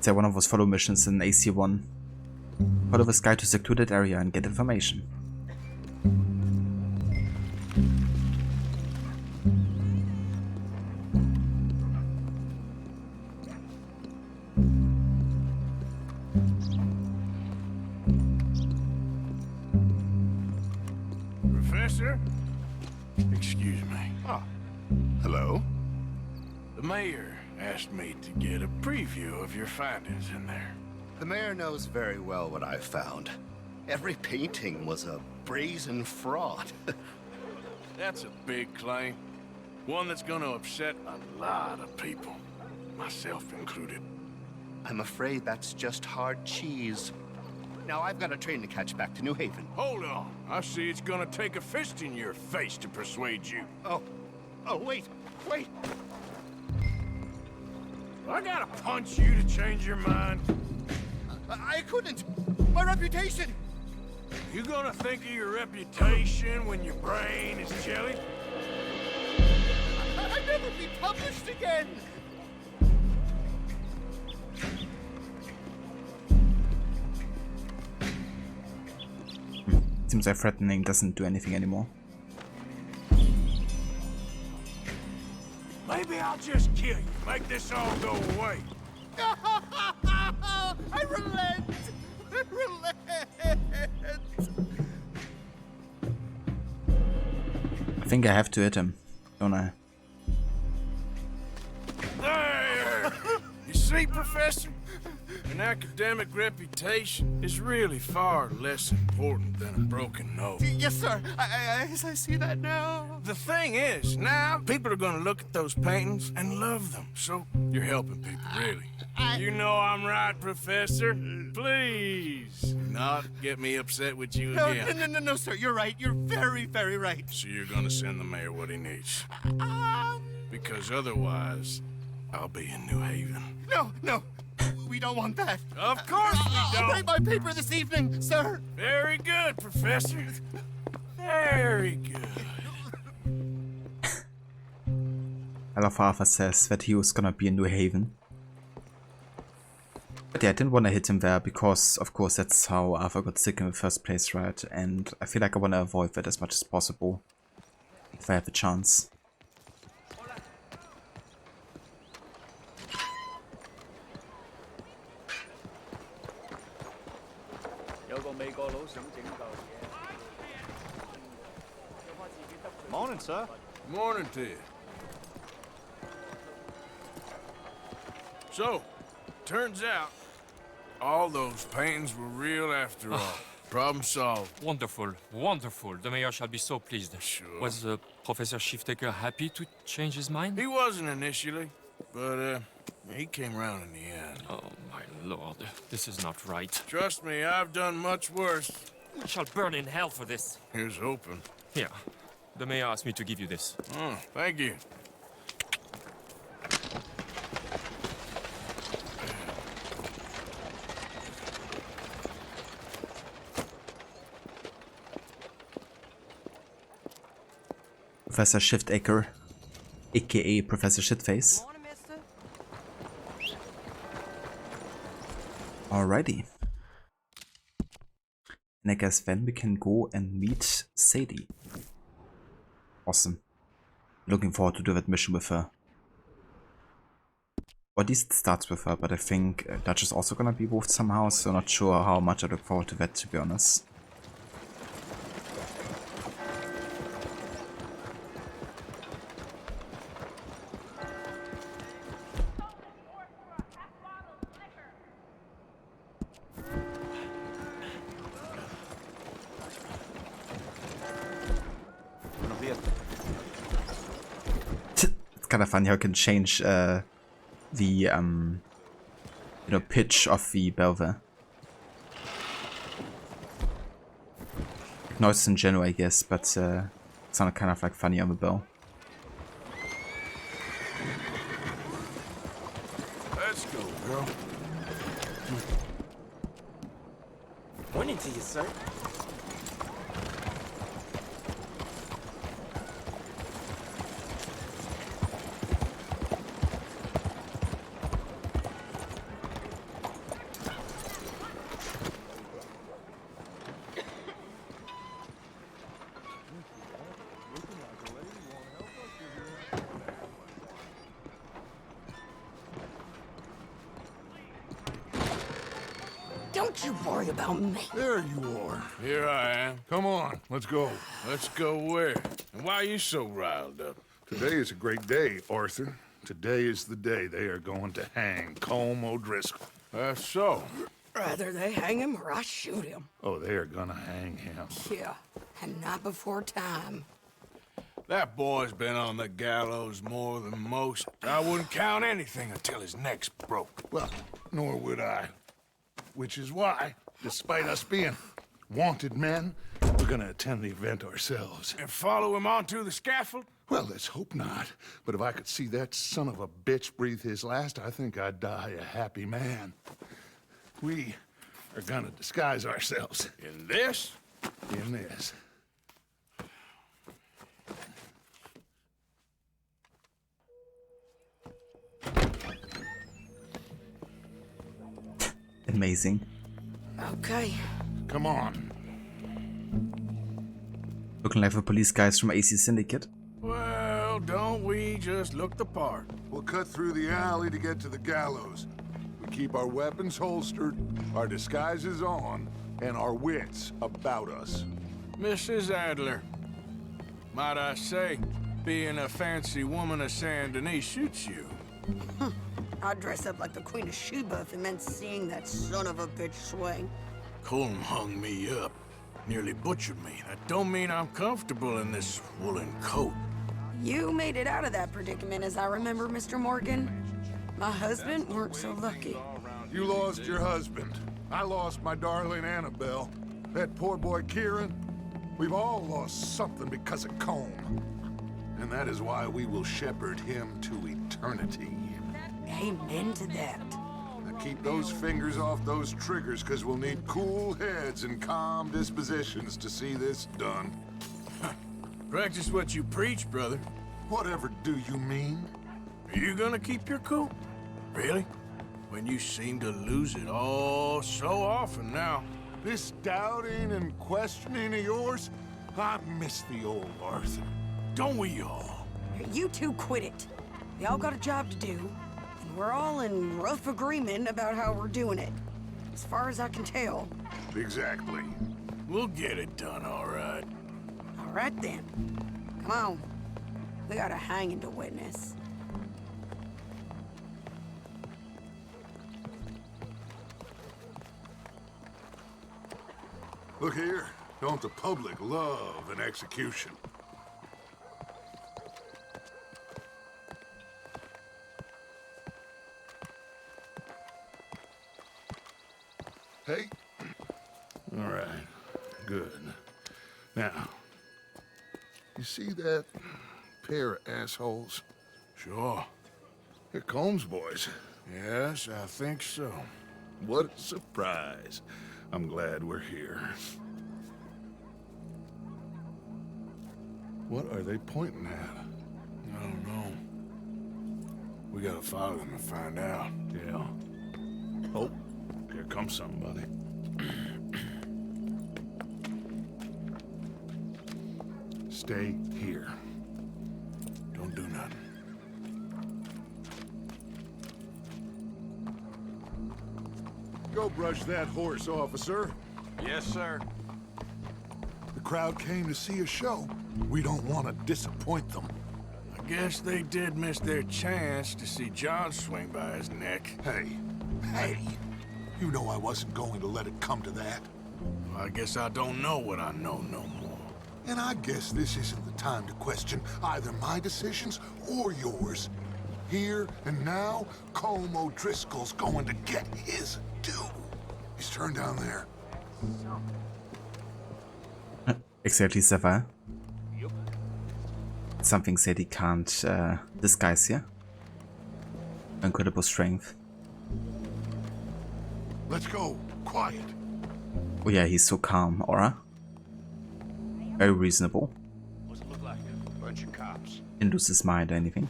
It's one of those follow missions in AC1. Follow this guy to a secluded area and get information. Professor? Excuse me. Ah, hello. The mayor asked me to get a preview of your findings in there. The mayor knows very well what I found. Every painting was a brazen fraud. That's a big claim. One that's gonna upset a lot of people, myself included. I'm afraid that's just hard cheese. Now I've got a train to catch back to New Haven. Hold on. I see it's gonna take a fist in your face to persuade you. Oh, wait. I gotta punch you to change your mind. I couldn't. My reputation. You gonna think of your reputation when your brain is jelly? I'd never be published again. Seems like threatening doesn't do anything anymore. Maybe I'll just kill you. Make this all go away. I relent. I think I have to hit him, don't I? There! You see, Professor? An academic reputation is really far less important than a broken nose. Yes, sir. I see that now. The thing is, now people are gonna look at those paintings and love them. So you're helping people, really. You know I'm right, Professor. Please, do not get me upset with you again. No, sir. You're right. You're very, very right. So you're gonna send the mayor what he needs. Because otherwise, I'll be in New Haven. No. We don't want that. Of course we don't. I'll write my paper this evening, sir. Very good, Professor. Very good. I love how Arthur says that he was gonna be in New Haven. But yeah, I didn't want to hit him there because, of course, that's how Arthur got sick in the first place, right? And I feel like I want to avoid that as much as possible if I have the chance. Morning, sir. Morning to you. So, turns out, all those paintings were real after all. Problem solved. Wonderful, wonderful. The mayor shall be so pleased. Sure. Was Professor Shiftaker happy to change his mind? He wasn't initially, but he came around in the end. Oh, my lord. This is not right. Trust me, I've done much worse. I shall burn in hell for this. Here's hoping. Here. The mayor asked me to give you this. Oh, thank you. Professor Shiftaker, aka Professor Shitface. Alrighty. And I guess then we can go and meet Sadie. Awesome. Looking forward to do that mission with her. Or at least it starts with her, but I think Dutch is also gonna be moved somehow, so not sure how much I look forward to that, to be honest. It's kind of funny how you can change the pitch of the bell there. Noise in general, I guess, but it sounded kind of like funny on the bell. Let's go, girl. Morning to you, sir. Don't you worry about me. There you are. Here I am. Come on, let's go. Let's go where? And why are you so riled up? Today is a great day, Arthur. Today is the day they are going to hang Colm O'Driscoll. That's so. Rather they hang him or I shoot him. Oh, they are gonna hang him. Yeah, and not before time. That boy's been on the gallows more than most. I wouldn't count anything until his neck's broke. Well, nor would I. Which is why, despite us being wanted men, we're gonna attend the event ourselves. And follow him onto the scaffold? Well, let's hope not. But if I could see that son of a bitch breathe his last, I think I'd die a happy man. We are gonna disguise ourselves. In this? In this. Amazing. Okay. Come on. Looking like the police guys from AC Syndicate. Well, don't we just look the part? We'll cut through the alley to get to the gallows. We keep our weapons holstered, our disguises on, and our wits about us. Mrs. Adler, might I say, being a fancy woman of Saint Denis suits you. I'd dress up like the Queen of Sheba if it meant seeing that son of a bitch swing. Colm hung me up, nearly butchered me. That don't mean I'm comfortable in this woolen coat. You made it out of that predicament, as I remember, Mr. Morgan. My husband weren't so lucky. You lost your husband. I lost my darling Annabelle. That poor boy Kieran. We've all lost something because of Colm. And that is why we will shepherd him to eternity. Amen to that. Now keep those fingers off those triggers, because we'll need cool heads and calm dispositions to see this done. Practice what you preach, brother. Whatever do you mean? Are you gonna keep your cool? Really? When you seem to lose it all so often now. This doubting and questioning of yours, I miss the old Arthur. Don't we all? You two quit it. We all got a job to do, and we're all in rough agreement about how we're doing it. As far as I can tell. Exactly. We'll get it done, all right. All right, then. Come on. We got a hanging to witness. Look here. Don't the public love an execution? Hey. All right. Good. Now, you see that pair of assholes? Sure. They're Colm's boys. Yes, I think so. What a surprise. I'm glad we're here. What are they pointing at? I don't know. We gotta follow them and find out. Yeah. Oh, here comes somebody. Stay here. Don't do nothing. Go brush that horse, officer. Yes, sir. The crowd came to see a show. We don't want to disappoint them. I guess they did miss their chance to see John swing by his neck. Hey, you know I wasn't going to let it come to that. Well, I guess I don't know what I know no more. And I guess this isn't the time to question either my decisions or yours. Here and now, Colm O'Driscoll's going to get his due. He's turned down there. Exactly, Sapphire. Something said he can't disguise here. Incredible strength. Let's go. Quiet. Oh yeah, he's so calm, Aura. Very reasonable. What's it look like? Bunch of cops. Didn't lose his mind or anything.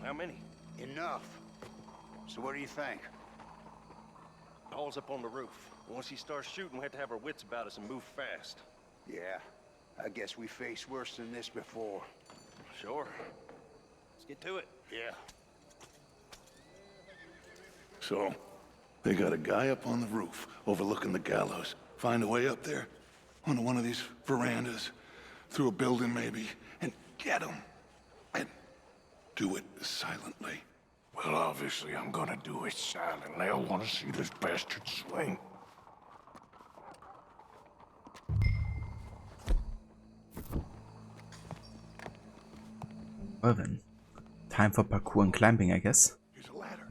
How many? Enough. So what do you think? Paul's up on the roof. Once he starts shooting, we have to have our wits about us and move fast. Yeah, I guess we faced worse than this before. Sure. Let's get to it. Yeah. So, they got a guy up on the roof overlooking the gallows. Find a way up there, onto one of these verandas, through a building maybe, and get him. And do it silently. Well, obviously I'm gonna do it silently. I want to see this bastard swing. Well then, time for parkour and climbing, I guess. Here's a ladder.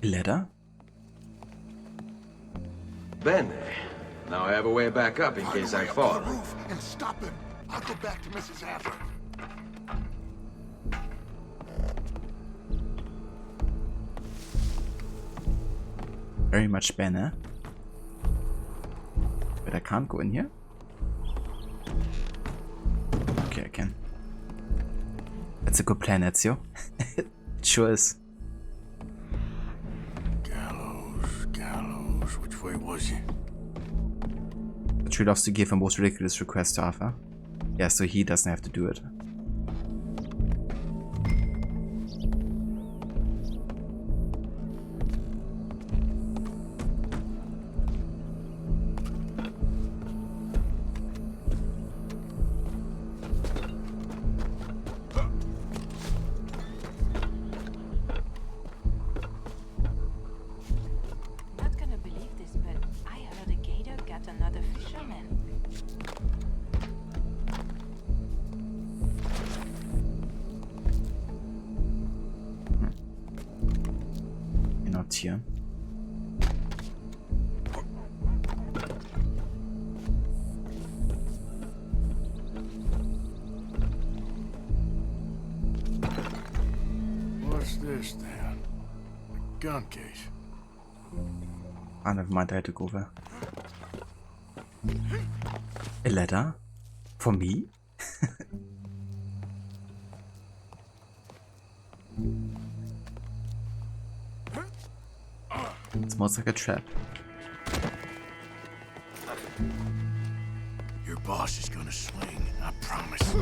A ladder? Bene. Now I have a way back up in case I fall. Find a way up to the roof and stop him. I'll go back to Mrs. Adler. Very much banner. But I can't go in here? Okay, I can. That's a good plan, Ezio. It sure is. Gallows, which way was he? The tree loves to give a most ridiculous request to Arthur. Yeah, so he doesn't have to do it. Not gonna believe this, but I heard a gator got another fisherman. You're not here. What's this then? A gun case. Ah, never mind, I had to go there. A letter? For me? It smells like a trap. Your boss is gonna swing, I promise.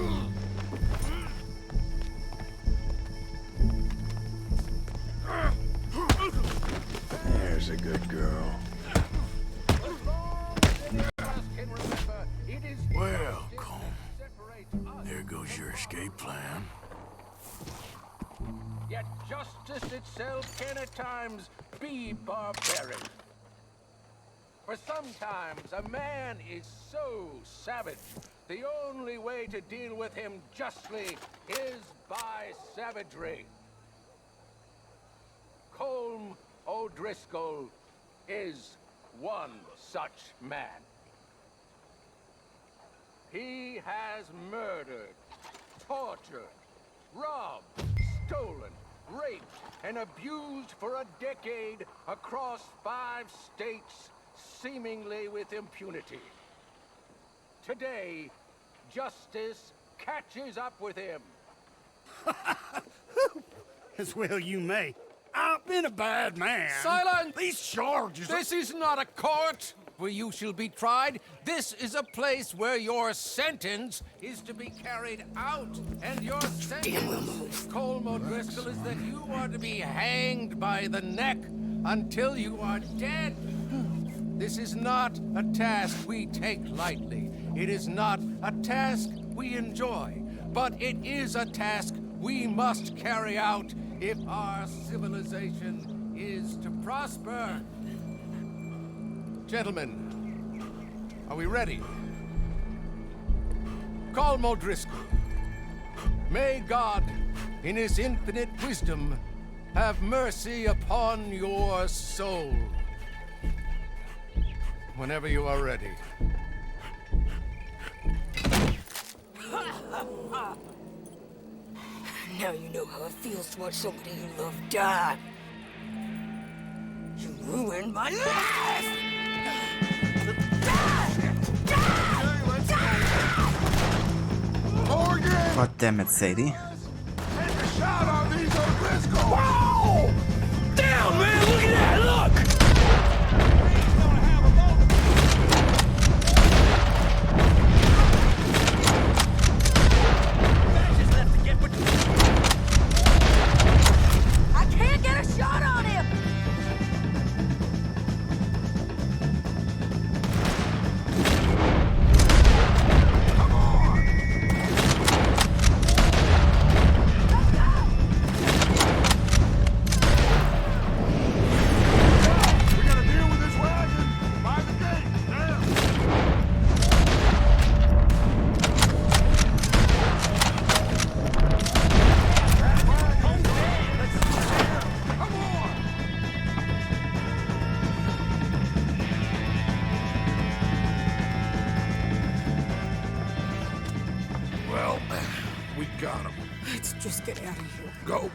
There's a good girl. Well, Colm, there goes your escape plan. Yet justice itself can at times be barbaric. For sometimes a man is so savage, the only way to deal with him justly is by savagery. Colm O'Driscoll is one such man. He has murdered, tortured, robbed, stolen, raped, and abused for a decade across 5 states, seemingly with impunity. Today, justice catches up with him. As well you may. I've been a bad man. Silence! These charges... This is not a court where you shall be tried. This is a place where your sentence is to be carried out. And your sentence, Colm O'Driscoll, is that you are to be hanged by the neck until you are dead. This is not a task we take lightly. It is not a task we enjoy. But it is a task we must carry out if our civilization is to prosper. Gentlemen, are we ready? Colm O'Driscoll, may God, in his infinite wisdom, have mercy upon your soul. Whenever you are ready. Now you know how it feels to watch somebody you love die. You ruined my life! God damn it, Sadie. Take a shot on these O'Driscoll! Whoa! Down, man! Look at that! Look! I can't get a shot on him! Let's get out of here. Go.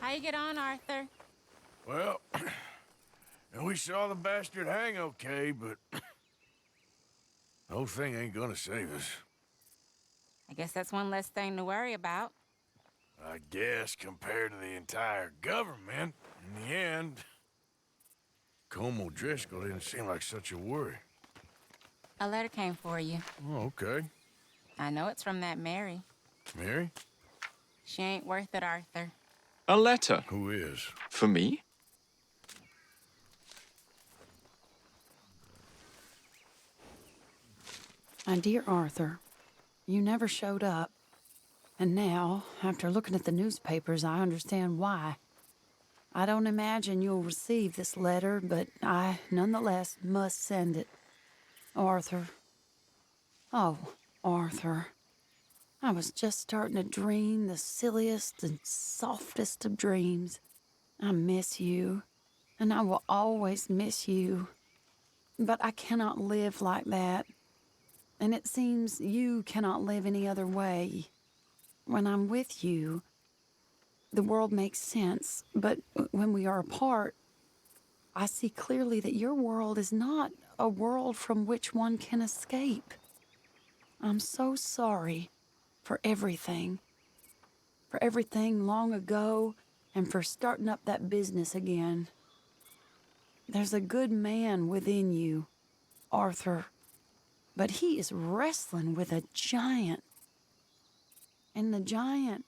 How you get on, Arthur? Well, we saw the bastard hang okay, but the whole thing ain't gonna save us. I guess that's one less thing to worry about. I guess compared to the entire government, in the end, Colm O'Driscoll didn't seem like such a worry. A letter came for you. Oh, okay. I know it's from that Mary. Mary? She ain't worth it, Arthur. A letter? Who is? For me? My dear Arthur, you never showed up. And now, after looking at the newspapers, I understand why. I don't imagine you'll receive this letter, but I, nonetheless, must send it. Arthur. Oh, Arthur. I was just starting to dream the silliest and softest of dreams. I miss you, and I will always miss you. But I cannot live like that. And it seems you cannot live any other way. When I'm with you, the world makes sense. But when we are apart, I see clearly that your world is not a world from which one can escape. I'm so sorry for everything. For everything long ago, and for starting up that business again. There's a good man within you, Arthur. But he is wrestling with a giant. And the giant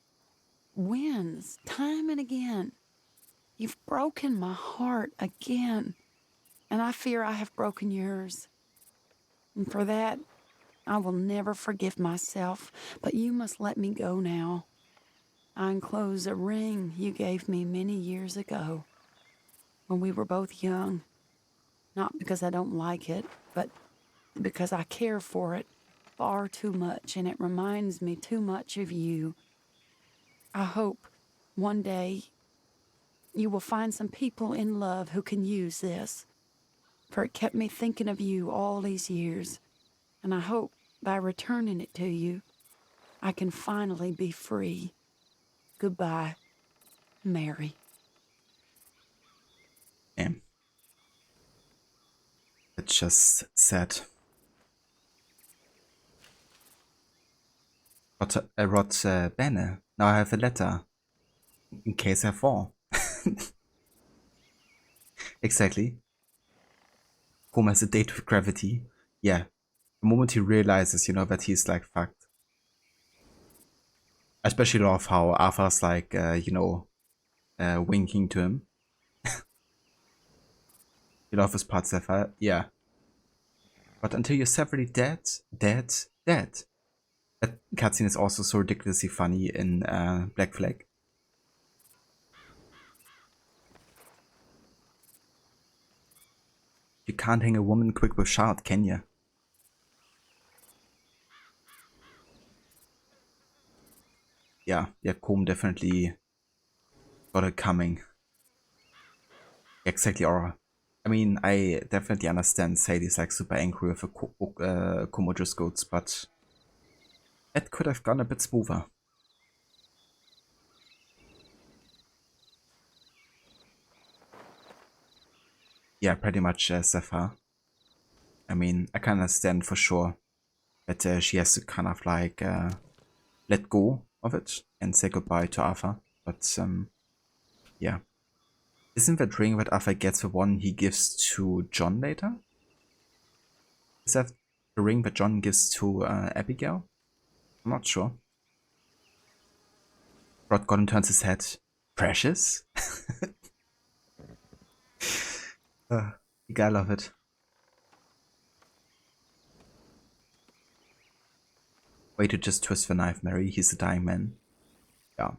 wins time and again. You've broken my heart again. And I fear I have broken yours. And for that, I will never forgive myself. But you must let me go now. I enclose a ring you gave me many years ago, when we were both young. Not because I don't like it, but because I care for it far too much, and it reminds me too much of you. I hope one day you will find some people in love who can use this, for it kept me thinking of you all these years, and I hope by returning it to you, I can finally be free. Goodbye, Mary. Damn. It's just sad. I wrote Bene. Now I have a letter. In case I fall. Exactly. Home has a date with gravity. Yeah. The moment he realizes, you know, that he's like fucked. I especially love how Arthur's like, you know, winking to him. You love his part, Zephyr? Yeah. But until you're severely dead. That cutscene is also so ridiculously funny in Black Flag. You can't hang a woman quick with shard, can you? Yeah, Colm definitely got it coming. Exactly, or I mean, I definitely understand Sadie's like super angry with Colm O'Driscoll, but it could have gone a bit smoother. Yeah, pretty much Zephyr. I mean, I can understand for sure that she has to kind of like let go of it and say goodbye to Arthur. But yeah. Isn't that ring that Arthur gets the one he gives to John later? Is that the ring that John gives to Abigail? I'm not sure. Rod Gordon turns his head. Precious? You gotta love it. Way to just twist the knife, Mary. He's a dying man. Yeah.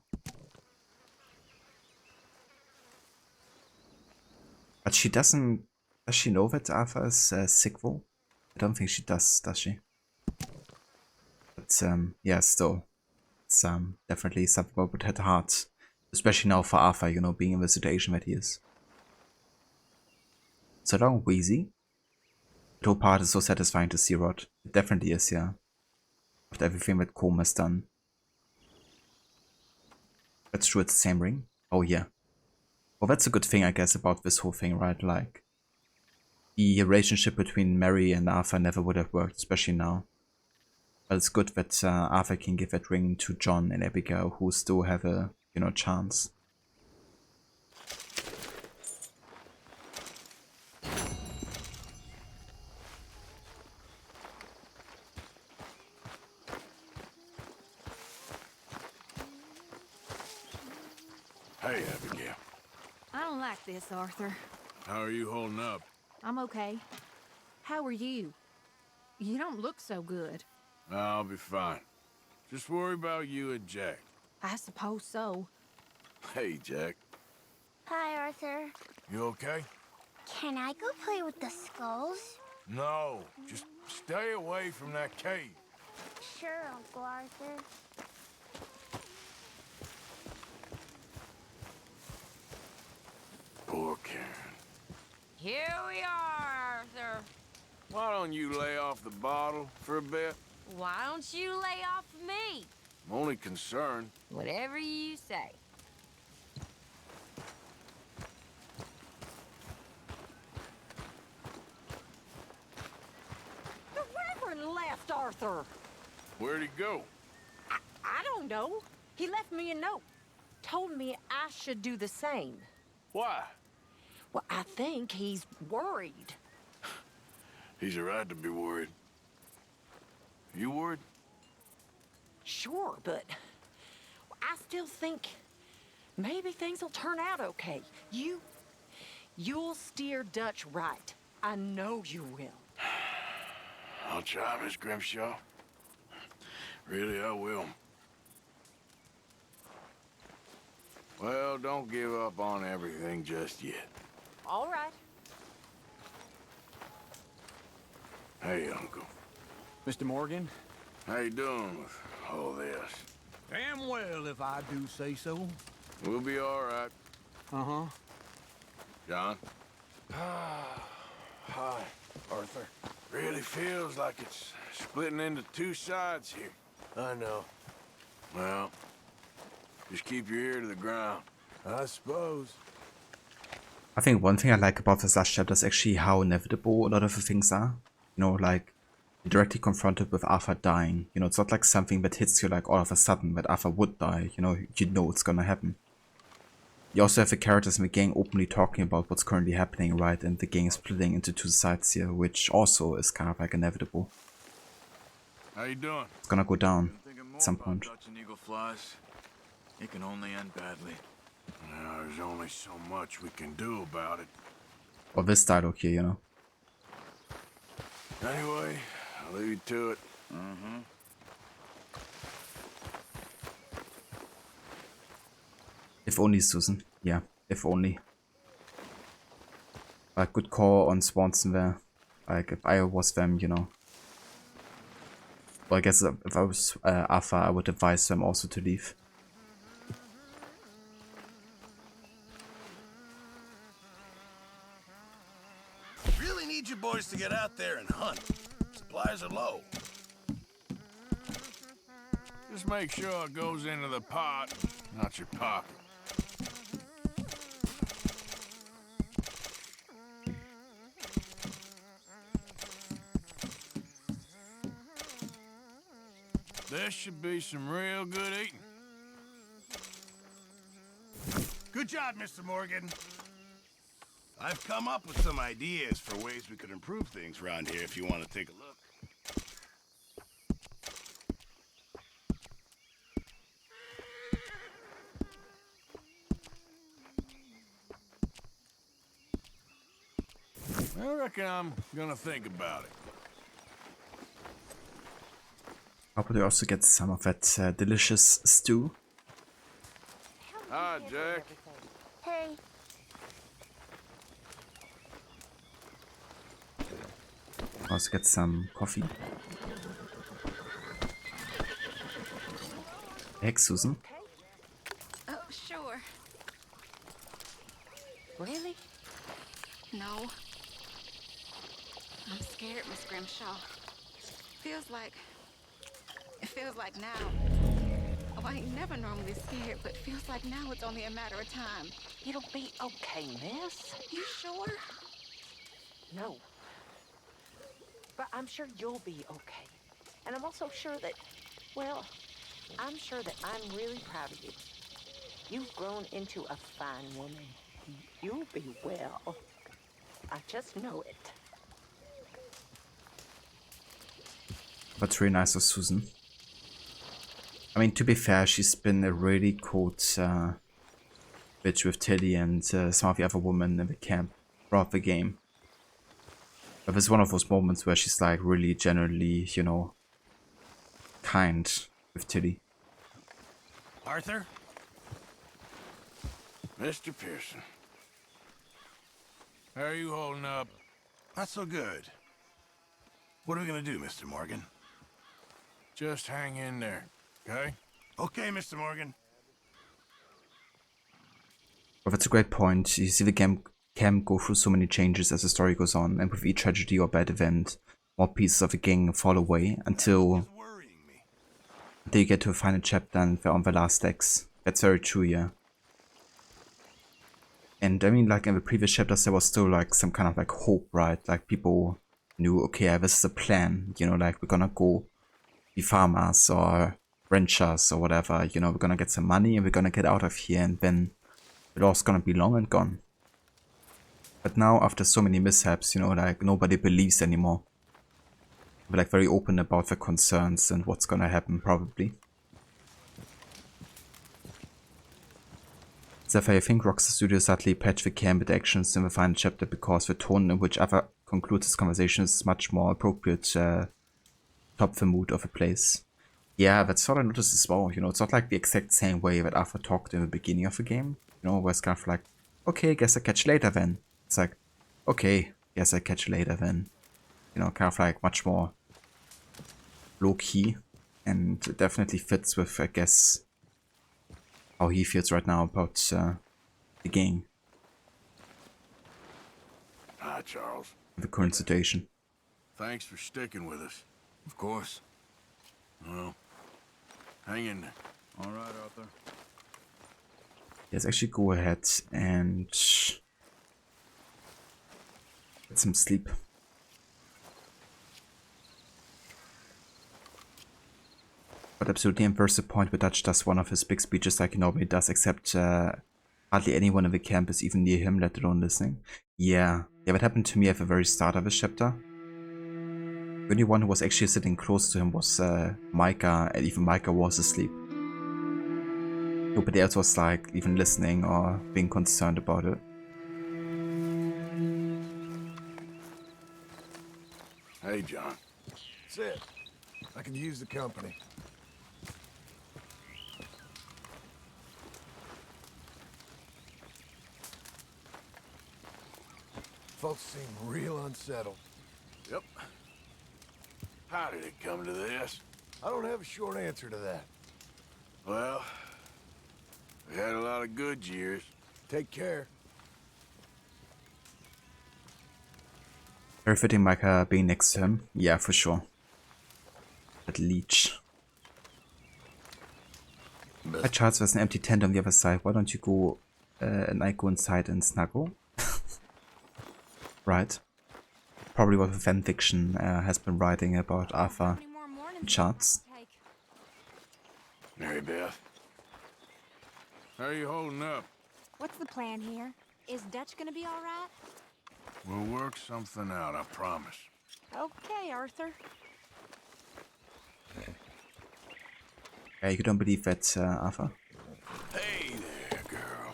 But she doesn't... Does she know that Arthur is sick though? I don't think she does she? But yeah, still. It's definitely something that would hit hard. Especially now for Arthur, you know, being in the situation that he is. So long, Wheezy. The whole part is so satisfying to see, Rod. It definitely is, yeah. After everything that Colm has done. That's true, it's the same ring. Oh yeah. Well, that's a good thing, I guess, about this whole thing, right? Like, the relationship between Mary and Arthur never would have worked, especially now. But it's good that Arthur can give that ring to John and Abigail, who still have a, you know, chance. Hey, Abigail. I don't like this, Arthur. How are you holding up? I'm okay. How are you? You don't look so good. I'll be fine. Just worry about you and Jack. I suppose so. Hey, Jack. Hi, Arthur. You okay? Can I go play with the skulls? No, just stay away from that cave. Sure, Uncle Arthur. Poor Karen. Here we are, Arthur. Why don't you lay off the bottle for a bit? Why don't you lay off me? I'm only concerned. Whatever you say. The Reverend left, Arthur. Where'd he go? I don't know. He left me a note. Told me I should do the same. Why? Well, I think he's worried. He's a right to be worried. You worried? Sure, but I still think maybe things will turn out okay. You'll steer Dutch right. I know you will. I'll try, Miss Grimshaw. Really, I will. Well, don't give up on everything just yet. All right. Hey, Uncle. Mr. Morgan? How you doing with all this? Damn well, if I do say so. We'll be all right. Uh-huh. John? Hi, Arthur. Really feels like it's splitting into two sides here. I know. Well, just keep your ear to the ground. I suppose. I think one thing I like about this last chapter is actually how inevitable a lot of the things are. You know, like, you're directly confronted with Arthur dying. You know, it's not like something that hits you like all of a sudden that Arthur would die. You know it's gonna happen. You also have the characters in the gang openly talking about what's currently happening, right? And the gang splitting into two sides here, which also is kind of like inevitable. How you doing? It's gonna go down at some point. Dutch and Eagle flies. It can only end badly. Now, there's only so much we can do about it. Or this dialogue here, you know. Anyway, I'll leave you to it. Mm-hmm. If only, Susan. Yeah, if only. Like, good call on Swanson there. Like, if I was them, you know. Well, I guess if I was Arthur, I would advise them also to leave. Really need you boys to get out there and hunt. Supplies are low. Just make sure it goes into the pot, not your pocket. This should be some real good eating. Good job, Mr. Morgan. I've come up with some ideas for ways we could improve things around here if you want to take a look. reckon I'm gonna think about it. Probably also get some of that delicious stew. Hi, Jack. Hey. Also get some coffee. Heck, Susan. Oh, sure. Really? No. I'm scared, Miss Grimshaw. It feels like now. Oh, I ain't never normally scared, but feels like now it's only a matter of time. It'll be okay, miss. You sure? No. But I'm sure you'll be okay. And I'm also sure that, well, I'm sure that I'm really proud of you. You've grown into a fine woman. You'll be well. I just know it. That's really nice of Susan. I mean, to be fair, she's been a really cold bitch with Tilly and some of the other women in the camp throughout the game. But it's one of those moments where she's like really generally, you know, kind with Tilly. Arthur? Mr. Pearson. How are you holding up? Not so good. What are we gonna do, Mr. Morgan? Just hang in there, okay? Okay, Mr. Morgan. But that's a great point. You see the game can go through so many changes as the story goes on, and with each tragedy or bad event, more pieces of the gang fall away until you get to a final chapter and they're on the last decks. That's very true, yeah. And I mean, like in the previous chapters, there was still like some kind of like hope, right? Like people knew, okay, this is a plan, you know, like we're gonna go be farmers or ranchers or whatever, you know, we're gonna get some money and we're gonna get out of here, and then it all's gonna be long and gone. But now, after so many mishaps, you know, like nobody believes anymore. We're like very open about their concerns and what's gonna happen, probably. Therefore, I think Rockstar Studios sadly patched the camp actions in the final chapter because the tone in which Arthur concludes his conversation is much more appropriate top the mood of the place. Yeah, that's what I noticed as well, you know, it's not like the exact same way that Arthur talked in the beginning of the game, you know, where it's kind of like, okay, guess I catch you later then. It's like, okay, guess I catch you later then. You know, kind of like much more low-key, and it definitely fits with, I guess, how he feels right now about the gang. Hi, Charles. The current situation. Thanks for sticking with us. Of course. Well, hang in there. All right, Arthur. Let's actually go ahead and get some sleep. But absolutely, and first the point where Dutch does one of his big speeches like he normally does, except hardly anyone in the camp is even near him, let alone listening. Yeah, that happened to me at the very start of this chapter. The only one who was actually sitting close to him was Micah, and even Micah was asleep. Nobody else was like even listening or being concerned about it. Hey, John. That's it. I can use the company. Folks seem real unsettled. Yep. How did it come to this? I don't have a short answer to that. Well, we had a lot of good years. Take care. Very fitting Micah being next to him. Yeah, for sure. That leech. Hi Charles, there's an empty tent on the other side. Why don't you go and I go inside and snuggle? Right. Probably what the fanfiction has been writing about Arthur and Charles. Mary Beth. How are you holding up? What's the plan here? Is Dutch gonna be all right? We'll work something out, I promise. Okay, Arthur. Yeah, you don't believe that, Arthur? Hey there, girl.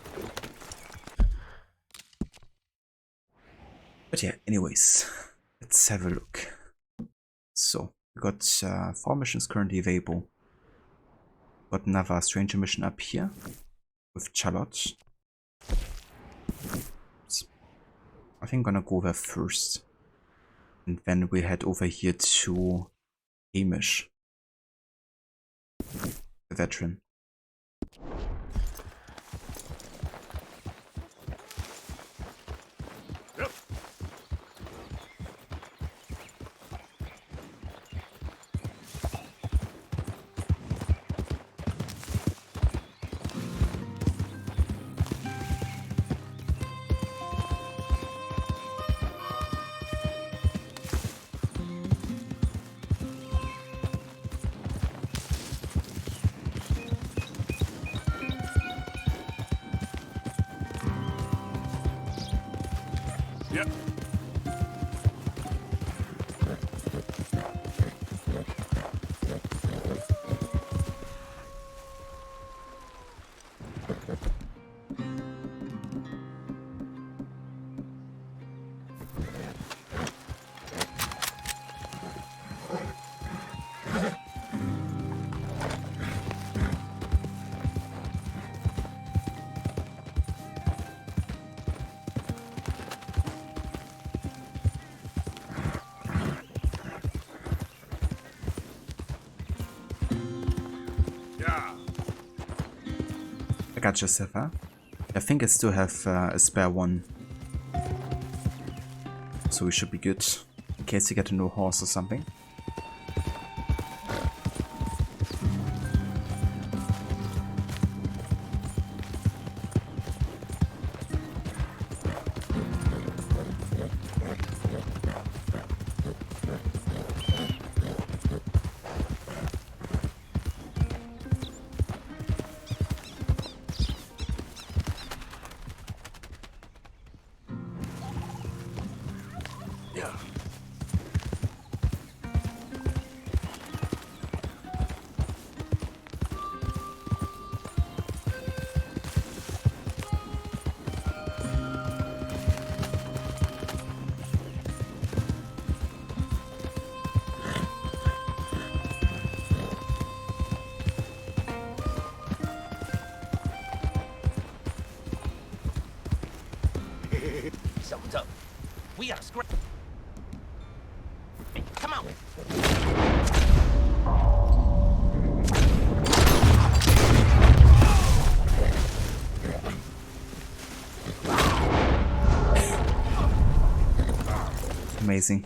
But yeah, anyways, let's have a look. So, we got 4 missions currently available. Got another stranger mission up here with Charlotte. I think I'm gonna go there first. And then we'll head over here to Hamish, the veteran. Yep. I got you, Sefa. I think I still have a spare one. So we should be good. In case you get a new horse or something. Something's up. We gotta scrap. Come on. Amazing.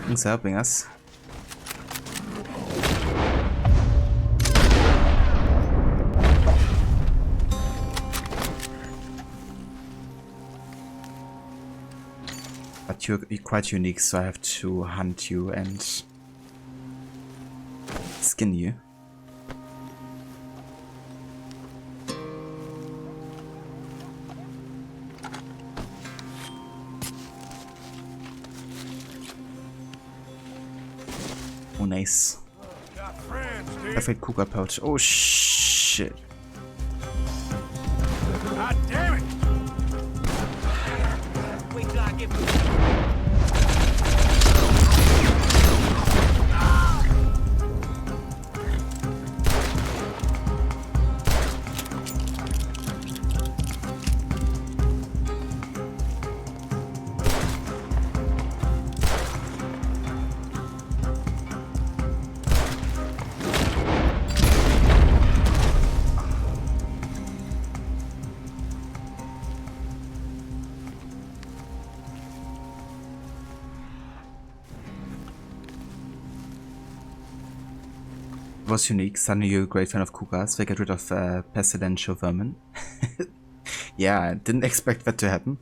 Thanks for helping us. But you're quite unique, so I have to hunt you and skin you. Oh, nice. Perfect cougar pouch. Oh, shit. God damn it! Wait till I get. Was unique. Suddenly you're a great fan of cougars. They get rid of pestilential vermin. Yeah, I didn't expect that to happen.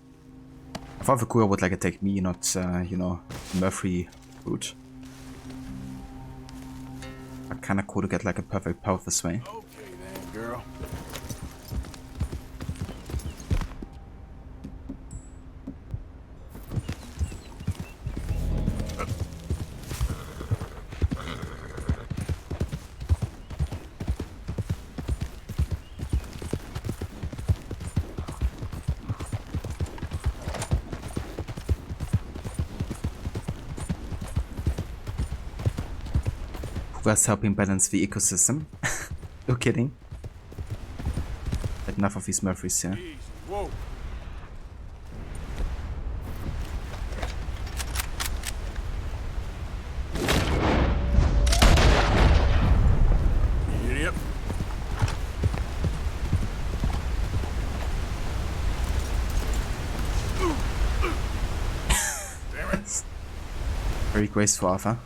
I thought the cougar would like attack me, not, you know, Murphy route. But kinda cool to get like a perfect pout this way. Okay then, girl. was helping balance the ecosystem. No kidding. But enough of these Murphys here. Whoa. Idiot. Very graceful, Arthur.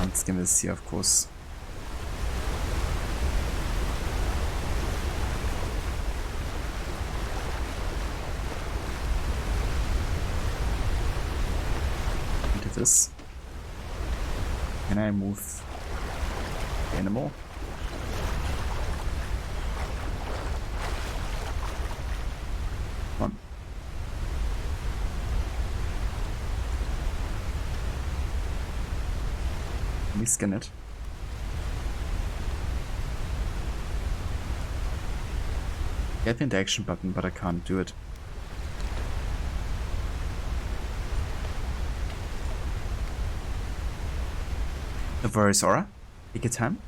Let's give this here, of course. Into this. Can I move the animal? Come on. Let me scan it. Get the action button, but I can't do it. The Varys Aura. Take your time.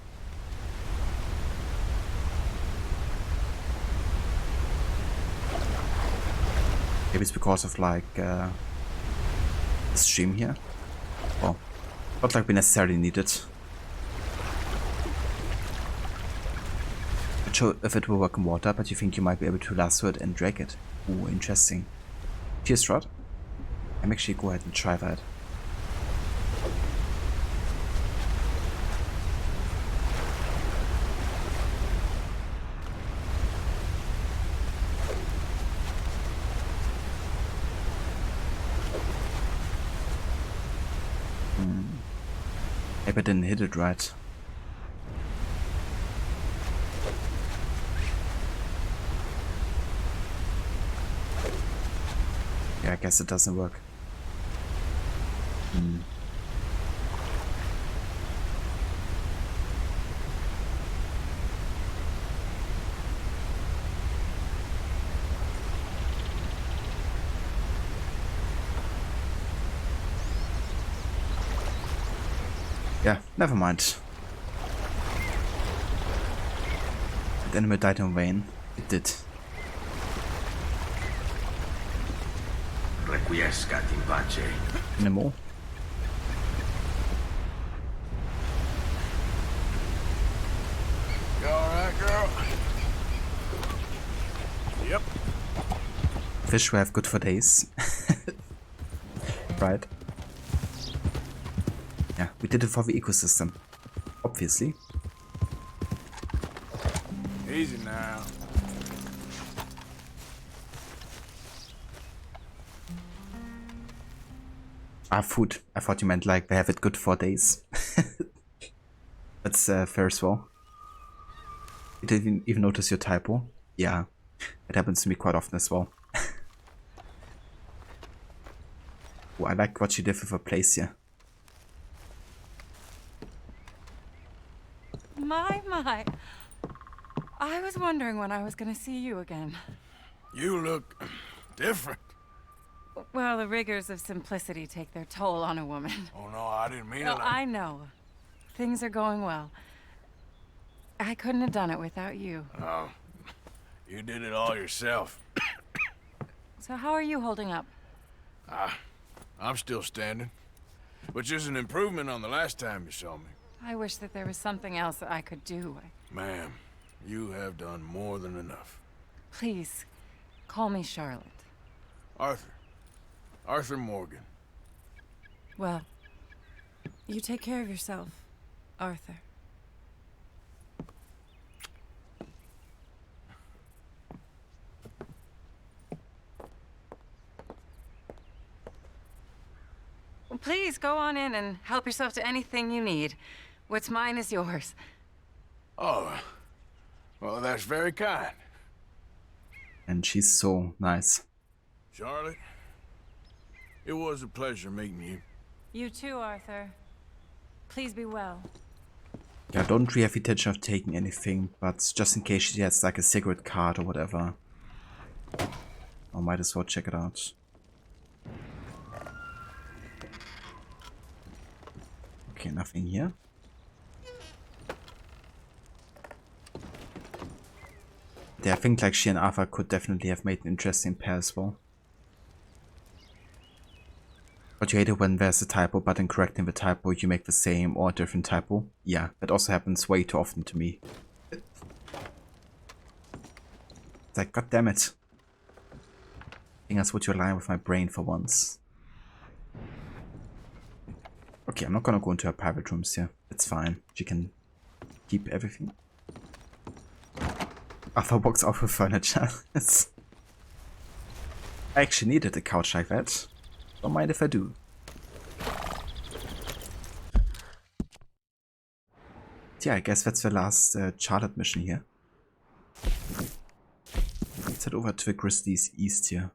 Maybe it's because of like the stream here. Well, not like we necessarily need it. Not sure if it will work in water, but you think you might be able to lasso it and drag it. Ooh, interesting. Cheers, Rod. I'm actually go ahead and try that. Maybe I didn't hit it right. Yeah, I guess it doesn't work. Yeah, never mind. The animal died in vain. It did. Requiescat in pace. Animal. You alright, girl? Yep. Fish will have good for days. Right. Yeah, we did it for the ecosystem. Obviously. Easy now. Ah, food. I thought you meant like they have it good for days. That's fair as well. You didn't even notice your typo? Yeah, it happens to me quite often as well. Oh, I like what you did with a place here. My. I was wondering when I was gonna see you again. You look different. Well, the rigors of simplicity take their toll on a woman. Oh no, I didn't mean No, it. I know. Things are going well. I couldn't have done it without you. Oh, you did it all yourself. So how are you holding up? I'm still standing, which is an improvement on the last time you saw me. I wish that there was something else that I could do. Ma'am, you have done more than enough. Please, call me Charlotte. Arthur. Arthur Morgan. Well, you take care of yourself, Arthur. Well, please go on in and help yourself to anything you need. What's mine is yours. Oh, well, that's very kind. And she's so nice. Charlotte, it was a pleasure meeting you. You too, Arthur. Please be well. Yeah, I don't really have the intention of taking anything, but just in case she has like a cigarette card or whatever. I might as well check it out. Okay, nothing here. Yeah, I think like she and Arthur could definitely have made an interesting pair as well. But you hate it when there's a typo, but in correcting the typo you make the same or a different typo. Yeah, that also happens way too often to me. It's like, god damn it. I think that's what you align with my brain for once. Okay, I'm not gonna go into her private rooms here. It's fine. She can keep everything. Arthur walks off with furniture. I actually needed a couch like that. Don't mind if I do. Yeah, I guess that's the last Charlotte mission here. Let's head over to the Grizzlies East here.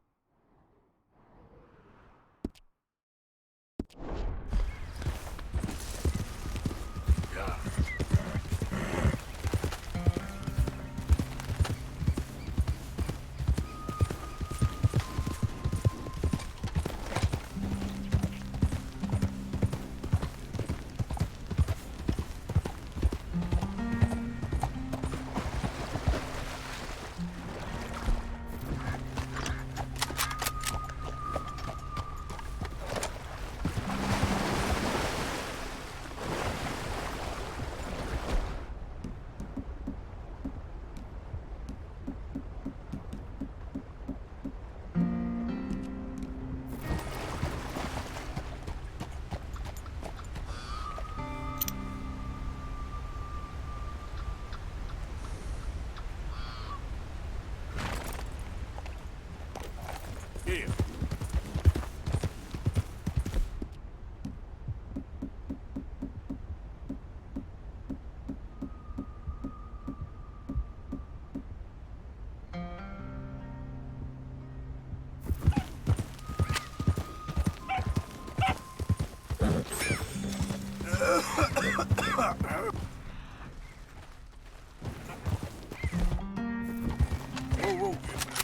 Whoa,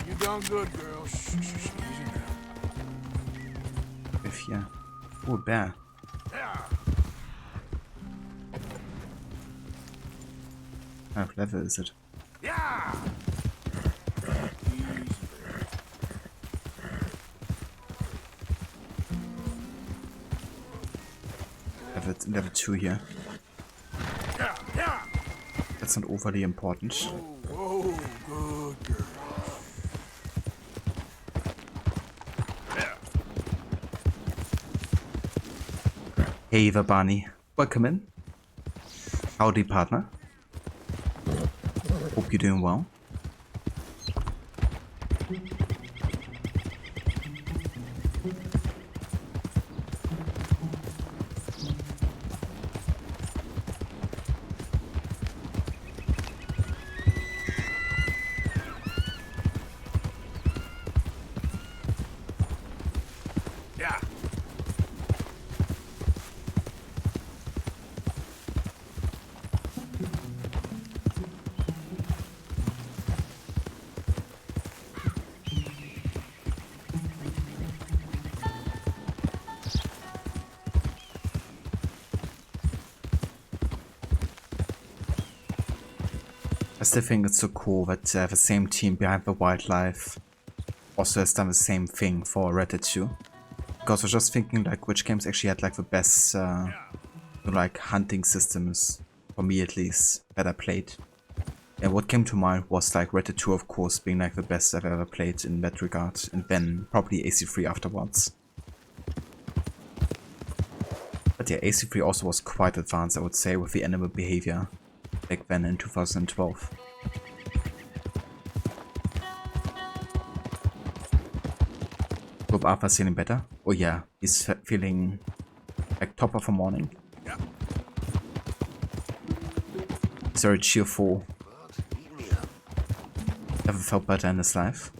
you done good, girl. Shh, easy now. If yeah. Oh, a bear. How clever is it? Yeah. Level 2 here. That's not overly important. Whoa, good girl. Hey there, Barney. Welcome in. Howdy, partner. Hope you're doing well. I still think it's so cool that the same team behind the Wildlife also has done the same thing for Red Dead 2. Because I was just thinking like which games actually had like the best like hunting systems, for me at least, that I played. And what came to mind was like Red Dead 2 of course being like the best I've ever played in that regard, and then probably AC3 afterwards. But yeah, AC3 also was quite advanced, I would say, with the animal behavior back then in 2012. Hope Arthur's feeling better. Oh yeah, he's feeling like top of the morning. He's very cheerful. Never felt better in his life.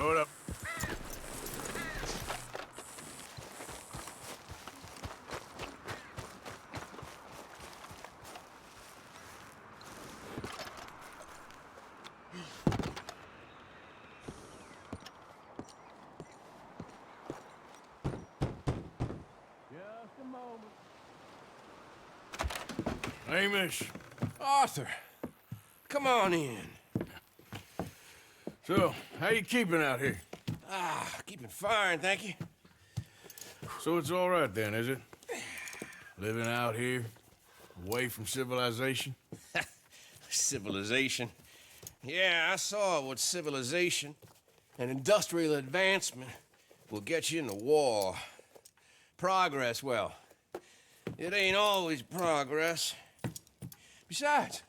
Hold up. Just a moment. Hamish. Arthur, come on in. So, how you keeping out here? Keeping fine, thank you. So it's all right then, is it? Living out here, away from civilization? Civilization. Yeah, I saw what civilization and industrial advancement will get you in the war. Progress, well, it ain't always progress. Besides,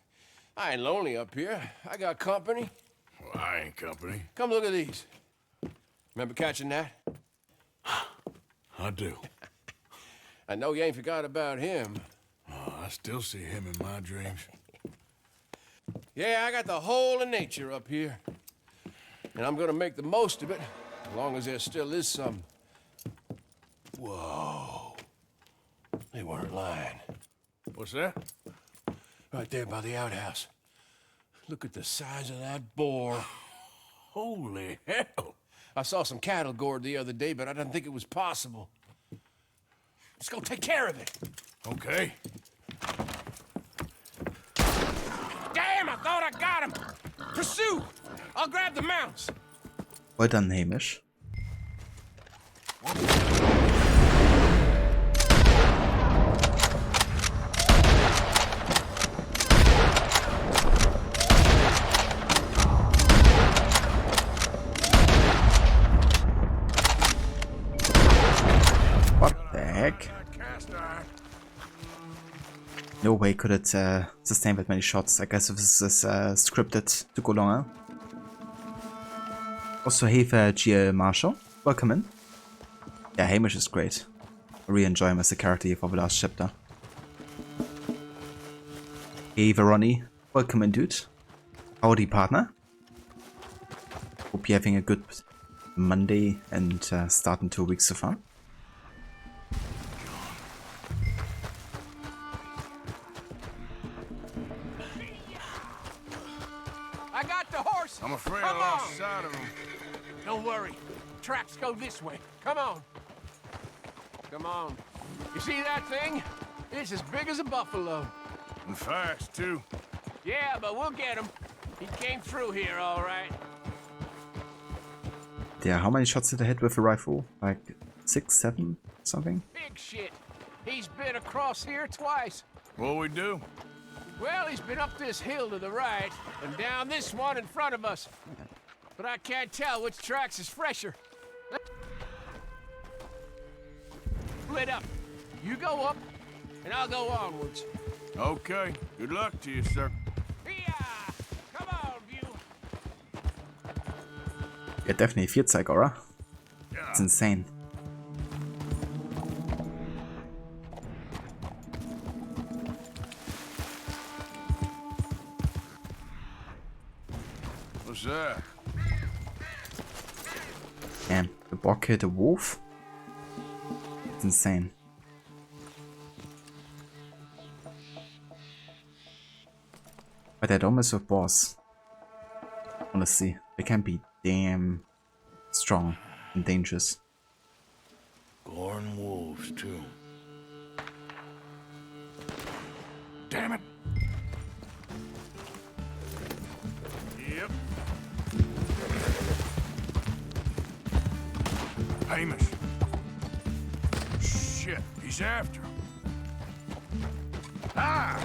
I ain't lonely up here. I got company. Well, I ain't company. Come look at these. Remember catching that? I do. I know you ain't forgot about him. Oh, I still see him in my dreams. Yeah, I got the whole of nature up here. And I'm gonna make the most of it, as long as there still is some. Whoa. They weren't lying. What's that? Right there by the outhouse. Look at the size of that boar. Holy hell. I saw some cattle gored the other day, but I didn't think it was possible. Let's go take care of it. Okay. Damn, I thought I got him. Pursue. I'll grab the mounts. Well done, Hamish. What the heck? No way could it sustain that many shots. I guess if this is scripted to go longer. Also, hey there, GL Marshall. Welcome in. Yeah, Hamish is great. I really enjoy him as a character for the last chapter. Hey Veroni. Welcome in, dude. Howdy, partner. Hope you're having a good Monday and starting 2 weeks so far. I got the horse. I'm afraid Come I lost on. sight of him. Don't worry. Tracks go this way. Come on. Come on. You see that thing? It's as big as a buffalo. And fast, too. Yeah, but we'll get him. He came through here, all right. Yeah, how many shots did I hit with a rifle? Like 6, 7, something? Big shit. He's been across here twice. What'll we do? Well, he's been up this hill to the right and down this one in front of us. But I can't tell which tracks is fresher. Split up. You go up, and I'll go onwards. Okay. Good luck to you, sir. Come on, View. Yeah, definitely Vierzweig aura. It's insane. What's that? Damn, the Bock hit a wolf? It's insane. But I don't mess with boss. Honestly, they can be damn strong and dangerous. Goring wolves, too. Damn it! Yep. Hamish. Shit, he's after him. Ah!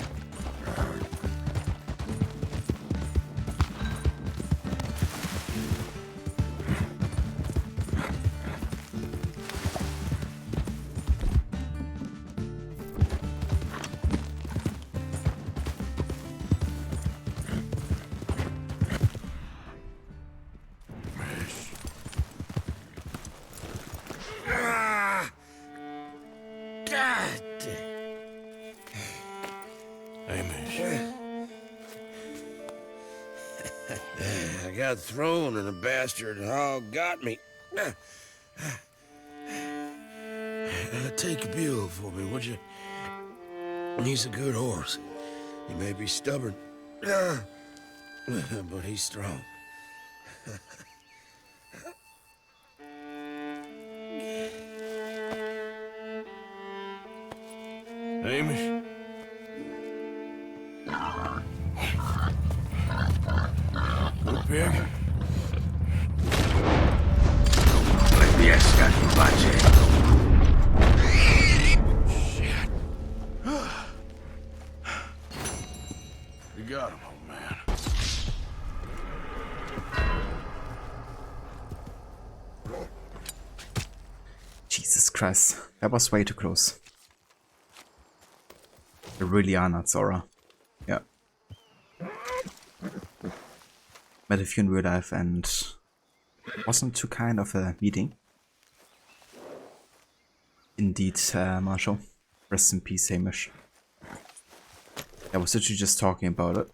I got thrown and a bastard hog got me. Take a Buell for me, would you? He's a good horse. He may be stubborn, but he's strong. Amish? Good pig? Fiesta, Shit. You got him, old man. Jesus Christ, that was way too close. They really are not Zora. Yeah. Met a few in real life and wasn't too kind of a meeting. Indeed, Marshall. Rest in peace, Hamish. I was literally just talking about it.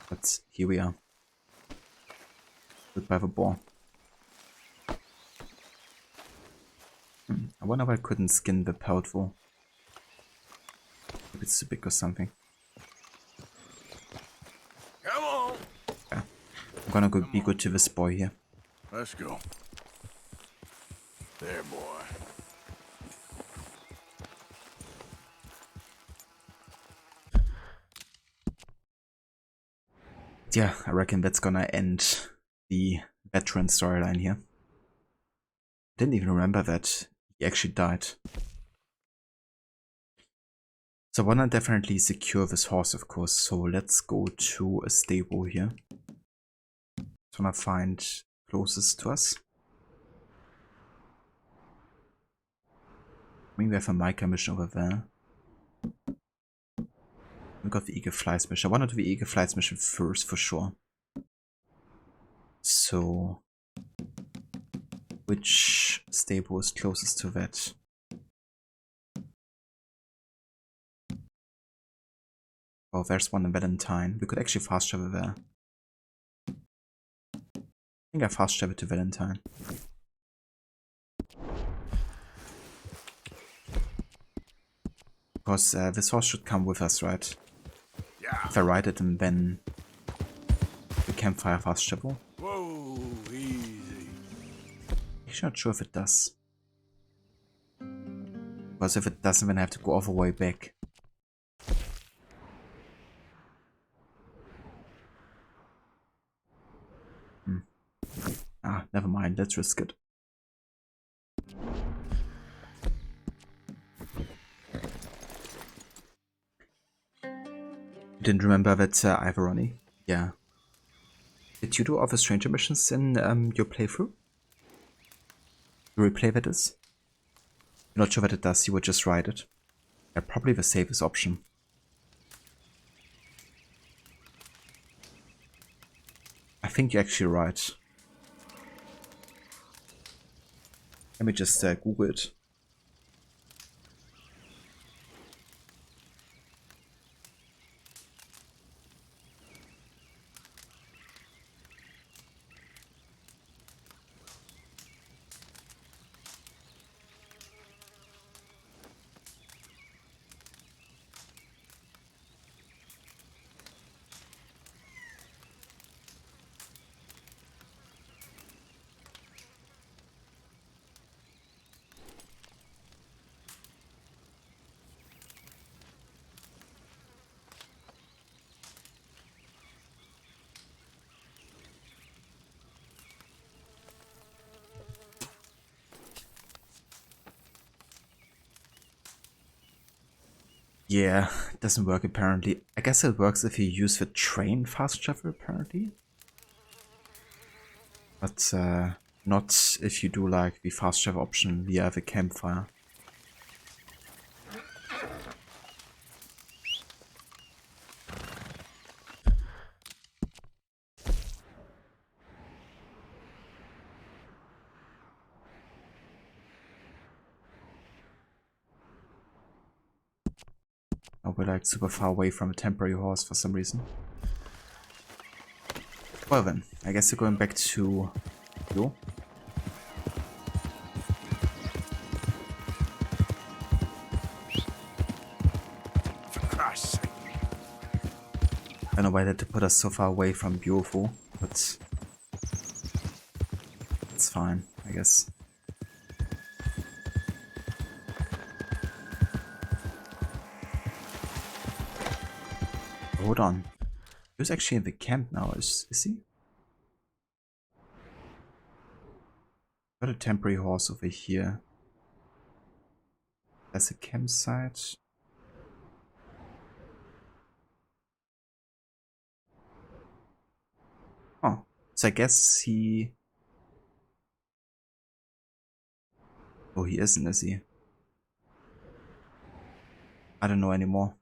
But here we are. Goodbye the boar. I wonder why I couldn't skin the Peltful. Maybe it's too big or something. Come on! Yeah. I'm gonna go be good to this boy here. Let's go. There, boy. Yeah, I reckon that's gonna end the veteran storyline here. Didn't even remember that he actually died. So I wanna definitely secure this horse, of course, so let's go to a stable here. Just wanna find closest to us. I mean, we have a Micah mission over there. We got the Eagle Flies mission. I wanna do the Eagle Flies mission first, for sure. So, which stable is closest to that? Oh, there's one in Valentine. We could actually fast travel there. I think I fast travel to Valentine. Because this horse should come with us, right? Yeah. If I ride it and then the campfire fast travel. Whoa, easy. I'm not sure if it does. Because if it doesn't, then I have to go all the way back. Ah, never mind, let's risk it. Didn't remember that Ivoroni. Yeah. Did you do all the stranger missions in your playthrough? You replay that is? You're not sure what it does, you would just ride it. Yeah, probably the safest option. I think you're actually right. Let me just Google it. Yeah, it doesn't work apparently. I guess it works if you use the train fast travel apparently. But not if you do like the fast travel option via the campfire. Oh, we're like super far away from a temporary horse for some reason. Well then, I guess we're going back to you. For Christ's sake. I don't know why they had to put us so far away from Beautiful, but it's fine, I guess. Hold on. Who's actually in the camp now? Is he? Got a temporary horse over here. That's a campsite. Oh, so I guess he... Oh, he isn't, is he? I don't know anymore.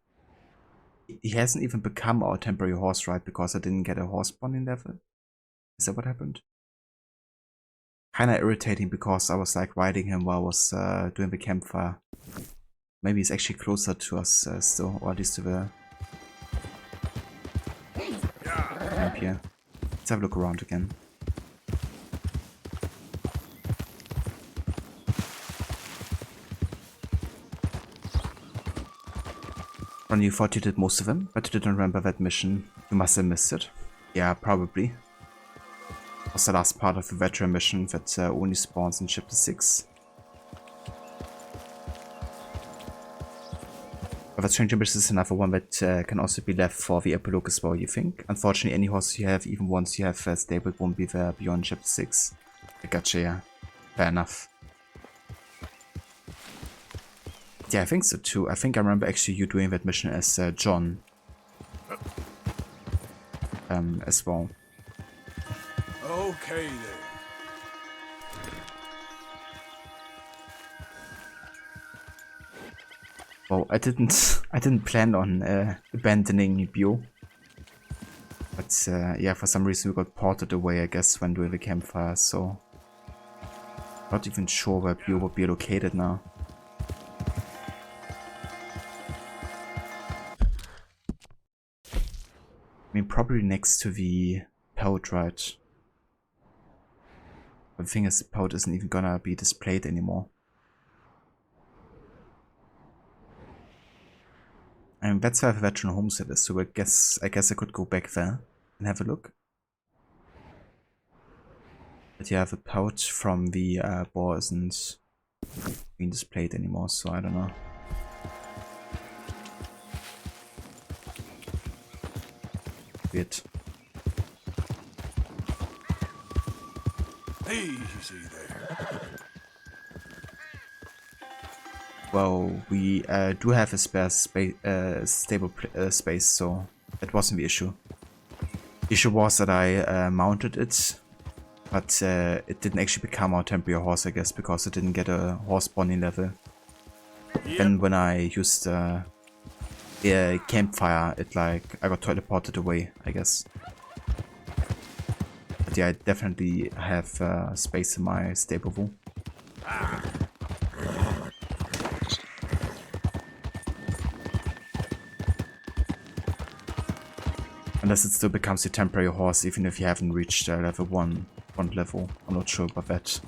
He hasn't even become our temporary horse, right? Because I didn't get a horse bonding level. Is that what happened? Kinda irritating because I was like riding him while I was doing the campfire. Maybe he's actually closer to us still, or at least to the camp here. Let's have a look around again. Ron, you thought you did most of them, but you didn't remember that mission. You must have missed it. Yeah, probably. It was the last part of the veteran mission that only spawns in Chapter 6. But the Stranger Mission is another one that can also be left for the epilogue as well, you think? Unfortunately, any horse you have, even once you have stable, won't be there beyond Chapter 6. I gotcha, yeah. Fair enough. Yeah, I think so too. I think I remember actually you doing that mission as John. As well. Okay then. Well, I didn't plan on abandoning Bio. But yeah, for some reason we got ported away, I guess, when doing the campfire, so not even sure where Bio would be located now. I mean, probably next to the pout, right? But the thing is, the pout isn't even gonna be displayed anymore. And that's where the veteran homestead is, so I guess I could go back there and have a look. But yeah, the pout from the boar isn't being displayed anymore, so I don't know. Weird. Easy there. Well, we do have a spare stable space, so that wasn't the issue. The issue was that I mounted it, but it didn't actually become our temporary horse, I guess, because it didn't get a horse bonding level. Yep. Then when I used a campfire, I got teleported away, I guess. But yeah, I definitely have space in my stable. Unless it still becomes a temporary horse, even if you haven't reached level 1 level. I'm not sure about that.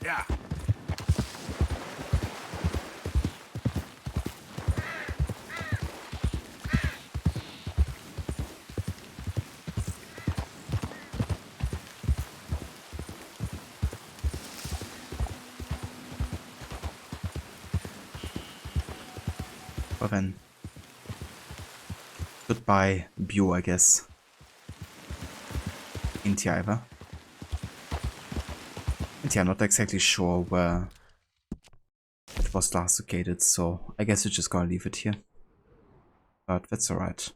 Yeah. Well then, goodbye, Bio, I guess. Ain't ya ever? And yeah, I'm not exactly sure where it was last located, so I guess we're just gonna leave it here. But that's alright.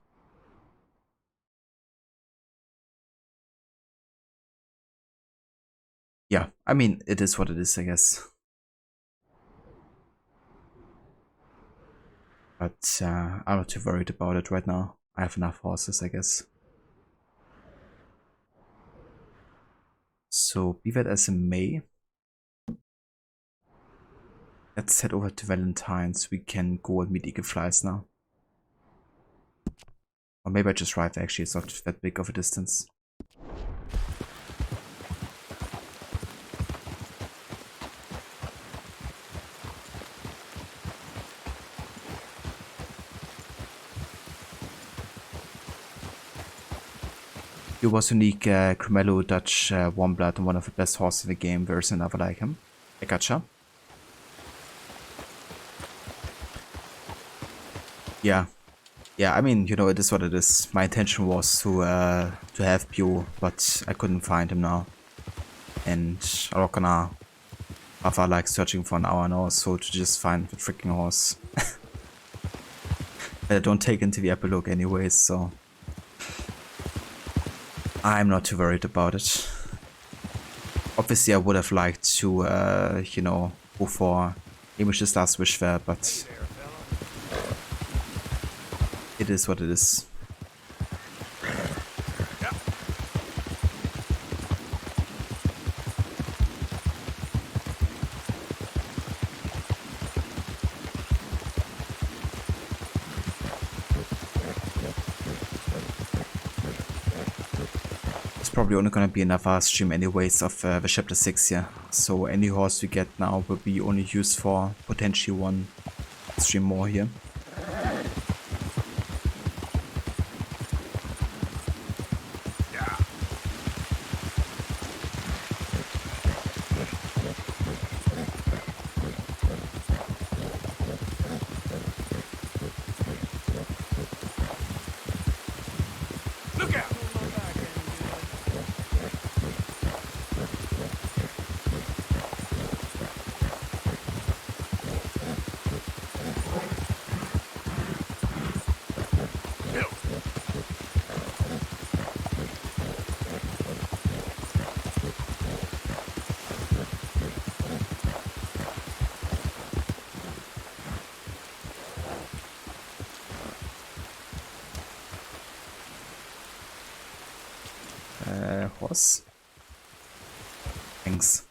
Yeah, I mean, it is what it is, I guess. But I'm not too worried about it right now. I have enough horses, I guess. So, be that as in May. Let's head over to Valentine's. We can go and meet Eagle Flies now. Or maybe I just drive, actually, it's not that big of a distance. He was unique Cremello Dutch Warm Blood and one of the best horses in the game. There's another like him. I gotcha. Yeah. Yeah, I mean, you know, it is what it is. My intention was to have Pio, but I couldn't find him now. And I'm not gonna bother like searching for an hour now or so to just find the freaking horse. But I don't take into the epilogue anyways, so I'm not too worried about it. Obviously, I would have liked to, you know, go for Hamish's last wish there, but it is what it is. Probably only gonna be another stream anyways of the chapter 6 here. So any horse we get now will be only used for potentially one stream more here. Horse. Thanks.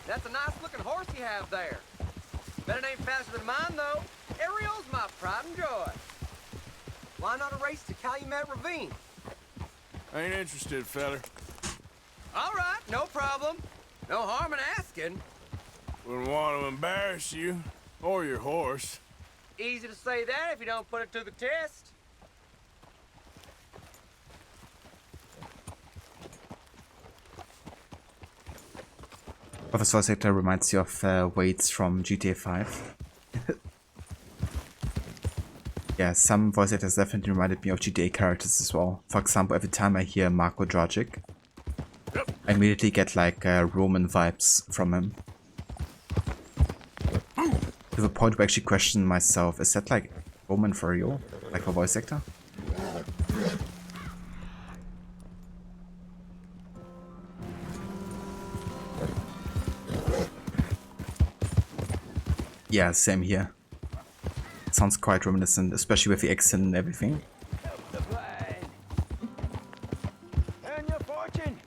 That's a nice looking horse you have there. Bet it ain't faster than mine, though. Ariel's my pride and joy. Why not a race to Calumet Ravine? Ain't interested, fella. All right, no problem. No harm in asking. Wouldn't want to embarrass you or your horse. Easy to say that if you don't put it to the test. Professor Sector reminds you of Waits from GTA 5. Yeah, some voice actors definitely reminded me of GTA characters as well. For example, every time I hear Marko Dragic, I immediately get like Roman vibes from him. To the point where I actually question myself, is that like Roman for real? Like for voice actor? Yeah, same here. Sounds quite reminiscent, especially with the accent and everything. Earn your fortune.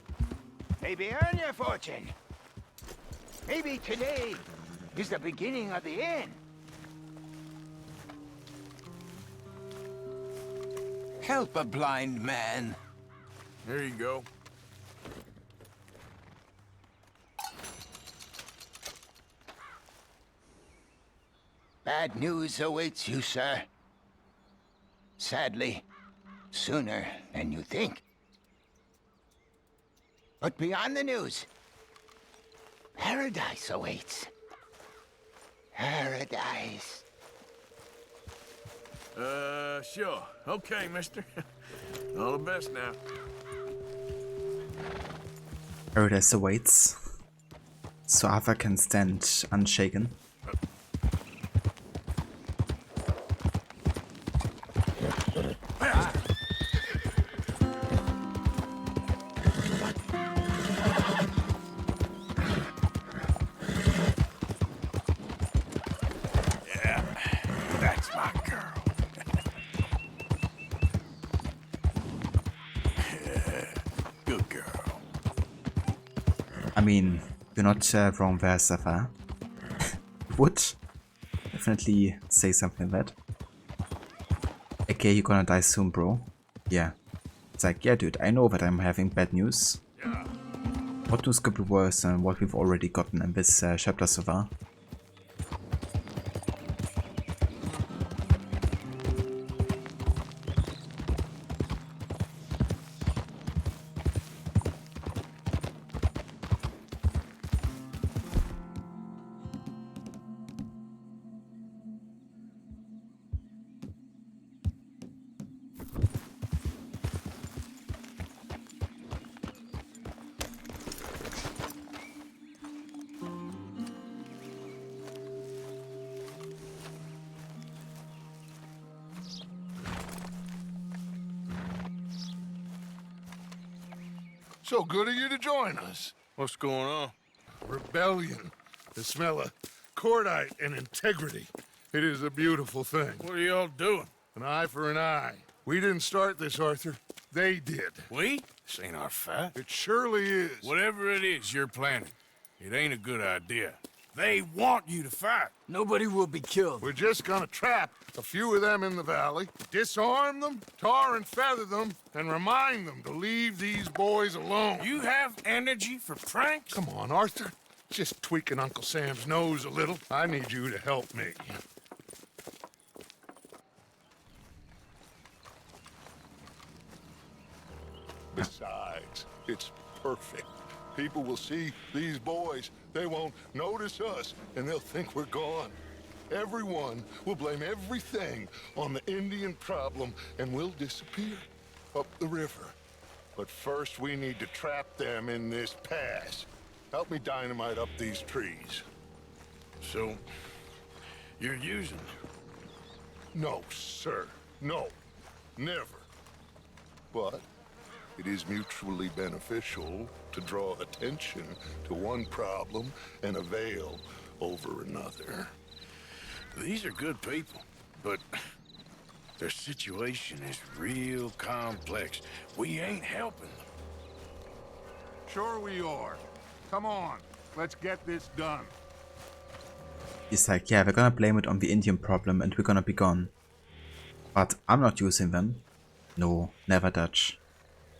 Maybe earn your fortune. Maybe today is the beginning of the end. Help a blind man. Here you go. Bad news awaits you, sir. Sadly, sooner than you think. But beyond the news, paradise awaits. Paradise. Sure. Okay, mister. All the best now. Paradise awaits, so Arthur can stand unshaken. Yeah, that's my girl. Yeah, good girl. I mean, you're not wrong there, Sapphire. Would definitely say something like that. Okay, you're gonna die soon, bro. Yeah. It's like, yeah, dude, I know that I'm having bad news. What news could be worse than what we've already gotten in this chapter so far? So good of you to join us. What's going on? Rebellion. The smell of cordite and integrity. It is a beautiful thing. What are y'all doing? An eye for an eye. We didn't start this, Arthur. They did. We? This ain't our fight. It surely is. Whatever it is you're planning, it ain't a good idea. They want you to fight. Nobody will be killed. We're just gonna trap a few of them in the valley, disarm them, tar and feather them, and remind them to leave these boys alone. You have energy for pranks? Come on, Arthur. Just tweaking Uncle Sam's nose a little. I need you to help me. Besides, it's perfect. People will see these boys. They won't notice us, and they'll think we're gone. Everyone will blame everything on the Indian problem, and we'll disappear up the river. But first, we need to trap them in this pass. Help me dynamite up these trees. So, you're using them? No, sir. No. Never. But it is mutually beneficial to draw attention to one problem and avail over another. These are good people, but their situation is real complex. We ain't helping them. Sure we are. Come on, let's get this done. He's like, yeah, we're gonna blame it on the Indian problem and we're gonna be gone. But I'm not using them. No, never, Dutch.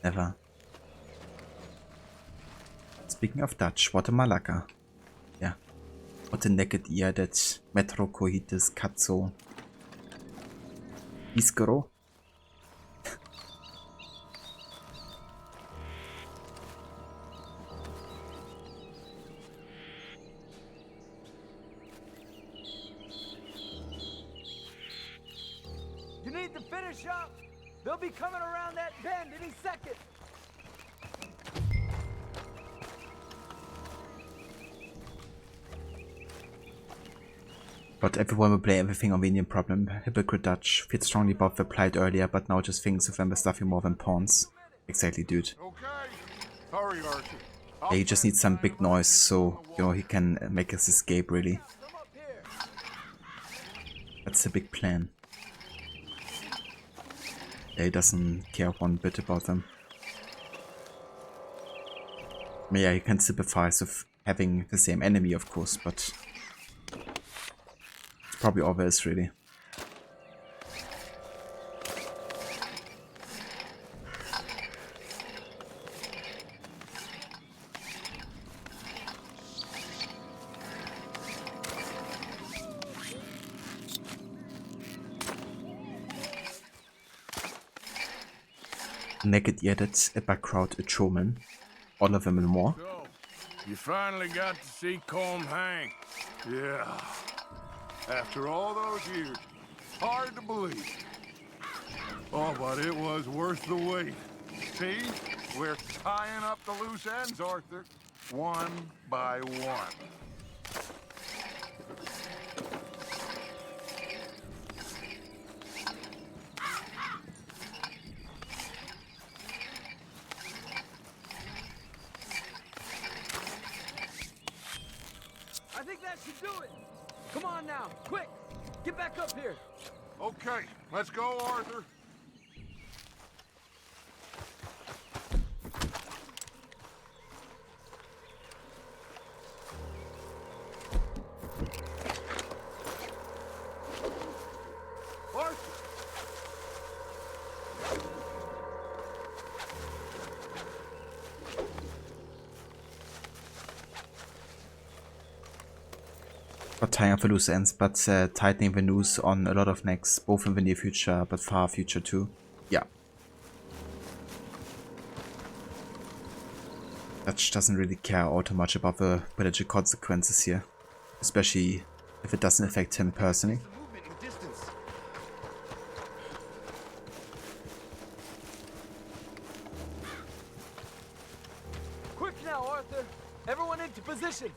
Never. Speaking of Dutch, what a malaka. Yeah. What a naked ear that Metro Cohites Katzo. Iskero. You need to finish up. They'll be coming around that bend any second. But everyone will blame everything on the Indian problem. Hypocrite Dutch feared strongly about the plight earlier, but now just thinks of them as nothing more than pawns. Exactly, dude. Hurry, Arthur. Yeah, he just needs some big noise so, you know, he can make his escape, really. That's the big plan. Yeah, he doesn't care one bit about them. Yeah, he can sympathize with having the same enemy, of course, but it's probably obvious, really. Naked Edit, a background, a Truman, all of them and more. So, you finally got to see Colm hang. Yeah. After all those years. Hard to believe. Oh, but it was worth the wait. See? We're tying up the loose ends, Arthur. One by one. I think that should do it. Come on now, quick! Get back up here. Okay, let's go, Arthur. Not tying up the loose ends, but tightening the noose on a lot of necks, both in the near future, but far future too. Yeah. Dutch doesn't really care all too much about the political consequences here, especially if it doesn't affect him personally. Quick now, Arthur! Everyone into position!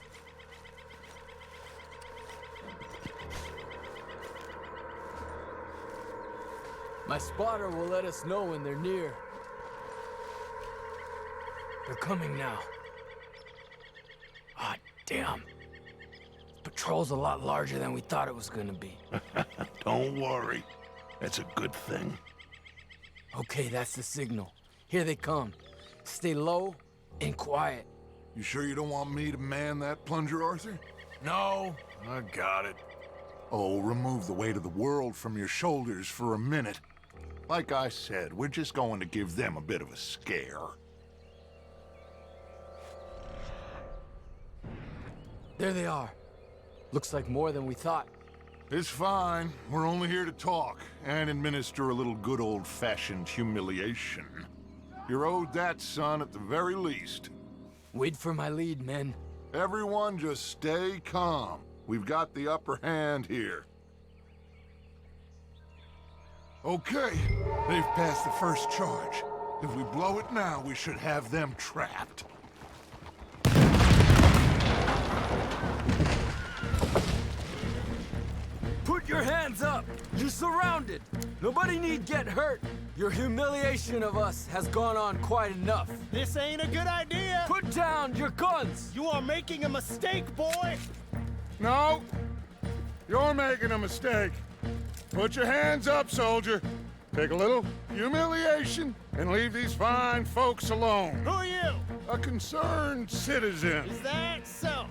My spotter will let us know when they're near. They're coming now. Ah, damn. Patrol's a lot larger than we thought it was gonna be. Don't worry. That's a good thing. Okay, that's the signal. Here they come. Stay low and quiet. You sure you don't want me to man that plunger, Arthur? No, I got it. Oh, remove the weight of the world from your shoulders for a minute. Like I said, we're just going to give them a bit of a scare. There they are. Looks like more than we thought. It's fine. We're only here to talk and administer a little good old-fashioned humiliation. You're owed that, son, at the very least. Wait for my lead, men. Everyone just stay calm. We've got the upper hand here. Okay, they've passed the first charge. If we blow it now, we should have them trapped. Put your hands up! You're surrounded! Nobody need get hurt! Your humiliation of us has gone on quite enough. This ain't a good idea! Put down your guns! You are making a mistake, boy! No! You're making a mistake. Put your hands up, soldier. Take a little humiliation and leave these fine folks alone. Who are you? A concerned citizen. Is that so?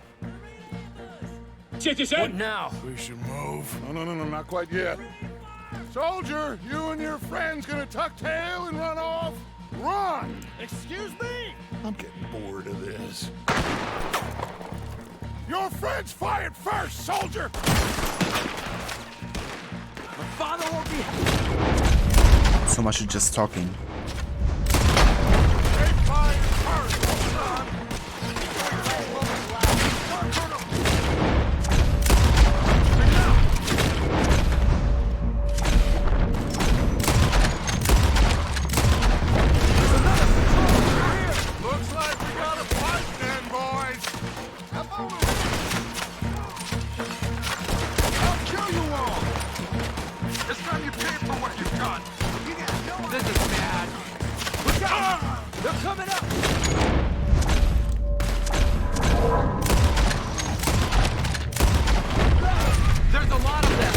What now? We should move. No, not quite yet. Soldier, you and your friend's gonna tuck tail and run off? Run! Excuse me? I'm getting bored of this. Your friend's fired first, soldier! My father won't be... So much of just talking. They fired first, son! Looks like we got a fight then, boys! I'll kill you all! This time you pay for what you've done! This is bad! Look out! They're coming up! There's a lot of them!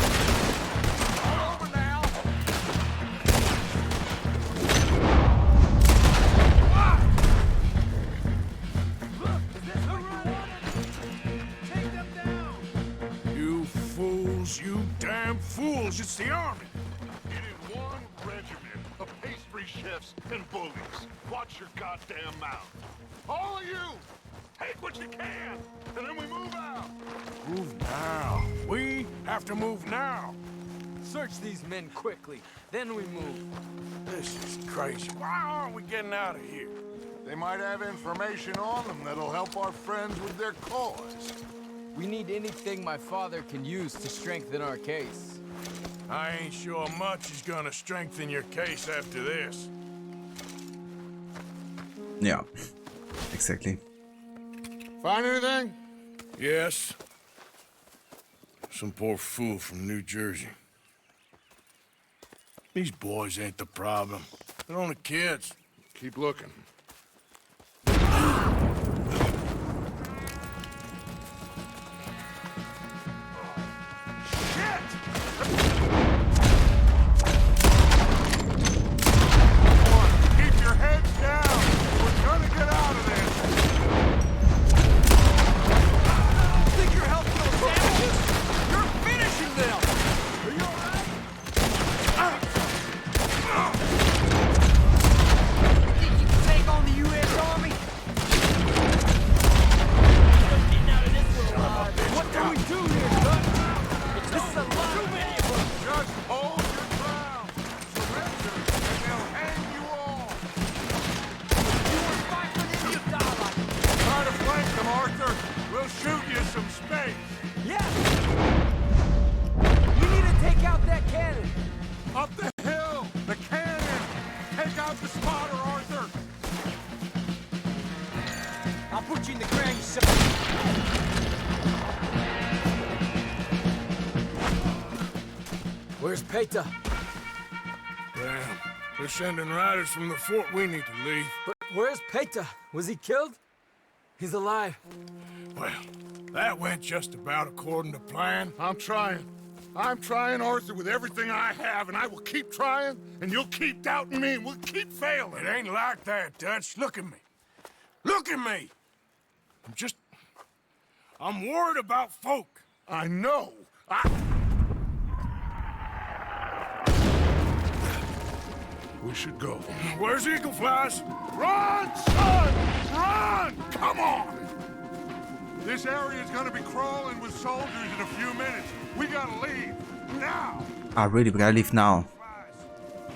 All over now! You fools, you damn fools, it's the army! It is one regiment of pastry chefs and bullies. Watch your goddamn mouth. All of you, take what you can, and then we move out. Move now. We have to move now. search these men quickly, then we move. This is crazy. Why aren't we getting out of here? They might have information on them that'll help our friends with their cause. We need anything my father can use to strengthen our case. I ain't sure much is gonna strengthen your case after this. Yeah, exactly. Find anything? Yes. Some poor fool from New Jersey. These boys ain't the problem. They're only kids. Keep looking. Where's Peta? Damn. They're sending riders from the fort. We need to leave. But where's Peta? Was he killed? He's alive. Well, that went just about according to plan. I'm trying, Arthur, with everything I have, and I will keep trying, and you'll keep doubting me, and we'll keep failing. It ain't like that, Dutch. Look at me. Look at me! I'm worried about folk. I know. We should go. Where's Eagle Flies? Run, son! Run! Come on! This area is gonna be crawling with soldiers in a few minutes. We gotta leave. Now! Ah, really? We gotta leave now?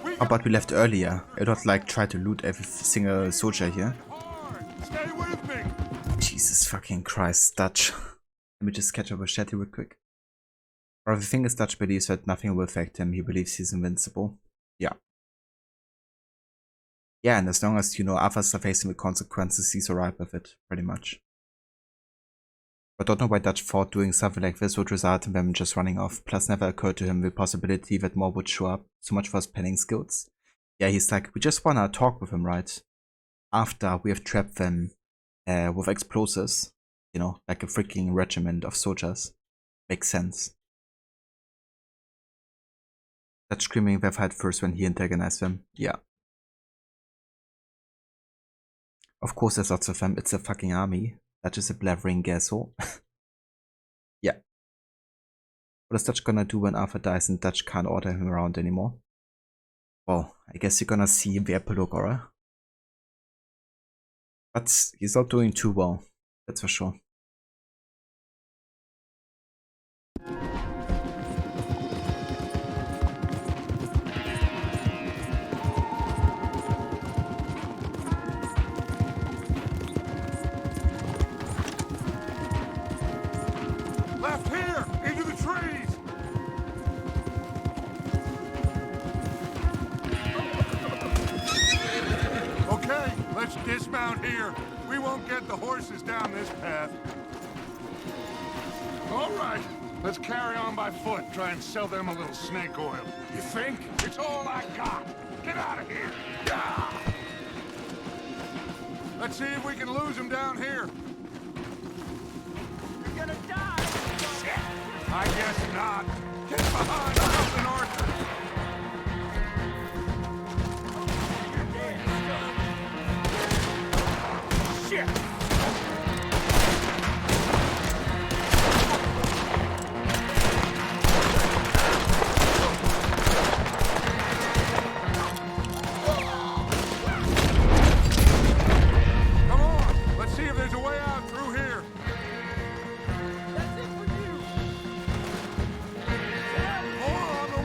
How about we left earlier? I don't like try to loot every single soldier here. Stay with me! Jesus fucking Christ, Dutch. Let me just catch up with Shetty real quick. Or the thing is, Dutch believes that nothing will affect him. He believes he's invincible. Yeah. Yeah, and as long as, you know, others are facing the consequences, he's alright with it, pretty much. But I don't know why Dutch thought doing something like this would result in them just running off. Plus never occurred to him the possibility that more would show up. So much for his planning skills. Yeah, he's like, we just wanna talk with him, right? After we have trapped them with explosives. You know, like a freaking regiment of soldiers. Makes sense. Dutch screaming they've had first when he antagonized them. Yeah. Of course there's lots of them. It's a fucking army. Dutch is a blathering gasshole. Yeah. What is Dutch gonna do when Arthur dies and Dutch can't order him around anymore? Well, I guess you're gonna see the epilogue, alright? But he's not doing too well. That's for sure. Left here! Into the trees! Okay, let's dismount here. We won't get the horses down this path. All right, let's carry on by foot. Try and sell them a little snake oil. You think? It's all I got. Get out of here. Yeah! Let's see if we can lose them down here. You're gonna die! Shit! I guess not. Get behind Arthur Arthur. Shit! Come on, let's see if there's a way out through here. More on the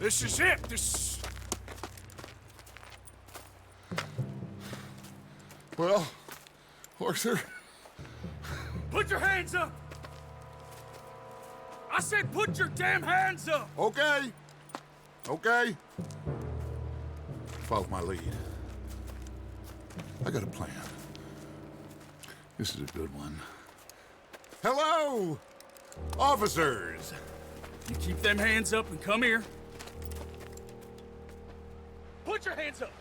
This is it. This. Well, Arthur. Put your hands up! I said put your damn hands up! Okay. Okay. Follow my lead. I got a plan. This is a good one. Hello, officers. You keep them hands up and come here. Put your hands up!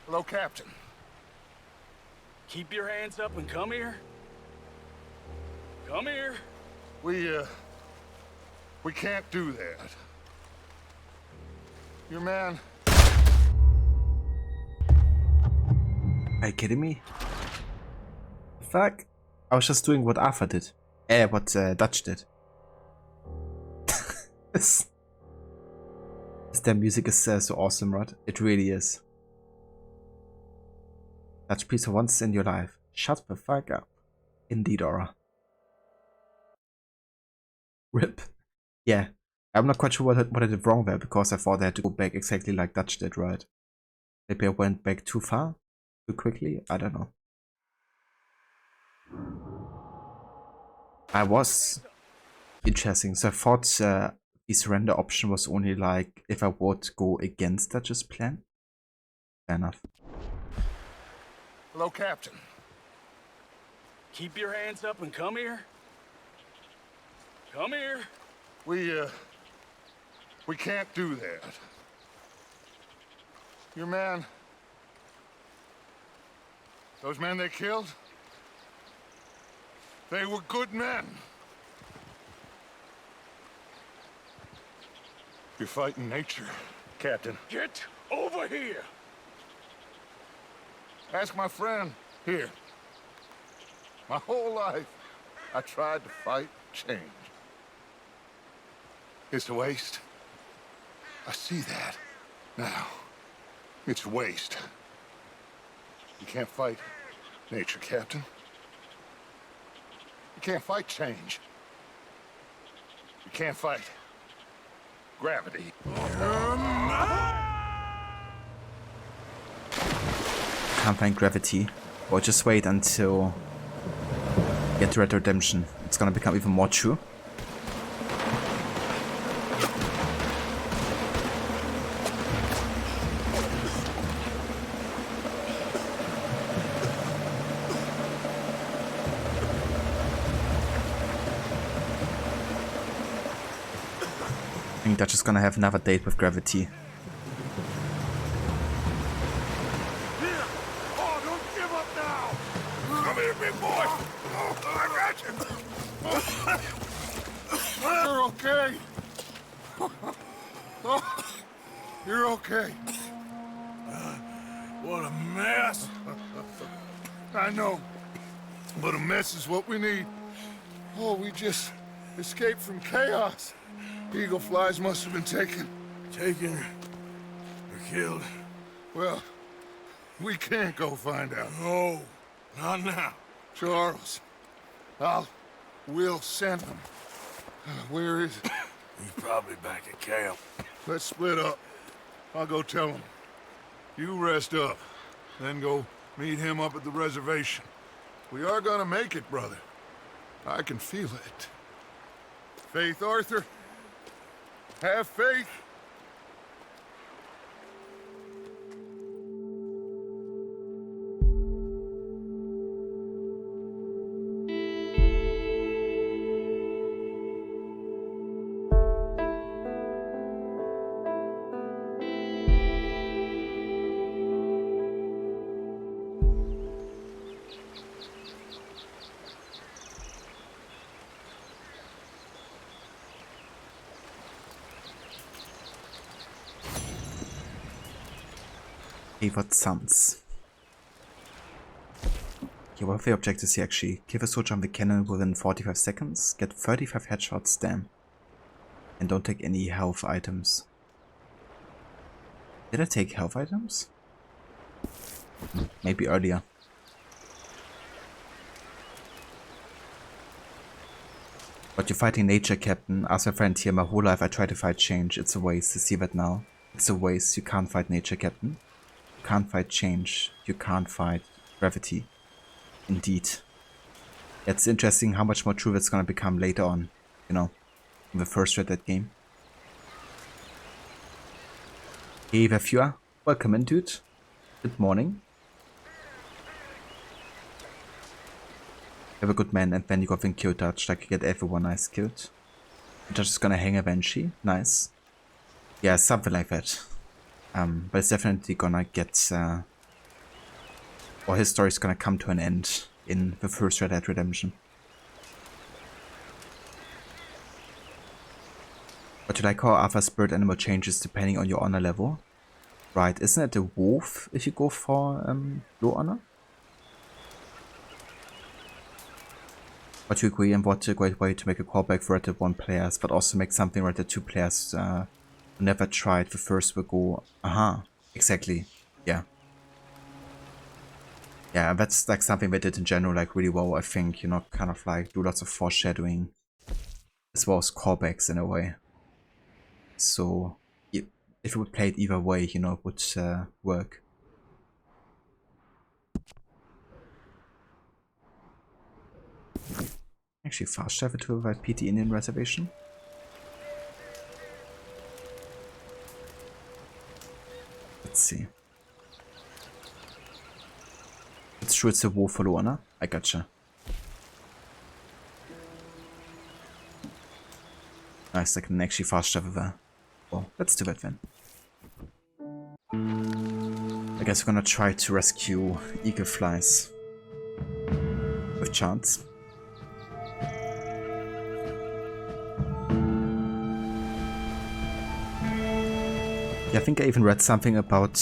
Hello, Captain. Keep your hands up and come here. Come here. We can't do that. Your man. Are you kidding me? Fuck. I was just doing what Arthur did. What Dutch did. This damn music is so awesome, Rod. It really is. Dutch, please, for once in your life. Shut the fuck up. Indeed, Aura. RIP. Yeah. I'm not quite sure what I did wrong there, because I thought I had to go back exactly like Dutch did, right? Maybe I went back too far? Too quickly? I don't know. I was interesting. So I thought the surrender option was only like if I would go against Dutch's plan. Fair enough. Hello, Captain. Keep your hands up and come here. Come here. We can't do that. Your man. Those men they killed? They were good men. You're fighting nature, Captain. Get over here. Ask my friend here. My whole life, I tried to fight change. It's a waste. I see that now. It's a waste. You can't fight nature, Captain. You can't fight change. You can't fight gravity. Can't find gravity. Or just wait until you get to Red Dead Redemption. It's gonna become even more true. I think Dutch is gonna have another date with gravity. Oh, don't give up now! Come here, big boy! I got you! You're okay. Oh, you're okay. What a mess. I know, but a mess is what we need. Oh, we just escaped from chaos. Eagle flies must have been taken. Taken? Or killed? Well, we can't go find out. No, not now. Charles, we'll send him. Where is he? He's probably back at camp. Let's split up. I'll go tell him. You rest up, then go meet him up at the reservation. We are gonna make it, brother. I can feel it. Faith, Arthur. Have faith. Favorite sons. Okay, what are the objectives here actually? Kill a soldier on the cannon within 45 seconds, get 35 headshots, damn. And don't take any health items. Did I take health items? Maybe earlier. But you're fighting nature, Captain. Ask my friend here, my whole life I try to fight change. It's a waste. You see that now? It's a waste. You can't fight nature, Captain. You can't fight change. You can't fight gravity. Indeed. It's interesting how much more true that's gonna become later on. You know, in the first Red Dead game. Hey, there you are. Welcome in, dude. Good morning. Have a good man, and then you got been killed, Dutch. Like, you get everyone nice killed. Dutch is gonna hang a Banshee. Nice. Yeah, something like that. But it's definitely gonna get, or his story's gonna come to an end in the first Red Dead Redemption. But you like how Arthur's spirit animal changes depending on your honor level? Right, isn't it a wolf if you go for low honor? But you agree, and what a great way to make a callback for Red Dead 1 players, but also make something Red Dead 2 players who never tried the first will go, aha, exactly, yeah. Yeah, that's like something they did in general like really well, I think, you know, kind of like do lots of foreshadowing as well as callbacks in a way. So, if it would play it either way, you know, it would work. Actually, fast travel to a PT Indian reservation. Let's see. It's true it's a war for Luana. I gotcha. Nice, I can actually fast travel there. Well, let's do that then. I guess we're gonna try to rescue eagle flies. With chance. Yeah, I think I even read something about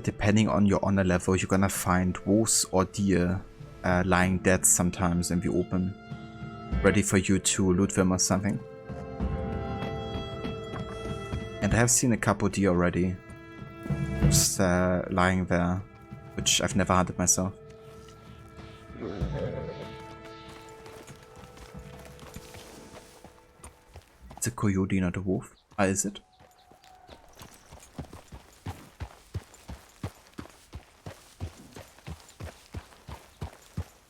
depending on your honor level, you're gonna find wolves or deer lying dead sometimes in the open, ready for you to loot them or something. And I have seen a couple deer already, just lying there, which I've never hunted myself. It's a coyote, not a wolf. Ah, is it?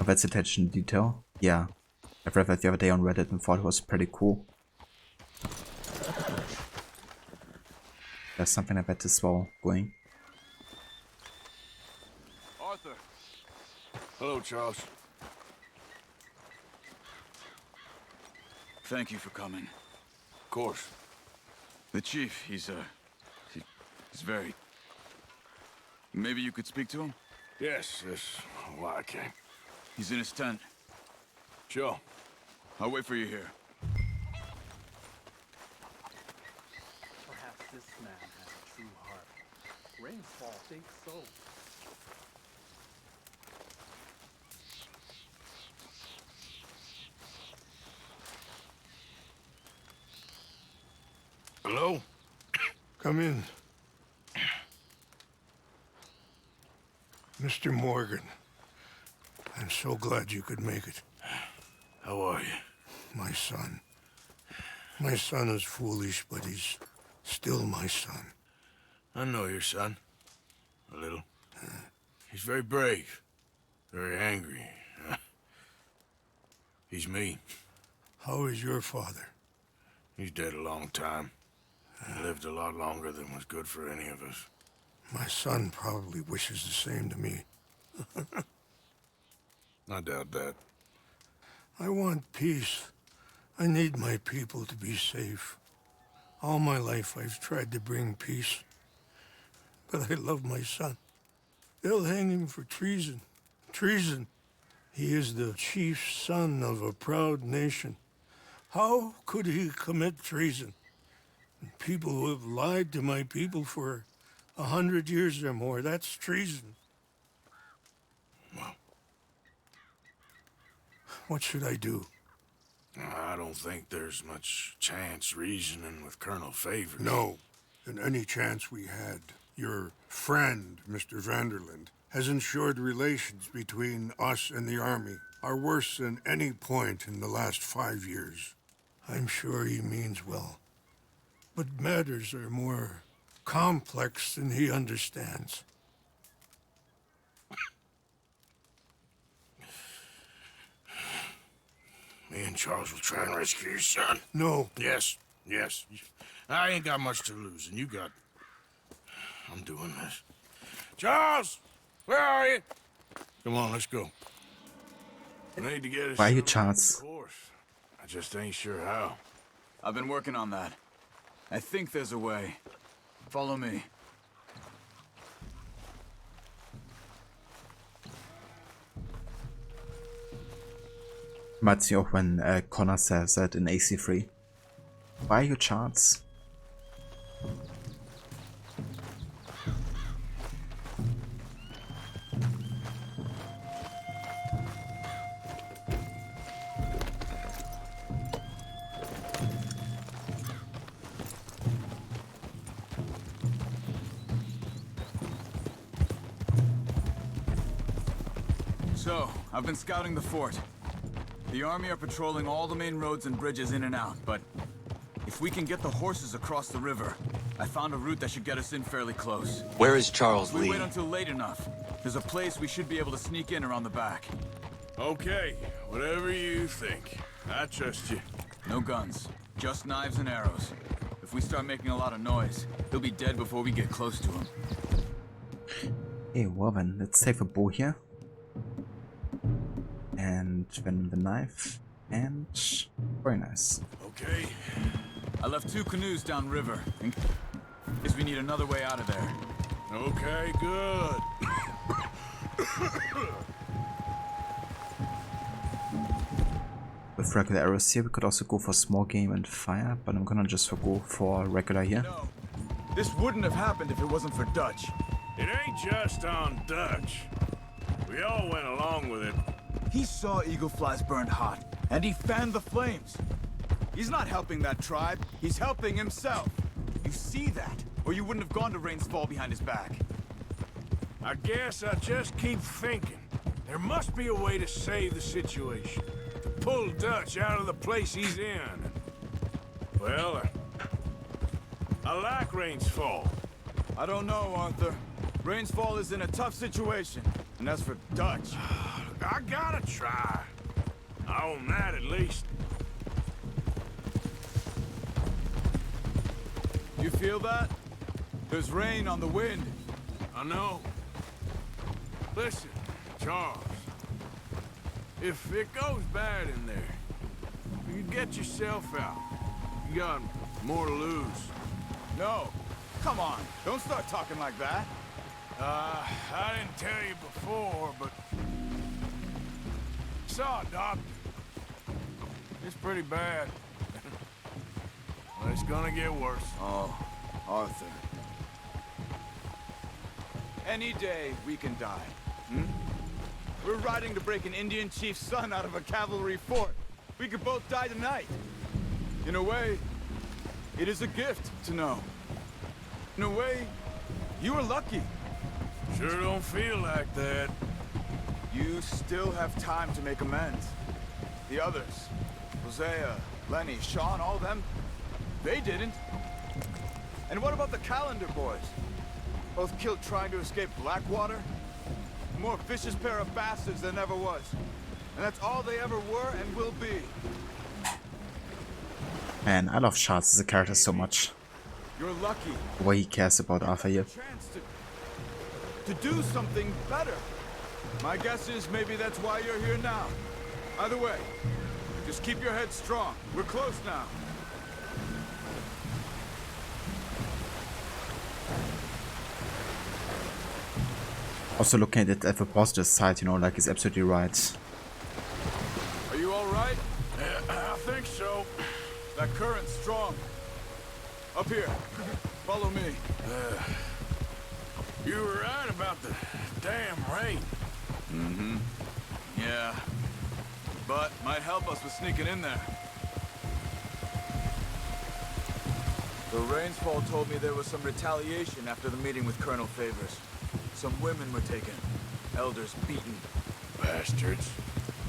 That's attention to detail. Yeah, I read that the other day on Reddit and thought it was pretty cool. There's something like that as well going. Arthur. Hello, Charles. Thank you for coming. Of course. The chief, he's very... Maybe you could speak to him? Yes, why I came. He's in his tent. Sure. I'll wait for you here. Perhaps this man has a true heart. Rainfall thinks so. Hello? Come in. Mr. Morgan. I'm so glad you could make it. How are you? My son. My son is foolish, but he's still my son. I know your son. A little. He's very brave. Very angry. He's me. How is your father? He's dead a long time. He lived a lot longer than was good for any of us. My son probably wishes the same to me. I doubt that. I want peace. I need my people to be safe. All my life I've tried to bring peace. But I love my son. They'll hang him for treason. Treason. He is the chief son of a proud nation. How could he commit treason? People who have lied to my people for 100 years or more, that's treason. Well, what should I do? I don't think there's much chance reasoning with Colonel Favors. No. And any chance we had, your friend, Mr. Vanderland, has ensured relations between us and the army are worse than any point in the last 5 years. I'm sure he means well. But matters are more complex than he understands. Me and Charles will try and rescue your son. No. Yes, yes. I ain't got much to lose, and you got... I'm doing this. Charles! Where are you? Come on, let's go. I need to get us... Why are you, Charles? Of course. I just ain't sure how. I've been working on that. I think there's a way. Follow me. Might see auch when Connor says that in AC3. Why are you, Charles? So, I've been scouting the fort. The army are patrolling all the main roads and bridges in and out, but if we can get the horses across the river, I found a route that should get us in fairly close. Where is Charles If we Lee? wait until late enough, there's a place we should be able to sneak in around the back. Okay, whatever you think. I trust you. No guns, just knives and arrows. If we start making a lot of noise, he'll be dead before we get close to him. Okay, well then, let's save a bow here. And then the knife, and very nice. Okay. I left 2 canoes downriver, in case we need another way out of there. Okay, good. With regular arrows here, we could also go for small game and fire, but I'm gonna just go for regular here. No, this wouldn't have happened if it wasn't for Dutch. It ain't just on Dutch. We all went along with it. He saw Eagle Flies burned hot, and he fanned the flames. He's not helping that tribe, he's helping himself. You see that, or you wouldn't have gone to Rains Fall behind his back. I guess I just keep thinking. There must be a way to save the situation. To pull Dutch out of the place he's in. Well, I like Rains Fall. I don't know, Arthur. Rains Fall is in a tough situation, and as for Dutch... I gotta try. I own that at least. You feel that? There's rain on the wind. I know. Listen, Charles. If it goes bad in there, you get yourself out. You got more to lose. No. Come on. Don't start talking like that. I didn't tell you before, but... saw a doctor. It's pretty bad. Well, it's gonna get worse. Oh, Arthur. Any day we can die. Hmm? We're riding to break an Indian chief's son out of a cavalry fort. We could both die tonight. In a way, it is a gift to know. In a way, you were lucky. Sure don't feel like that. You still have time to make amends. The others, Hosea, Lenny, Sean, all them, they didn't. And what about the Calendar boys? Both killed trying to escape Blackwater? A more vicious pair of bastards than ever was. And that's all they ever were and will be. Man, I love Charles as a character so much. You're lucky. The way he cares about Arthur here. Chance to do something better. My guess is maybe that's why you're here now. Either way, just keep your head strong. We're close now. Also looking at it at the positive side, you know, like he's absolutely right. Are you all right? I think so. That current's strong. Up here. Follow me. You were right about the damn rain. Mm-hmm. Yeah. But might help us with sneaking in there. The Rainsfall told me there was some retaliation after the meeting with Colonel Favors. Some women were taken. Elders beaten. Bastards.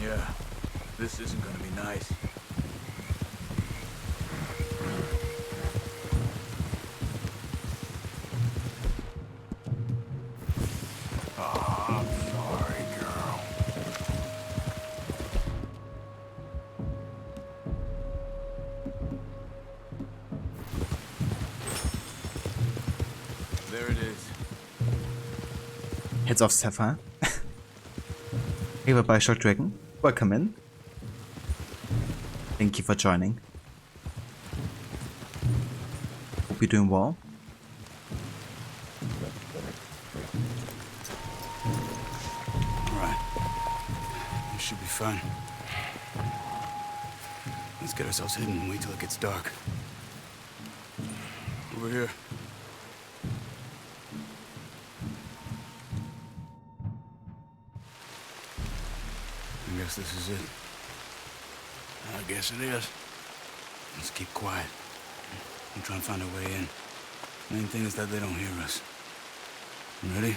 Yeah. This isn't gonna be nice. Oh, I'm sorry, girl. There it is. Heads off, Sapphire. Hey, by Shock Dragon. Welcome in. Thank you for joining. Hope you're doing well. Alright. This should be fun. Let's get ourselves hidden and wait till it gets dark. Over here. I guess this is it. I guess it is. Let's keep quiet. And try and find our way in. Main thing is that they don't hear us. Ready?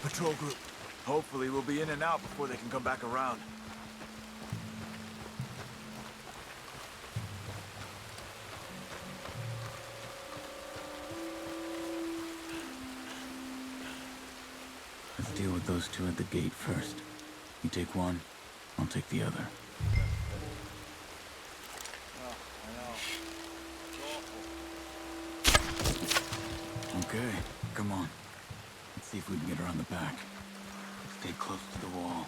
Patrol group. Hopefully we'll be in and out before they can come back around. Let's deal with those two at the gate first. You take one, I'll take the other. Okay, come on. Let's see if we can get around the back. Stay close to the wall.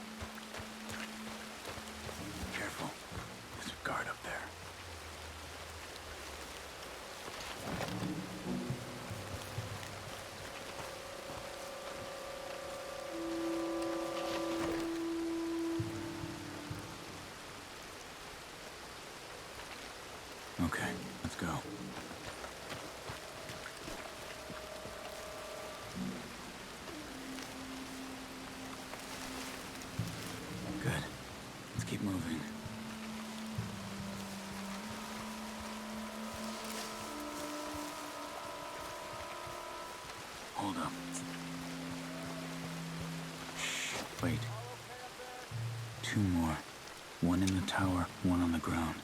Careful. There's a guard up there. Okay, let's go. Good. Let's keep moving. Hold up. Shh, wait. Two more. One in the tower, one on the ground.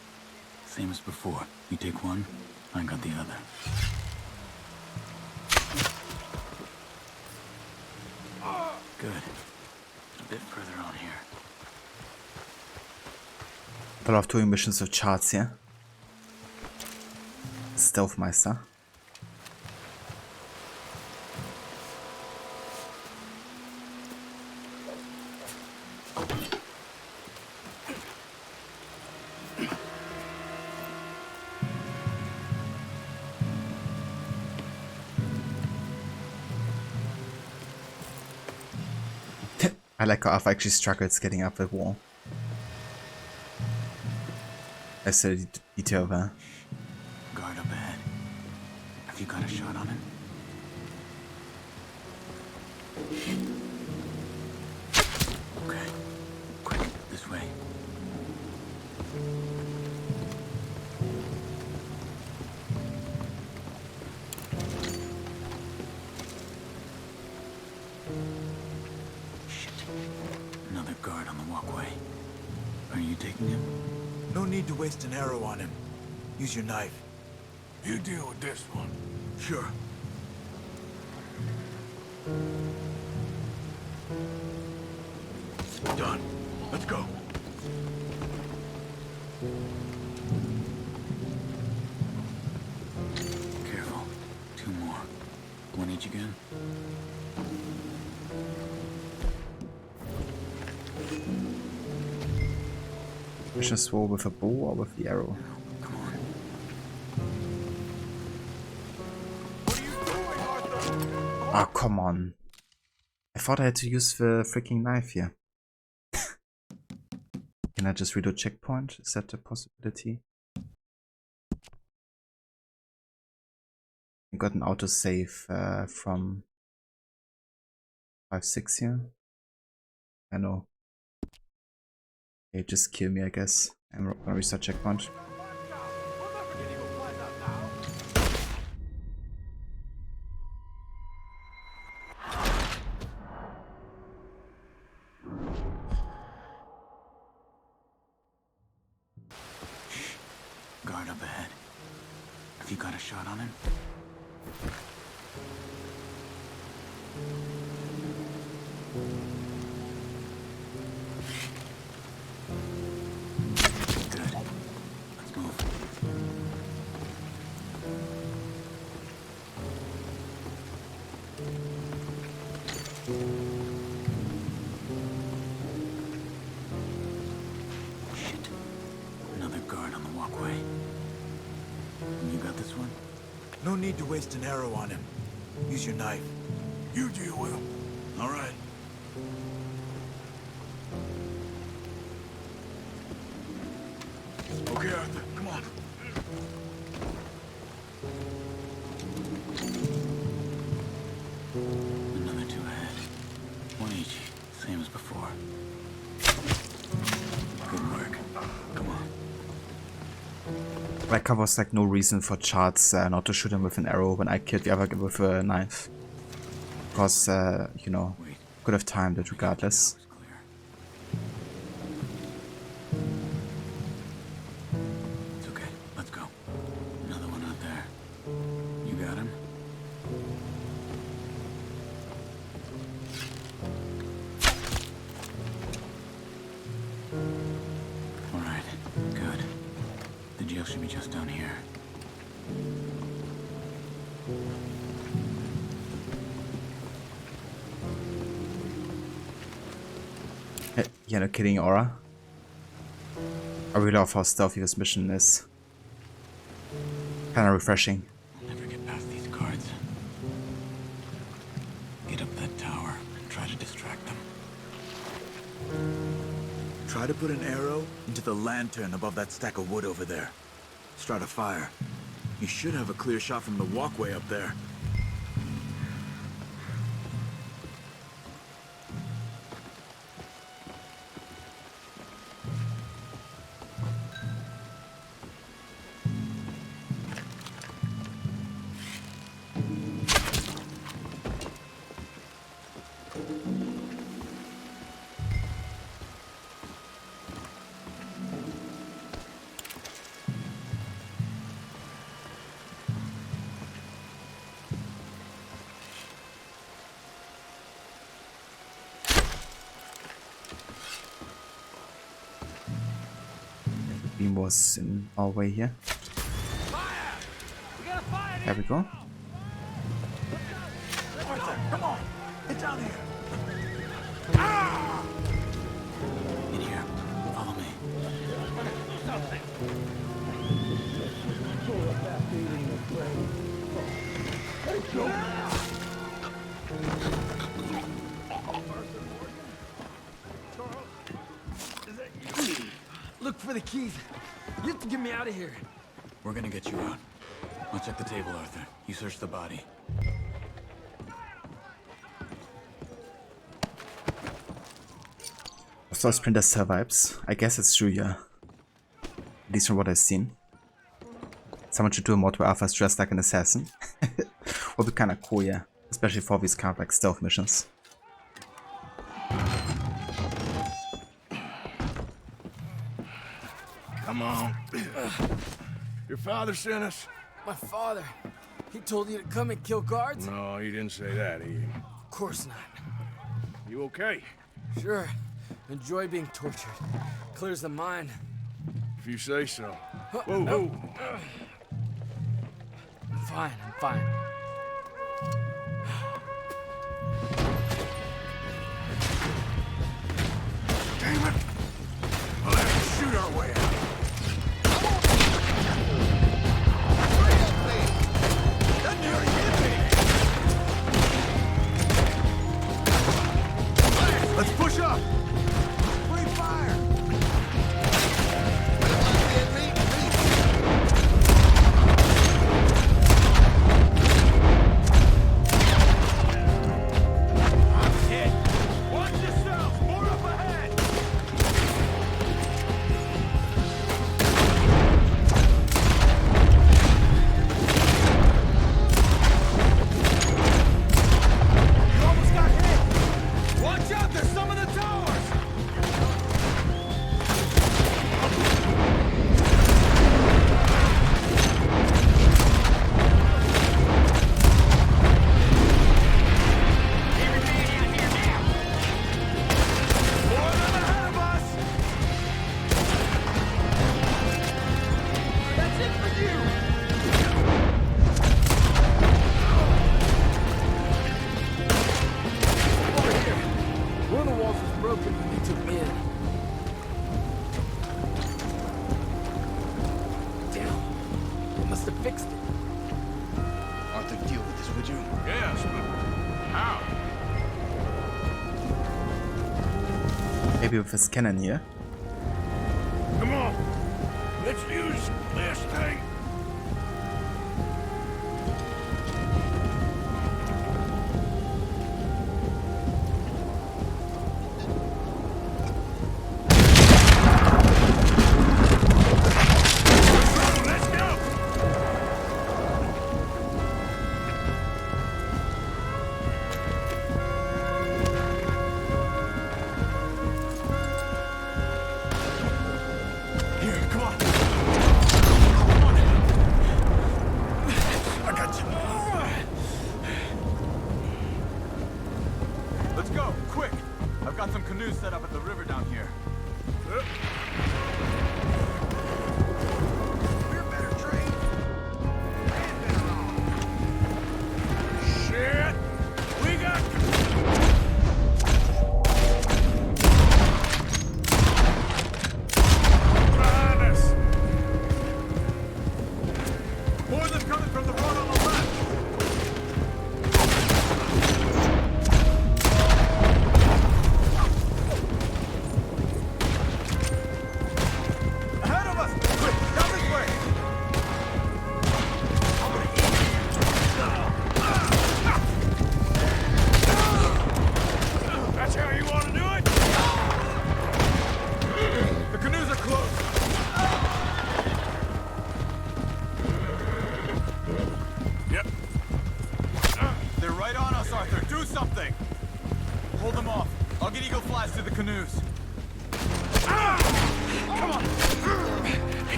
Same as before. You take one, I got the other. Good. A bit further on here. I love doing missions with charts here. Stealth Meister. I like how Alpha actually struggles getting up the wall. That's the detail there. Guard up ahead. Have you got a shot on him? Okay. Quick, this way. Shit. Another guard on the walkway. Are you taking him? No need to waste an arrow on him. Use your knife. You deal with this one. Sure. Done. Let's go. Careful. Two more. One each again. Mission swore with a bow or with the arrow? Come on. Ah, come on. I thought I had to use the freaking knife here. Can I just redo checkpoint? Is that a possibility? I got an autosave from 5-6 here. I know. Okay, just kill me, I guess. I'm gonna restart checkpoint. guard up ahead. Have you got a shot on him? Good. Let's move. Shit. Another guard on the walkway. You got this one? No need to waste an arrow on him. Use your knife. You deal with him. All right. Okay, Arthur, come on. Another two ahead. One each, same as before. Good work. Come on. Like, there was like no reason for Charles not to shoot him with an arrow when I killed the other guy with a knife. Because, you know, could have timed it regardless. It's okay. Let's go. Another one out there. You got him? All right. Good. The jail should be just down here. Yeah, no kidding, Aura. I really love how stealthy this mission is. Kinda refreshing. I'll never get past these guards. Get up that tower and try to distract them. Try to put an arrow into the lantern above that stack of wood over there. Start a fire. You should have a clear shot from the walkway up there. Beam was in our way here. There we go. Arthur, come on! Get down here! In here. Follow me. Look for the keys. You have to get me out of here. We're gonna get you out. I'll check the table, Arthur. You search the body. So Splinter Cell vibes. I guess it's true, yeah. At least from what I've seen. Someone should do a mod where Arthur's dressed like an assassin. Would be kinda cool, yeah. Especially for these kind of like stealth missions. Come on. Your father sent us? My father. He told you to come and kill guards? No, he didn't say that, Of course not. You okay? Sure. Enjoy being tortured. Clears the mind. If you say so. Whoa, whoa. I'm fine, I'm fine. Damn it! We'll have to shoot our way out. That nearly hit me! Let's push up! Free fire! One of the walls was broken when they took me in. Damn. They must have fixed it. Arthur, deal with this, would you? Yes, but how? Maybe with his cannon here. Come on. Let's use this thing. Let's go, quick! I've got some canoes set up at the river down here. We're better trained. And better armed. Shit! We got... Behind us! More of them coming from the road on the left! Ahead of us! Quick, down this way! That's how you want to do it? The canoes are close! Yep. They're right on us, Arthur. Do something! Hold them off. I'll get Eagle Flies to the canoes. Come on!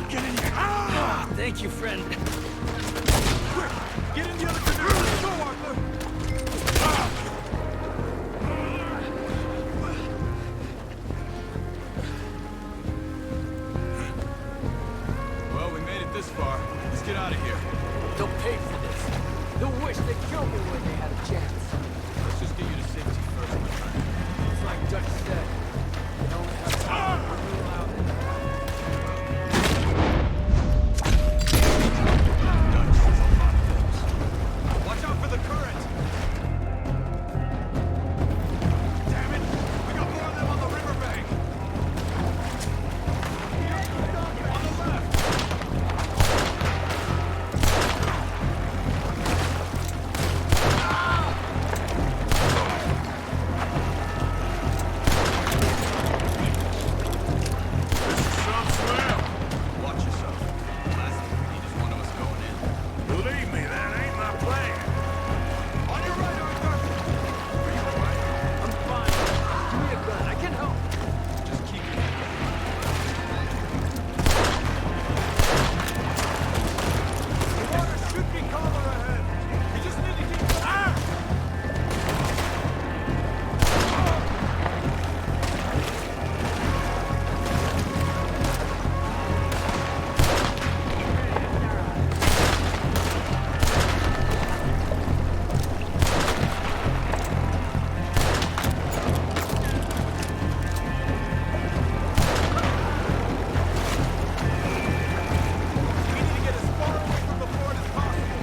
Get in here! Ah, thank you, friend. Quick! Get in the other canoe! Let's go, Arthur! Well, we made it this far. Let's get out of here. They'll pay for this. They'll wish they killed me when they had a chance. Let's just get you to safety first, my friend. It's like Dutch said. They don't have time to rule out in Watch out for the current! Damn it! We got more of them on the riverbank! On the left! Some swell. Watch yourself. Last thing we need is one of us going in. Believe me, that ain't my plan. On your right, Arthur! Are you alright? I'm fine. Give me a gun. I can help. Just keep it. The water should be calmer ahead. You just need to keep... We need to get as far away from the fort as possible.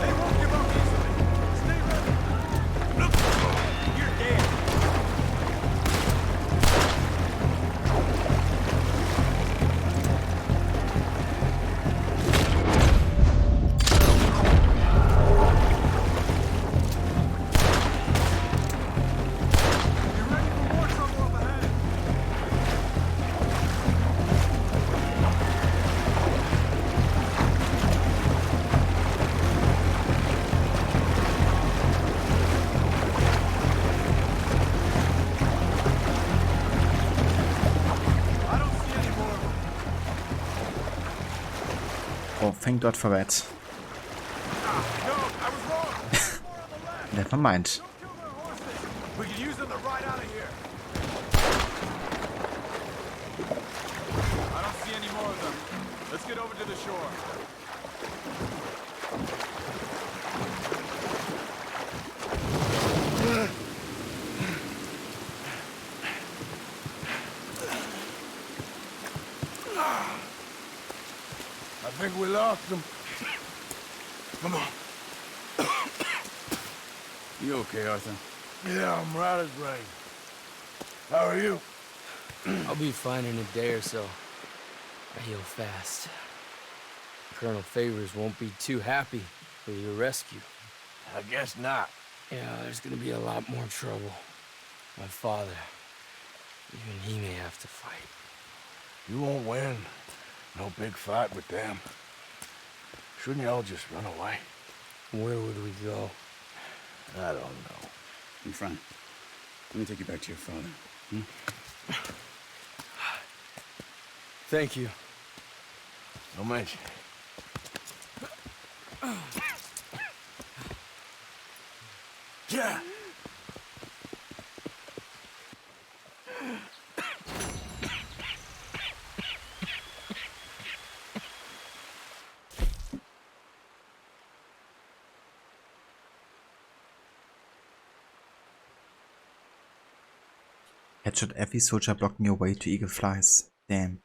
They won't give up easily. Stay ready. Look, you're dead. Be ready for more trouble up ahead. I don't see any more of them. Oh, thank God for that. No, I was wrong. Never mind. We can use them to ride out of here. get over to the shore. I think we lost him. Come on. You okay, Arthur? Yeah, I'm right as rain. How are you? I'll be fine in a day or so. I heal fast. Colonel Favors won't be too happy with your rescue. I guess not. Yeah, there's gonna be a lot more trouble. My father, even he may have to fight. You won't win. No big fight with them. Shouldn't y'all just run away? Where would we go? I don't know. In front. Let me take you back to your father. Thank you. No mention. Yeah. Headshot every soldier blocking your way to Eagle flies. Damn.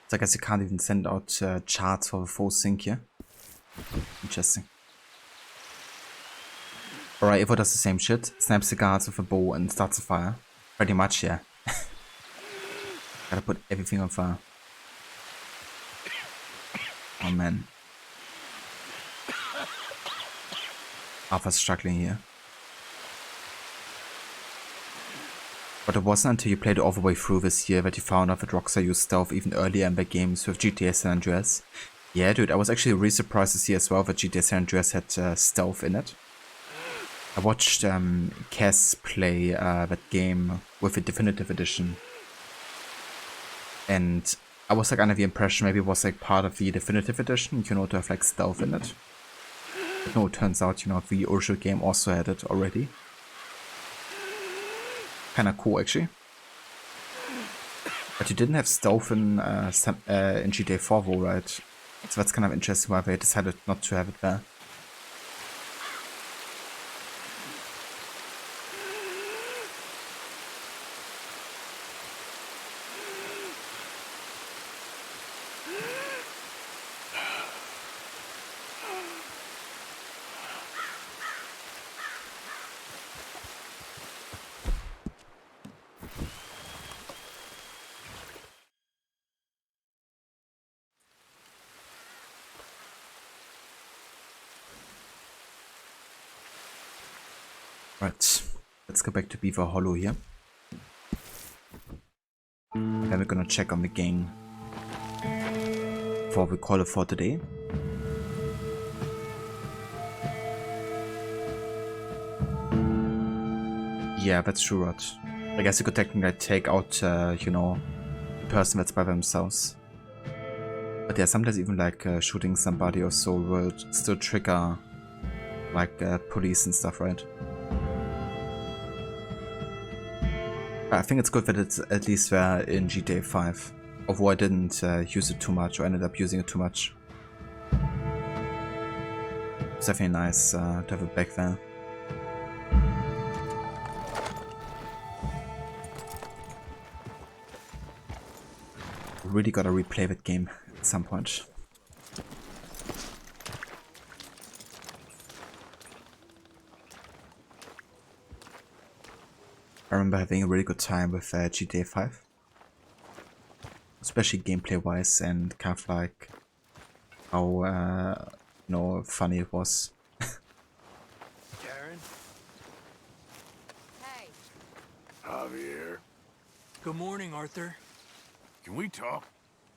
So I guess you can't even send out charts for the full sync here. Interesting. Alright, Evo does the same shit. Snaps the guards with a bow and starts a fire. Pretty much, yeah. Gotta put everything on fire. Oh man. Arthur's struggling here. But it wasn't until you played all the way through this year that you found out that Rockstar used stealth even earlier in their games with GTA San Andreas. Yeah, dude, I was actually really surprised to see as well that GTA San Andreas had stealth in it. I watched Cass play that game with the Definitive Edition. And I was like under the impression maybe it was like part of the Definitive Edition, you know, to have like stealth in it. But no, it turns out, you know, the original game also had it already. Kinda cool actually. But you didn't have stealth in GTA 4 though, right? So that's kind of interesting why they decided not to have it there. Right, let's go back to Beaver Hollow here. Then we're gonna check on the gang before we call it for today. Yeah, that's true, Rod. I guess you could technically take out, you know, the person that's by themselves. But yeah, sometimes even like shooting somebody or so will still trigger like police and stuff, right? I think it's good that it's at least there in GTA 5, although I didn't use it too much or ended up using it too much. It's definitely nice to have it back there. Really gotta replay that game at some point. I remember having a really good time with GTA 5. Especially gameplay wise and kind of like how, you know, funny it was. Karen? Hey. Javier. Good morning, Arthur. Can we talk?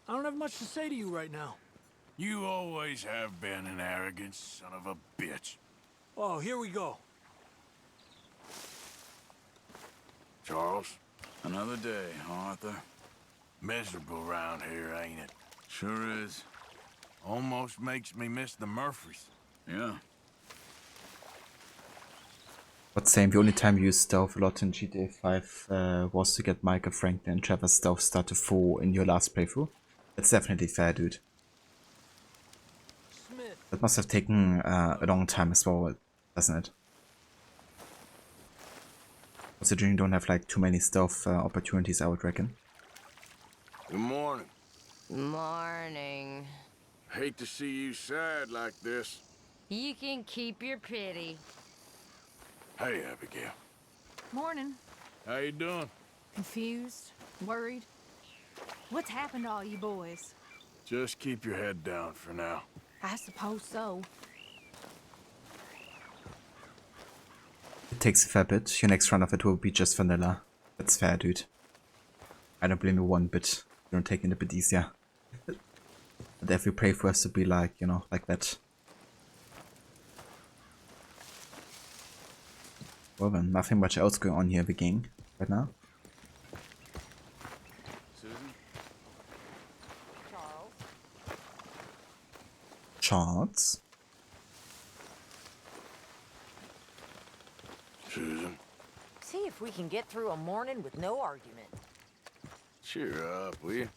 I don't have much to say to you right now. You always have been an arrogant son of a bitch. Oh, here we go. Charles? Another day, huh, Arthur? Miserable around here, ain't it? Sure is. Almost makes me miss the Murphys. Yeah. But same, the only time you used stealth a lot in GTA 5 was to get Michael, Franklin, and Trevor's stealth stat to 4 in your last playthrough. That's definitely fair, dude. That must have taken a long time as well, doesn't it? Considering you don't have like too many stealth opportunities, I would reckon. Good morning. Morning. Hate to see you sad like this. You can keep your pity. Hey, Abigail. Morning. How you doing? Confused? Worried? What's happened to all you boys? Just keep your head down for now. I suppose so. It takes a fair bit. Your next run of it will be just vanilla. That's fair, dude. I don't blame you one bit. You don't take it a bit easier. But every playthrough has to be like, you know, like that. Well then, nothing much else going on here in the game right now. Susan? Charts. Susan? See if we can get through a morning with no argument. Cheer up, will you?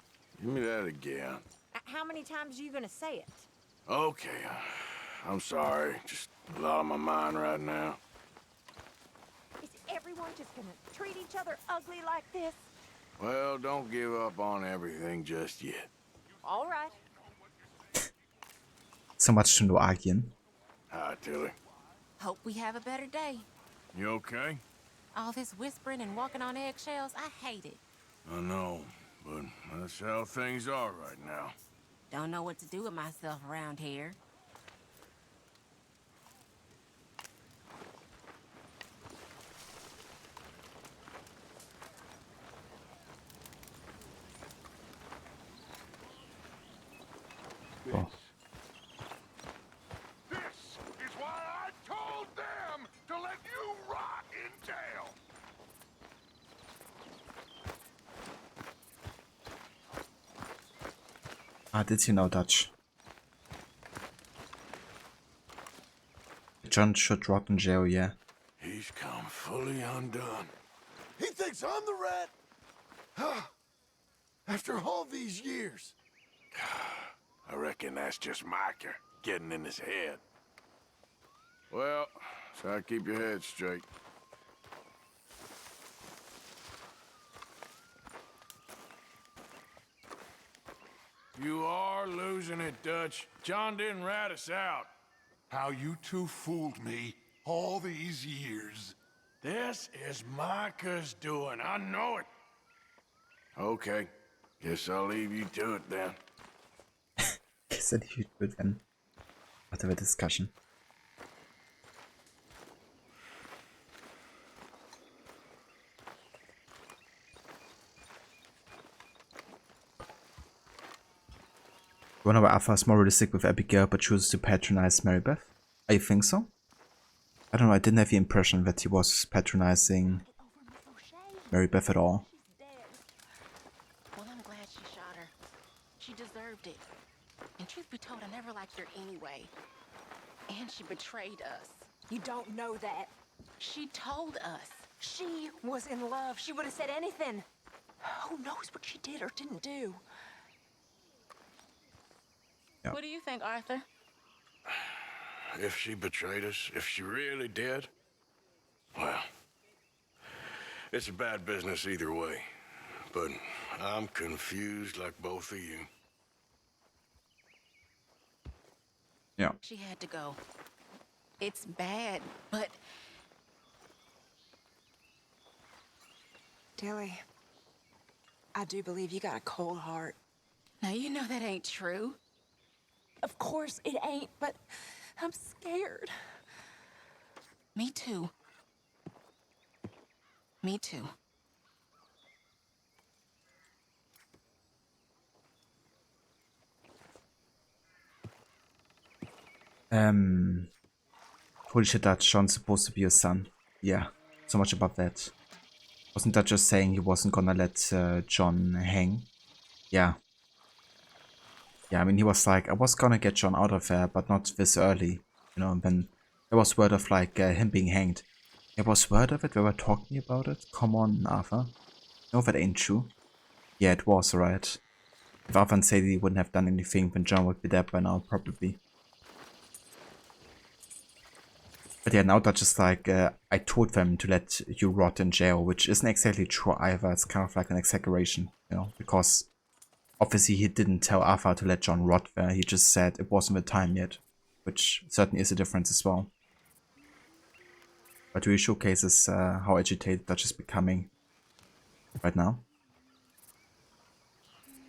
Give me that again. How many times are you gonna say it? Okay, I'm sorry. Just a lot on my mind right now. Is everyone just gonna treat each other ugly like this? Well, don't give up on everything just yet. All right. So much to no arguing. Hi, Tilly. Hope we have a better day. You okay? All this whispering and walking on eggshells, I hate it. I know, but that's how things are right now. Don't know what to do with myself around here. Oh. This is why I told them to let you rot in jail. Ah, did he know Dutch? John should rot in jail, yeah. He's come fully undone. He thinks I'm the rat? After all these years. I reckon that's just Micah getting in his head. Well, try to keep your head straight. You are losing it, Dutch. John didn't rat us out. How you two fooled me all these years. This is Micah's doing. I know it. Okay. Guess I'll leave you to it then. Is that huge good then? After the discussion. One of Alpha is more realistic with Abigail but chooses to patronize Marybeth? I think so? I don't know, I didn't have the impression that he was patronizing Marybeth at all. Well, I'm glad she shot her. She deserved it. And truth be told, I never liked her anyway. And she betrayed us. You don't know that. She told us. She was in love. She would have said anything. Who knows what she did or didn't do? Yeah. What do you think, Arthur? If she betrayed us, if she really did, well, it's a bad business either way. But I'm confused like both of you. Yeah. She had to go. It's bad, but... Tilly, I do believe you got a cold heart. Now, you know that ain't true. Of course it ain't, but I'm scared. Me too. Me too. Holy shit, that John's supposed to be your son. Yeah, so much about that. Wasn't that just saying he wasn't gonna let John hang? Yeah. Yeah, I mean, he was like, I was gonna get John out of there, but not this early. You know, and then there was word of like him being hanged. There was word of it, we were talking about it. Come on, Arthur. No, that ain't true. Yeah, it was, right? If Arthur and Sadie wouldn't have done anything, then John would be dead by now, probably. But yeah, now Dutch is like, I told them to let you rot in jail, which isn't exactly true either. It's kind of like an exaggeration, you know, because obviously he didn't tell Arthur to let John rot there. He just said it wasn't the time yet, which certainly is a difference as well. But really showcases how agitated Dutch is becoming right now.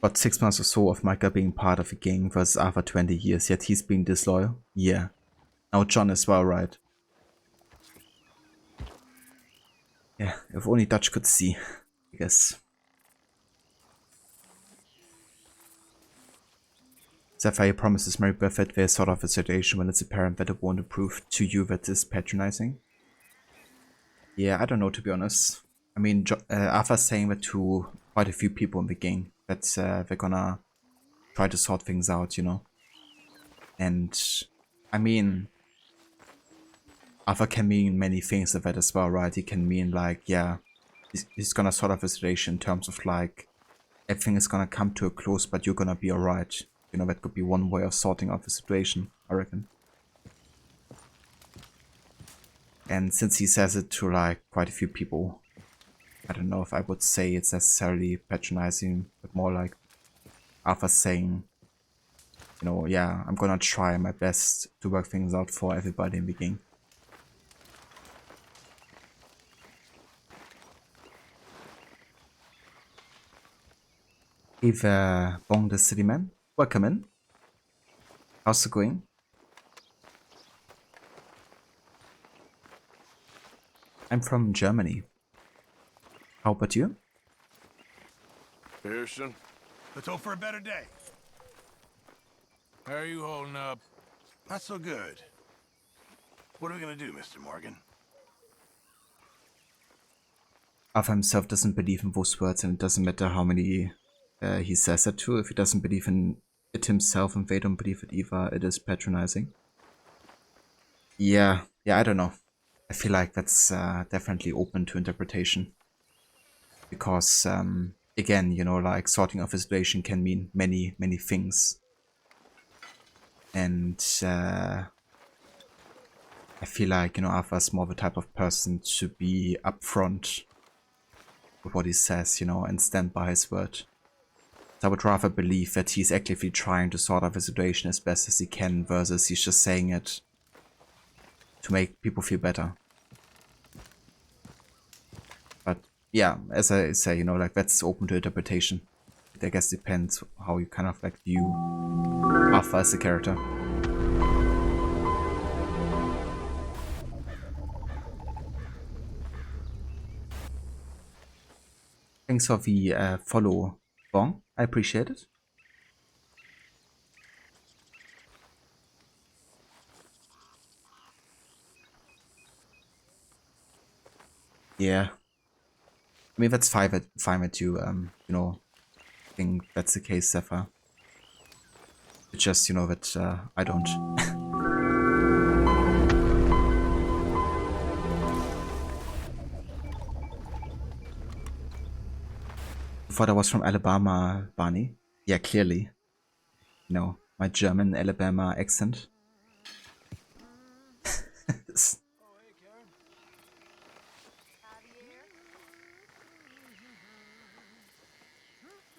But 6 months or so of Micah being part of a gang versus Arthur 20 years, yet he's being disloyal? Yeah. Now John as well, right? Yeah, if only Dutch could see, I guess. Sapphire promises Mary Beth that there's sort of a situation when it's apparent that it won't approve to you that is patronizing. Yeah, I don't know, to be honest. I mean, Arthur's saying that to quite a few people in the gang, that they're gonna try to sort things out, you know. And, I mean, Arthur can mean many things of that as well, right? He can mean, like, yeah, he's gonna sort of a situation in terms of, like, everything is gonna come to a close, but you're gonna be alright. You know, that could be one way of sorting out the situation, I reckon. And since he says it to, like, quite a few people, I don't know if I would say it's necessarily patronizing, but more like Arthur saying, you know, yeah, I'm gonna try my best to work things out for everybody in the gang. Hey there, Bong the City Man. Welcome in. How's it going? I'm from Germany. How about you? Pearson, Let's hope for a better day. how are you holding up? Not so good. What are we gonna do, Mr. Morgan? Arthur himself doesn't believe in those words, and it doesn't matter how many he says it to. If he doesn't believe in it himself and they don't believe it either, it is patronizing. Yeah, I don't know. I feel like that's definitely open to interpretation. Because, again, you know, like, sorting of a situation can mean many, many things. And I feel like, you know, Arthur's more the type of person to be upfront with what he says, you know, and stand by his word. So I would rather believe that he's actively trying to sort out the situation as best as he can versus he's just saying it to make people feel better. But yeah, as I say, you know, like, that's open to interpretation. It, I guess, depends how you kind of, like, view Arthur as a character. Thanks for the follow, Bong. I appreciate it. Yeah. I mean, that's fine with you, you know, I think that's the case, Zephyr. It's just, you know, that I don't. Thought I was from Alabama, Barney. Yeah, clearly. You know, my German Alabama accent.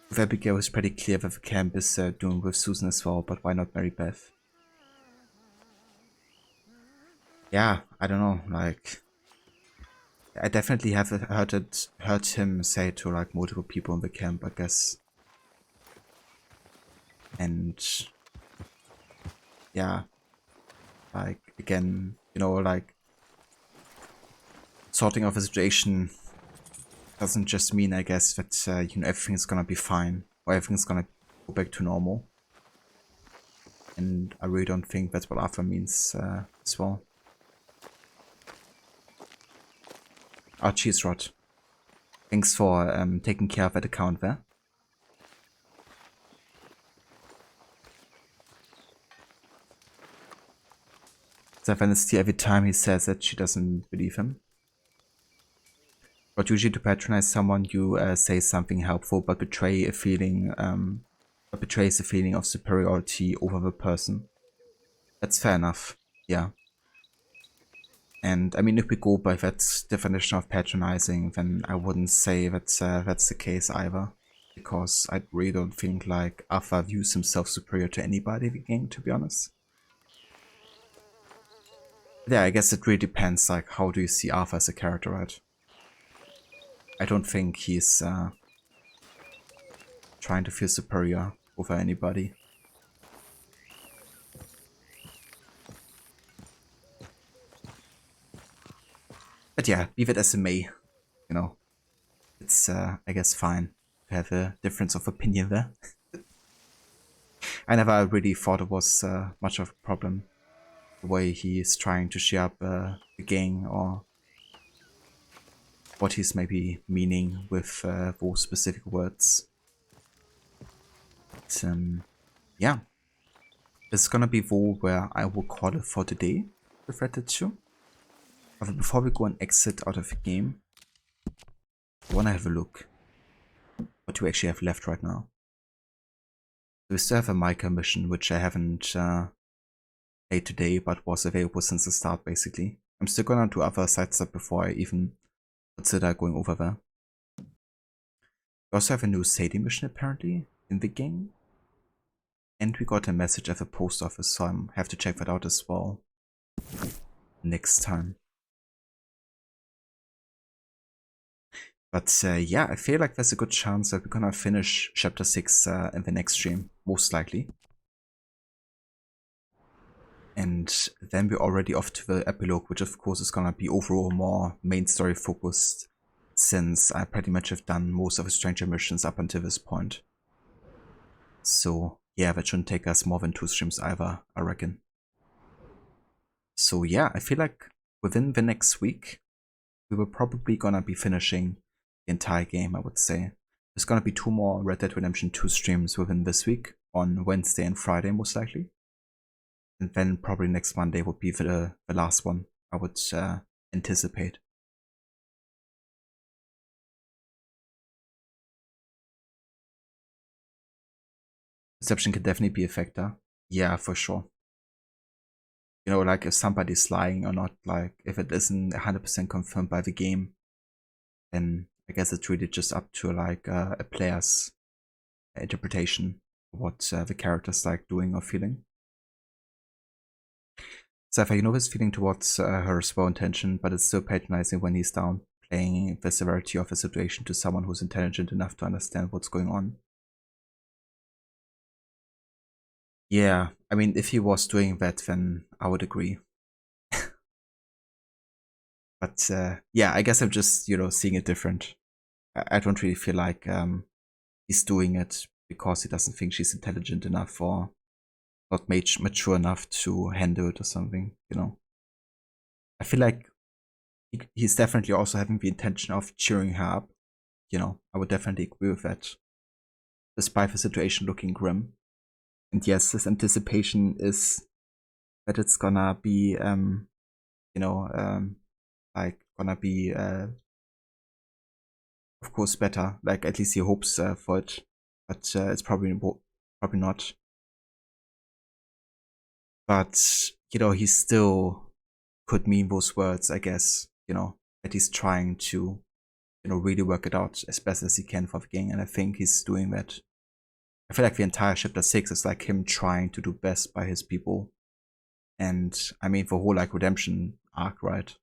With Abigail, it's pretty clear that the camp is doing with Susan as well, but why not Mary Beth? Yeah, I don't know, like, I definitely have heard him say to, like, multiple people in the camp, I guess. And yeah, like, again, you know, like, sorting of a situation doesn't just mean, I guess, that you know, everything's gonna be fine or everything's gonna go back to normal. And I really don't think that's what Arthur means as well. Oh, cheese rod. Thanks for taking care of that account there. Savannah every time he says that she doesn't believe him. But usually to patronize someone, you say something helpful, but betray a feeling, betrays a feeling of superiority over the person. That's fair enough. Yeah. And I mean, if we go by that definition of patronizing, then I wouldn't say that that's the case either. Because I really don't think like Arthur views himself superior to anybody in the game, to be honest. Yeah, I guess it really depends, like, how do you see Arthur as a character, right? I don't think he's trying to feel superior over anybody. But yeah, be that as it may, you know, it's, I guess, fine to have a difference of opinion there. I never really thought it was much of a problem, the way he is trying to cheer up the gang, or what he's maybe meaning with those specific words. But, yeah, it's gonna be Vo where I will call it for today with Red Dead 2. But before we go and exit out of the game, I wanna have a look what do we actually have left right now. We still have a Micah mission, which I haven't played today, but was available since the start, basically. I'm still gonna do other side stuff before I even consider going over there. We also have a new Sadie mission, apparently, in the game. And we got a message at the post office, so I have to check that out as well next time. But yeah, I feel like there's a good chance that we're gonna finish Chapter 6 in the next stream, most likely. And then we're already off to the epilogue, which of course is gonna be overall more main story focused, since I pretty much have done most of the Stranger missions up until this point. So yeah, that shouldn't take us more than 2 streams either, I reckon. So yeah, I feel like within the next week, we were probably gonna be finishing the entire game, I would say. There's gonna be 2 more Red Dead Redemption 2 streams within this week, on Wednesday and Friday most likely. And then probably next Monday would be the last one, I would anticipate. Perception can definitely be a factor. Yeah, for sure. You know, like if somebody's lying or not, like if it isn't 100% confirmed by the game, then I guess it's really just up to like a player's interpretation of what the character's like doing or feeling. Sapphire, you know his feeling towards her is well intentioned, but it's still patronizing when he's down, playing the severity of the situation to someone who's intelligent enough to understand what's going on. Yeah, I mean, if he was doing that, then I would agree. But yeah, I guess I'm just, you know, seeing it different. I don't really feel like he's doing it because he doesn't think she's intelligent enough or not mature enough to handle it or something, you know. I feel like he's definitely also having the intention of cheering her up, you know. I would definitely agree with that, despite the situation looking grim. And yes, this anticipation is that it's gonna be, you know, like gonna be, of course, better. Like at least he hopes for it, but it's probably not. But you know, he still could mean those words, I guess. You know, that he's trying to, you know, really work it out as best as he can for the game, and I think he's doing that. I feel like the entire Chapter 6 is like him trying to do best by his people. And I mean, the whole like redemption arc, right?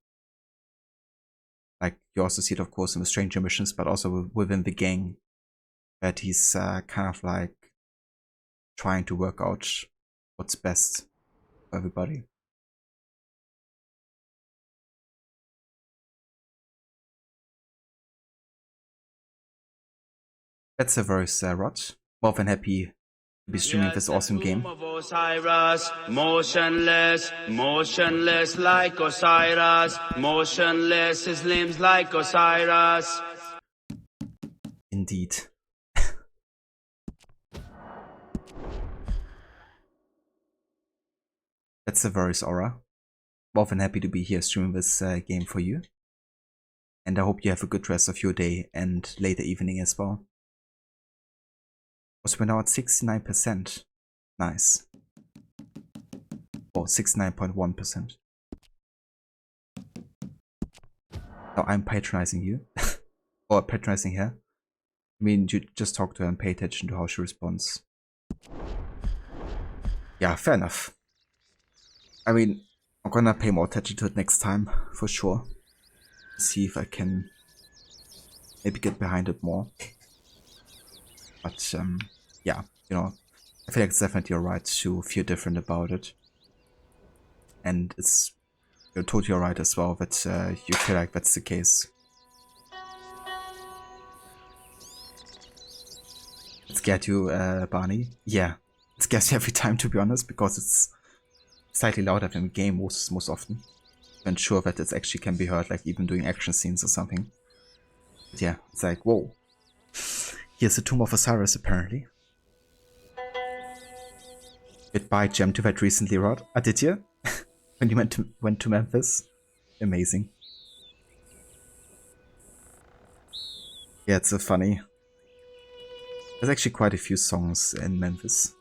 Like you also see it, of course, in the Stranger missions, but also within the gang, that he's kind of like trying to work out what's best for everybody. That's a verse, Rod. More than happy to be streaming this awesome game. Of Osiris, motionless, motionless like Osiris, motionless, his limbs like Osiris. Indeed. That's the Varys aura. More than happy to be here streaming this game for you. And I hope you have a good rest of your day and later evening as well. We're now at 69%. Nice. Or 69.1%. Now I'm patronizing you. Or patronizing her. I mean, you just talk to her and pay attention to how she responds. Yeah, fair enough. I mean, I'm gonna pay more attention to it next time, for sure. See if I can maybe get behind it more. But, yeah, you know, I feel like it's definitely alright to feel different about it. And you're totally alright as well that you feel like that's the case. It scared you, Barney? Yeah, it scares you every time, to be honest, because it's slightly louder than the game most often. I'm sure that it actually can be heard, like even doing action scenes or something. But yeah, it's like, whoa. Here's the Tomb of Osiris, apparently. Did buy gem to that recently, Rod? Ah, did you? When you went to Memphis? Amazing. Yeah, it's so funny. There's actually quite a few songs in Memphis.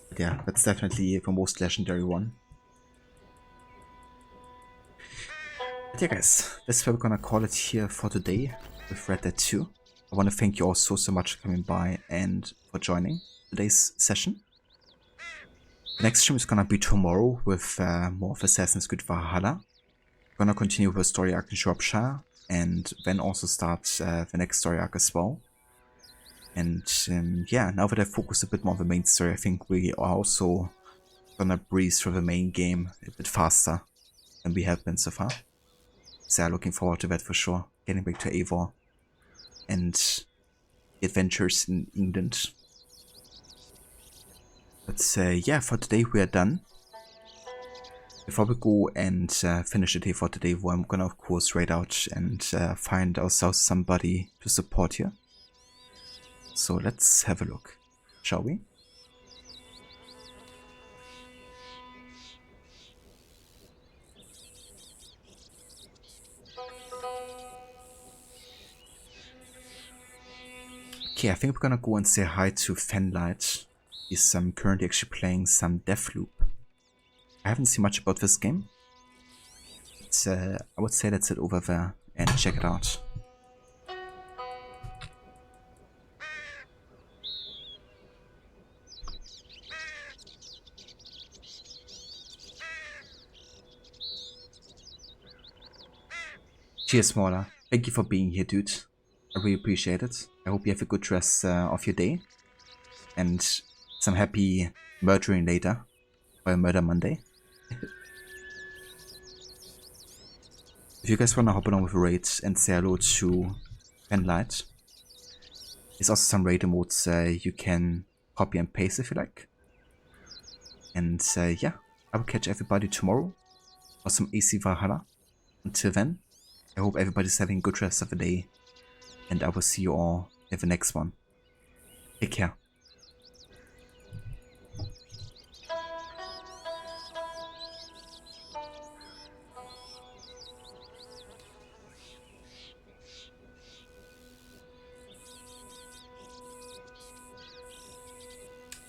But yeah, that's definitely the most legendary one. But yeah guys, that's where we're gonna call it here for today with Red Dead 2. I want to thank you all so much for coming by and for joining today's session. The next stream is gonna be tomorrow with more of Assassin's Creed Valhalla. We're gonna continue with a story arc in Shropshire and then also start the next story arc as well. And yeah, now that I've focused a bit more on the main story, I think we are also gonna breeze through the main game a bit faster than we have been so far. So yeah, looking forward to that for sure. Getting back to Eivor and the adventures in England. But yeah, for today we are done. Before we go and finish the day for today, I'm gonna of course raid out and find ourselves somebody to support here. So let's have a look, shall we? Okay, I think we're gonna go and say hi to Fenlight. He's currently actually playing some Deathloop. I haven't seen much about this game. But, I would say let's head over there and check it out. Cheers, Smaller. Thank you for being here, dude. I really appreciate it. I hope you have a good rest of your day. And some happy murdering later. Or Murder Monday. If you guys wanna hop along with a raid and say hello to Fenlight. There's also some raid emotes you can copy and paste if you like. And yeah, I will catch everybody tomorrow for some AC Valhalla. Until then, I hope everybody's having a good rest of the day, and I will see you all in the next one. Take care.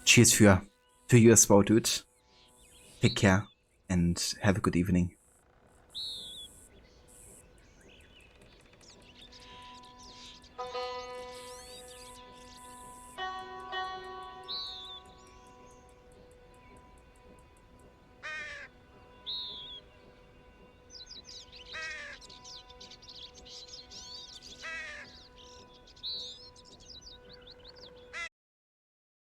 Cheers to you as well, dude. Take care and have a good evening.